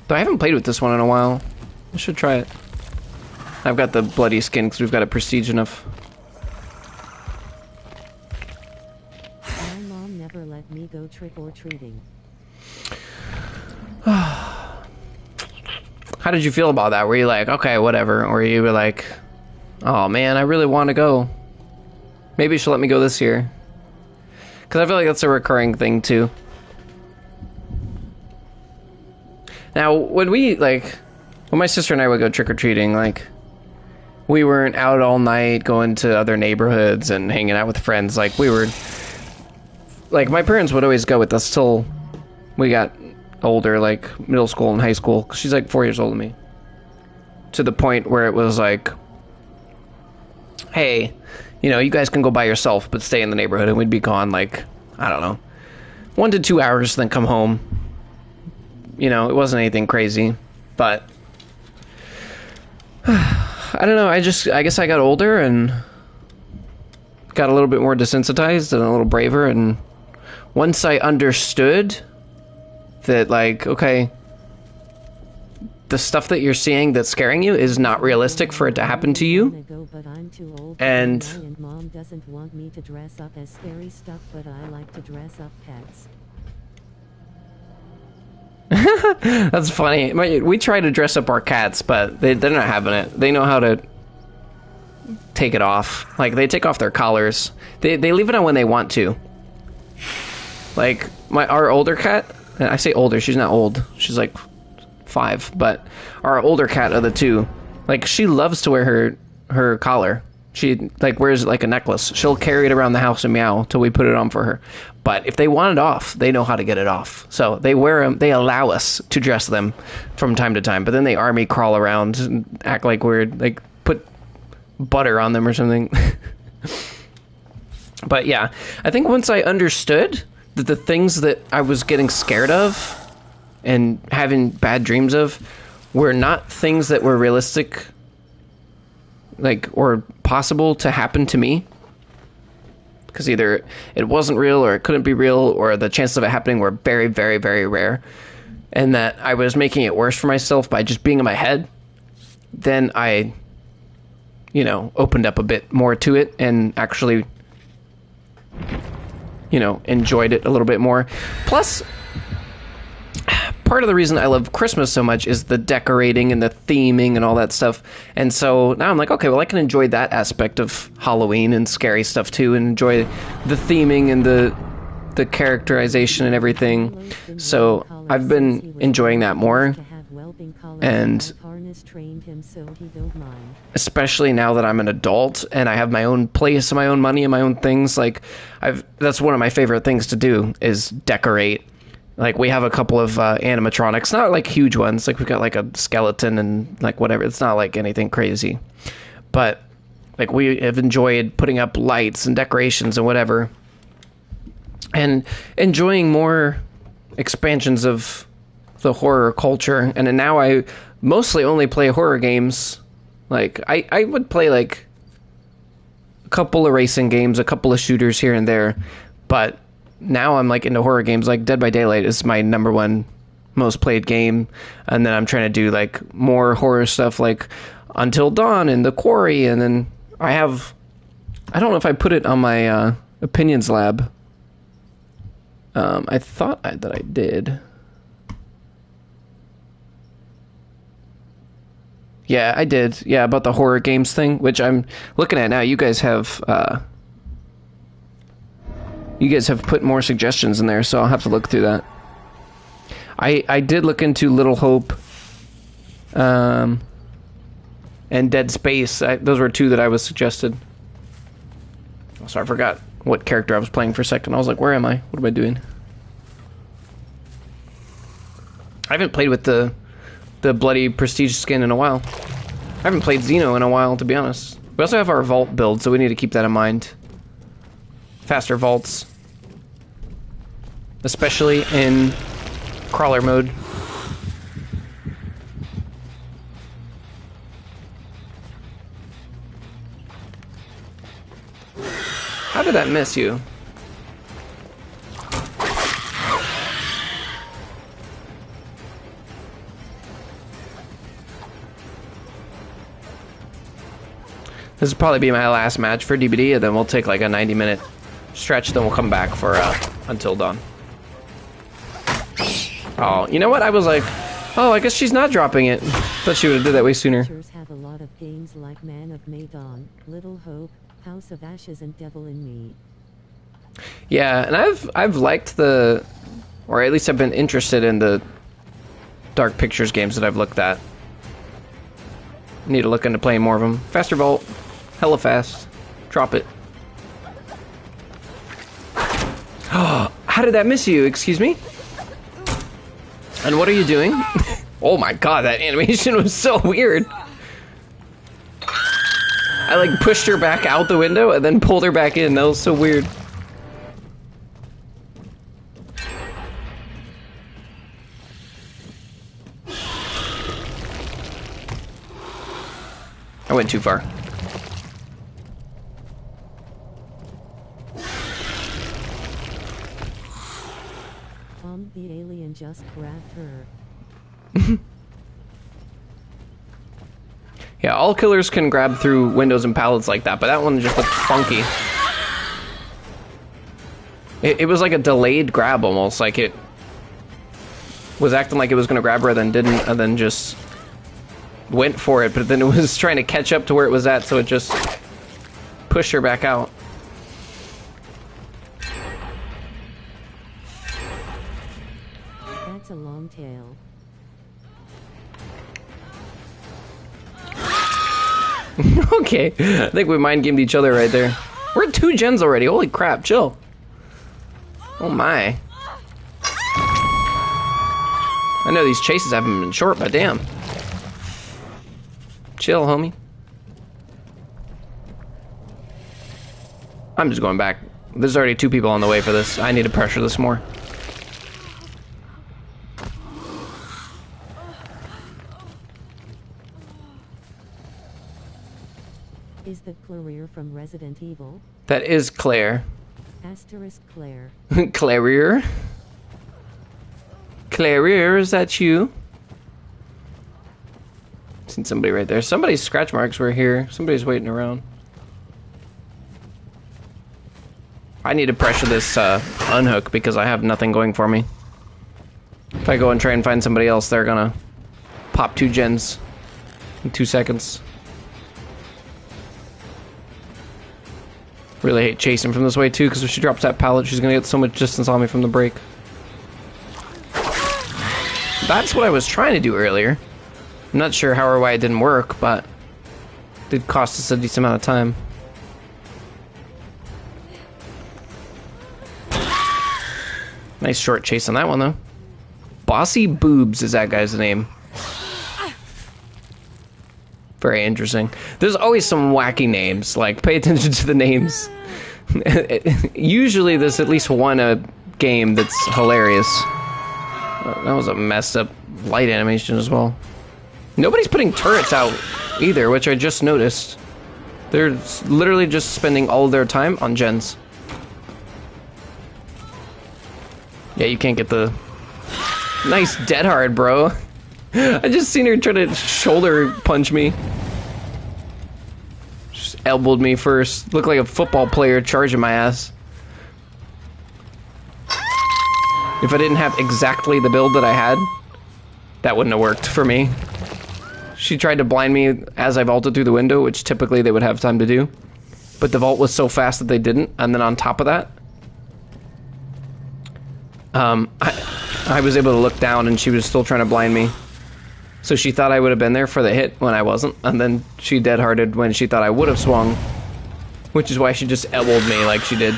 But I haven't played with this one in a while. I should try it. I've got the bloody skin because we've got it prestige enough. My mom never let me go trick-or-treating. How did you feel about that? Were you like, okay, whatever? Or you were like, oh man, I really want to go. Maybe she'll let me go this year. Because I feel like that's a recurring thing too. Now, when my sister and I would go trick-or-treating, like, we weren't out all night going to other neighborhoods and hanging out with friends. Like, we were, like, my parents would always go with us till we got older, like, middle school and high school. 'Cause she's, like, 4 years older than me. To the point where it was like, hey, you know, you guys can go by yourself, but stay in the neighborhood. And we'd be gone, like, I don't know, 1 to 2 hours, then come home. You know, it wasn't anything crazy, but I don't know. I guess I got older and got a little bit more desensitized and a little braver. And once I understood that, like, okay, the stuff that you're seeing that's scaring you is not realistic for it to happen to you. And mom doesn't want me to dress up as scary stuff, but I like to dress up pets. That's funny. We try to dress up our cats, but they're not having it. They know how to take it off. Like, they take off their collars. They leave it on when they want to. Like, our older cat, and I say older, she's not old. She's like 5, but our older cat of the two, like, she loves to wear her collar. She, like, wears it like a necklace. She'll carry it around the house and meow till we put it on for her. But if they want it off, they know how to get it off. So they wear them. They allow us to dress them from time to time. But then they army crawl around and act like weird, like put butter on them or something. But yeah, I think once I understood that the things that I was getting scared of and having bad dreams of were not things that were realistic, like, or possible to happen to me, because either it wasn't real or it couldn't be real, or the chances of it happening were very, very, very rare, and that I was making it worse for myself by just being in my head, then I, you know, opened up a bit more to it and actually, you know, enjoyed it a little bit more. Plus, part of the reason I love Christmas so much is the decorating and the theming and all that stuff. And so now I'm like, okay, well, I can enjoy that aspect of Halloween and scary stuff too, and enjoy the theming and the characterization and everything. So I've been enjoying that more. And especially now that I'm an adult and I have my own place, my own money, and my own things, like, that's one of my favorite things to do is decorate. Like, we have a couple of animatronics, not like huge ones. Like, we've got like a skeleton and like whatever. It's not like anything crazy. But like, we have enjoyed putting up lights and decorations and whatever. And enjoying more expansions of the horror culture. And then now I mostly only play horror games. Like, I would play like a couple of racing games, a couple of shooters here and there. But now I'm like into horror games. Like Dead by Daylight is my #1 most played game, and then I'm trying to do like more horror stuff like Until Dawn and The Quarry, and then I don't know if I put it on my Opinions Lab. I thought that I did. Yeah, I did. Yeah, about the horror games thing, which I'm looking at now. You guys have put more suggestions in there, so I'll have to look through that. I did look into Little Hope and Dead Space. Those were 2 that I was suggested. So I forgot what character I was playing for a second. I was like, where am I? What am I doing? I haven't played with the bloody prestige skin in a while. I haven't played Xeno in a while, to be honest. We also have our vault build, so we need to keep that in mind. Faster vaults. Especially in crawler mode. How did that miss you? This will probably be my last match for DBD, and then we'll take like a 90-minute stretch, then we'll come back for Until Dawn. Oh, you know what? I was like, oh, I guess she's not dropping it. Thought she would have did that way sooner. Have a lot of games like Man of Medan, Little Hope, House of Ashes, and Devil in Me. Yeah, and I've liked the, or at least I've been interested in the Dark Pictures games that I've looked at. Need to look into playing more of them. Faster Vault, hella fast. Drop it. Oh, how did that miss you? Excuse me? And what are you doing? Oh my god, that animation was so weird. I like pushed her back out the window and then pulled her back in. That was so weird. I went too far. The alien just grabbed her. Yeah, all killers can grab through windows and pallets like that, but that one just looked funky. It was like a delayed grab almost, like it was acting like it was gonna grab her, then didn't, and then just went for it, but then it was trying to catch up to where it was at, so it just pushed her back out. That's a long tail. Okay, I think we mind gamed each other right there. We're at 2 gens already, holy crap, chill. Oh my. I know these chases haven't been short, but damn. Chill, homie. I'm just going back. There's already 2 people on the way for this. I need to pressure this more. Is that Claire from Resident Evil? That is Claire. Asterisk Claire. Clarier? Clarier, is that you? Seen somebody right there. Somebody's scratch marks were here. Somebody's waiting around. I need to pressure this unhook because I have nothing going for me. If I go and try and find somebody else, they're gonna pop 2 gens in 2 seconds. Really hate chasing from this way too, because if she drops that pallet, she's gonna get so much distance on me from the break. That's what I was trying to do earlier. I'm not sure how or why it didn't work, but it did cost us a decent amount of time. Nice short chase on that one though. Bossy Boobs is that guy's name. Very interesting. There's always some wacky names, like pay attention to the names. Usually there's at least one a game that's hilarious. That was a messed up light animation as well. Nobody's putting turrets out either, which I just noticed. They're literally just spending all of their time on gens. Yeah, you can't get the nice dead hard, bro. I just seen her try to shoulder punch me. Just elbowed me first. Looked like a football player charging my ass. If I didn't have exactly the build that I had, that wouldn't have worked for me. She tried to blind me as I vaulted through the window, which typically they would have time to do. But the vault was so fast that they didn't, and then on top of that, I was able to look down and she was still trying to blind me. So she thought I would have been there for the hit when I wasn't, and then she dead-hearted when she thought I would have swung, which is why she just elbowed me like she did.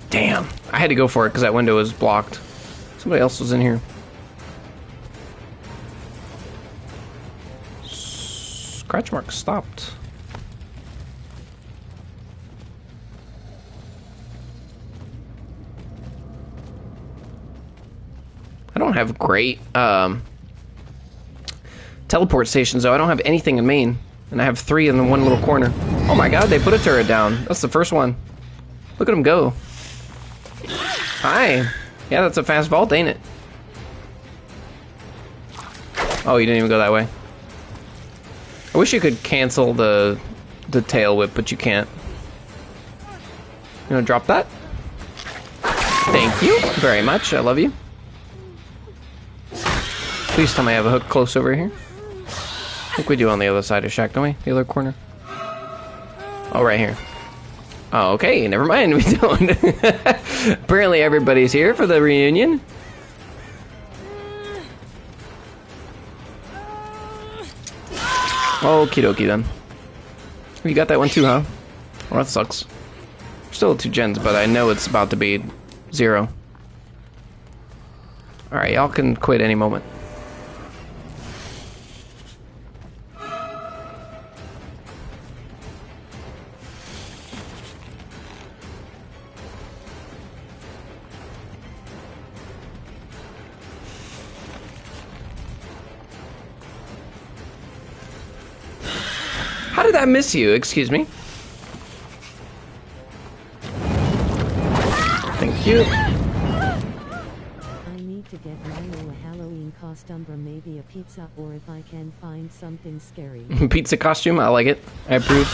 Damn, I had to go for it because that window was blocked. Somebody else was in here. Scratch mark stopped. I don't have great teleport stations, though. I don't have anything in main. And I have 3 in the one little corner. Oh my god, they put a turret down. That's the first one. Look at them go. Hi. Yeah, that's a fast vault, ain't it? Oh, you didn't even go that way. I wish you could cancel the tail whip, but you can't. You wanna drop that? Thank you very much. I love you. Please tell me I have a hook close over here. I think we do on the other side of Shack, don't we? The other corner. Oh, right here. Oh, okay, never mind. We don't. Apparently everybody's here for the reunion. Okie dokie then. You got that one too, huh? Well, that sucks. Still 2 gens, but I know it's about to be 0. Alright, y'all can quit any moment. How did that miss you? Excuse me. Thank you. I need to get Milo a Halloween costume or maybe a pizza, or if I can find something scary. Pizza costume, I like it. I approve.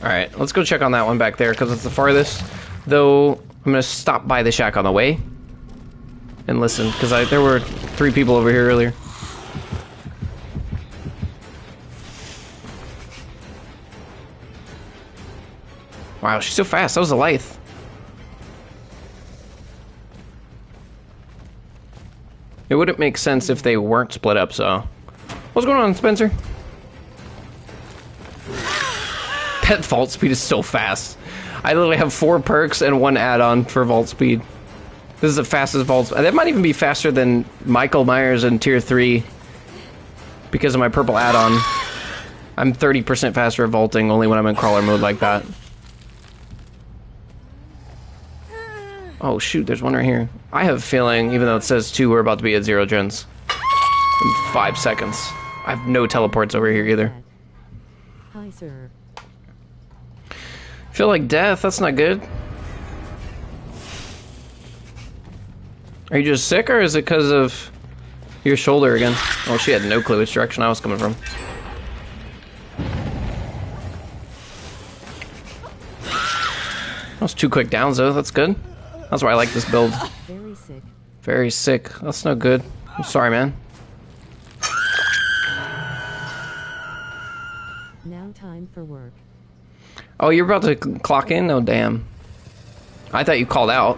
Alright, let's go check on that one back there, because it's the farthest. Though, I'm going to stop by the shack on the way. And listen, because there were 3 people over here earlier. Wow, she's so fast. That was a Lithe. It wouldn't make sense if they weren't split up, so... What's going on, Spencer? That vault speed is so fast. I literally have 4 perks and 1 add-on for vault speed. This is the fastest vault. That might even be faster than Michael Myers in Tier 3 because of my purple add-on. I'm 30% faster at vaulting only when I'm in crawler mode like that. Oh shoot, there's one right here. I have a feeling, even though it says 2, we're about to be at 0 gens. In 5 seconds. I have no teleports over here either. Hi, sir. Feel like death, that's not good. Are you just sick, or is it because of your shoulder again? Oh, she had no clue which direction I was coming from. That was 2 quick downs, though. That's good. That's why I like this build. Very sick. Very sick. That's no good. I'm sorry, man. Now time for work. Oh, you're about to clock in? Oh, damn. I thought you called out.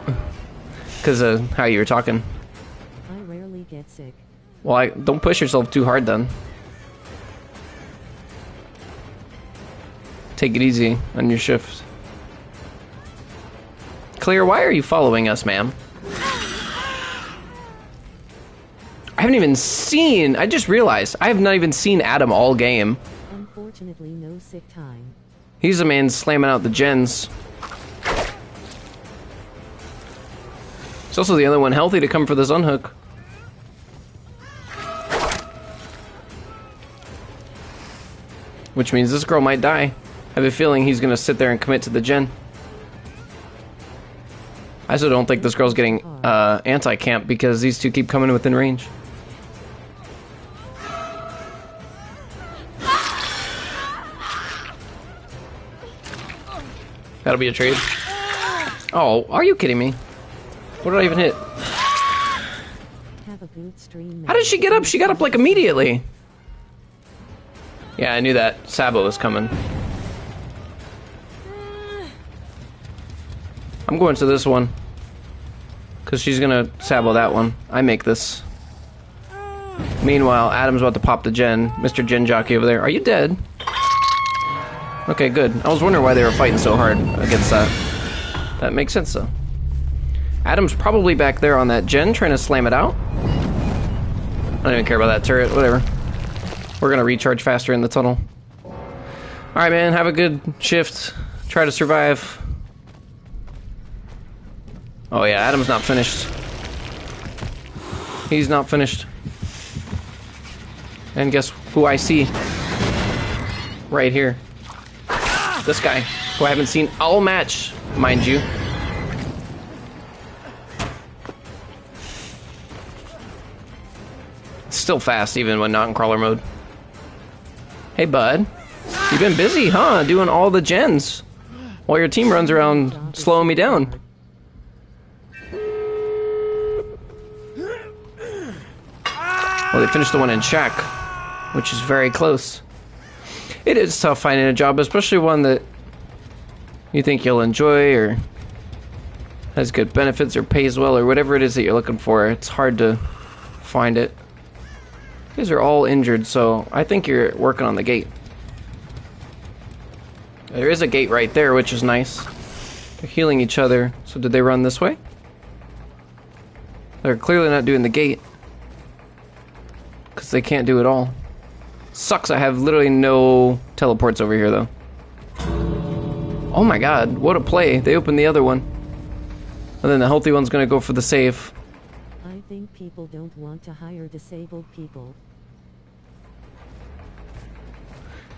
Because of how you were talking. I rarely get sick. Well, don't push yourself too hard then. Take it easy on your shift. Clear, why are you following us, ma'am? I haven't even seen... I just realized. I have not even seen Adam all game. Unfortunately, no sick time. He's the man slamming out the gens. He's also the only one healthy to come for this unhook. Which means this girl might die. I have a feeling he's gonna sit there and commit to the gen. I also don't think this girl's getting anti-camp because these 2 keep coming within range. That'll be a trade. Oh, are you kidding me? What did I even hit? Have a good stream. How did she get up? She got up like immediately. Yeah, I knew that. Sabo was coming. I'm going to this one. Because she's going to Sabo that one. I make this. Meanwhile, Adam's about to pop the gen. Mr. Gen Jockey over there. Are you dead? Okay, good. I was wondering why they were fighting so hard against that. That makes sense, though. Adam's probably back there on that gen, trying to slam it out. I don't even care about that turret. Whatever. We're going to recharge faster in the tunnel. Alright, man. Have a good shift. Try to survive. Oh yeah, Adam's not finished. He's not finished. And guess who I see? Right here. This guy, who I haven't seen all match, mind you. Still fast, even when not in crawler mode. Hey, bud. You've been busy, huh? Doing all the gens. While your team runs around slowing me down. Well, they finished the one in Shack, which is very close. It is tough finding a job, especially one that you think you'll enjoy or has good benefits or pays well or whatever it is that you're looking for. It's hard to find it. You guys are all injured, so I think you're working on the gate. There is a gate right there, which is nice. They're healing each other. So did they run this way? They're clearly not doing the gate. Because they can't do it all. Sucks, I have literally no teleports over here, though. Oh my god, what a play. They opened the other one. And then the healthy one's gonna go for the save. I think people don't want to hire disabled people.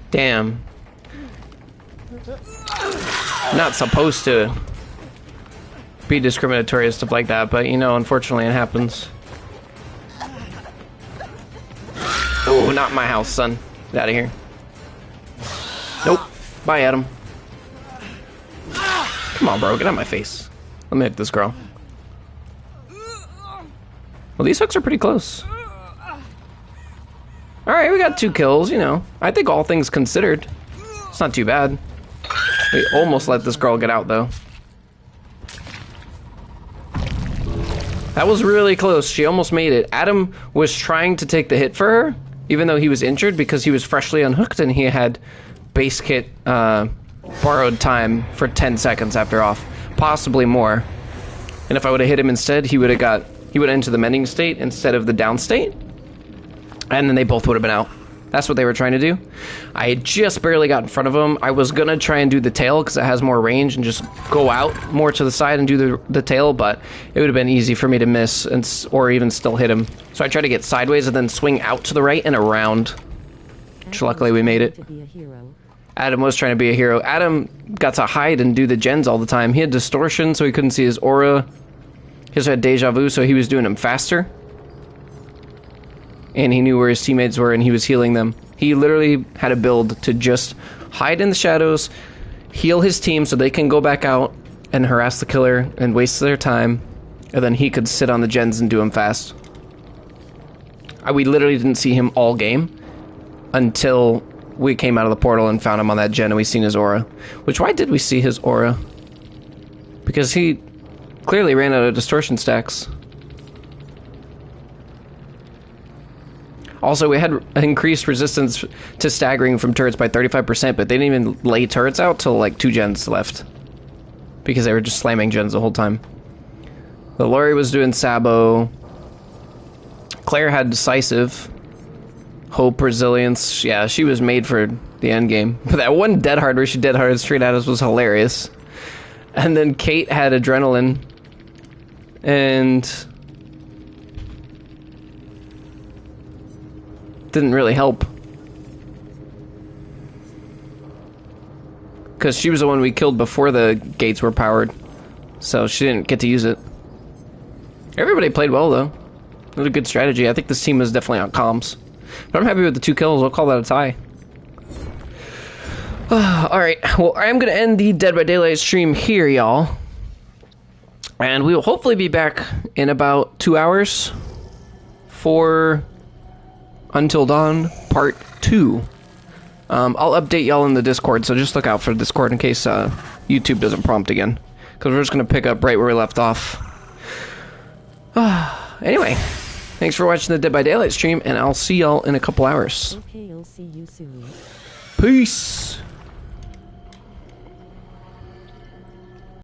Damn. Not supposed to be discriminatory and stuff like that, but you know, unfortunately it happens. Oh, not my house, son. Get out of here. Nope. Bye, Adam. Come on, bro. Get out of my face. Let me hit this girl. Well, these hooks are pretty close. Alright, we got 2 kills, you know. I think all things considered, it's not too bad. We almost let this girl get out, though. That was really close. She almost made it. Adam was trying to take the hit for her, even though he was injured, because he was freshly unhooked and he had base kit borrowed time for 10 seconds after off. Possibly more. And if I would have hit him instead, he would have entered the mending state instead of the down state. And then they both would have been out. That's what they were trying to do. I had just barely got in front of him. I was going to try and do the tail because it has more range and just go out more to the side and do the tail, but it would have been easy for me to miss or even still hit him. So I tried to get sideways and then swing out to the right and around. Which luckily we made it. Adam was trying to be a hero. Adam got to hide and do the gens all the time. He had distortion, so he couldn't see his aura. He also had deja vu, so he was doing them faster. And he knew where his teammates were, and he was healing them. He literally had a build to just hide in the shadows, heal his team so they can go back out and harass the killer and waste their time, and then he could sit on the gens and do them fast. We literally didn't see him all game until we came out of the portal and found him on that gen and we seen his aura. Which, why did we see his aura? Because he clearly ran out of distortion stacks. Also, we had increased resistance to staggering from turrets by 35%, but they didn't even lay turrets out till like 2 gens left. Because they were just slamming gens the whole time. The Lori was doing Sabo. Claire had Decisive. Hope, Resilience. Yeah, she was made for the end game. But that one dead hard where she dead harded straight at us was hilarious. And then Kate had Adrenaline. And didn't really help. Because she was the one we killed before the gates were powered. So she didn't get to use it. Everybody played well, though. It was a good strategy. I think this team was definitely on comms. But I'm happy with the 2 kills. I'll call that a tie. Alright, well, I'm going to end the Dead by Daylight stream here, y'all. And we will hopefully be back in about 2 hours for Until Dawn Part 2. I'll update y'all in the Discord, so just look out for the Discord in case YouTube doesn't prompt again. Because we're just going to pick up right where we left off. Anyway, thanks for watching the Dead by Daylight stream, and I'll see y'all in a couple hours. Okay, I'll see you soon. Peace!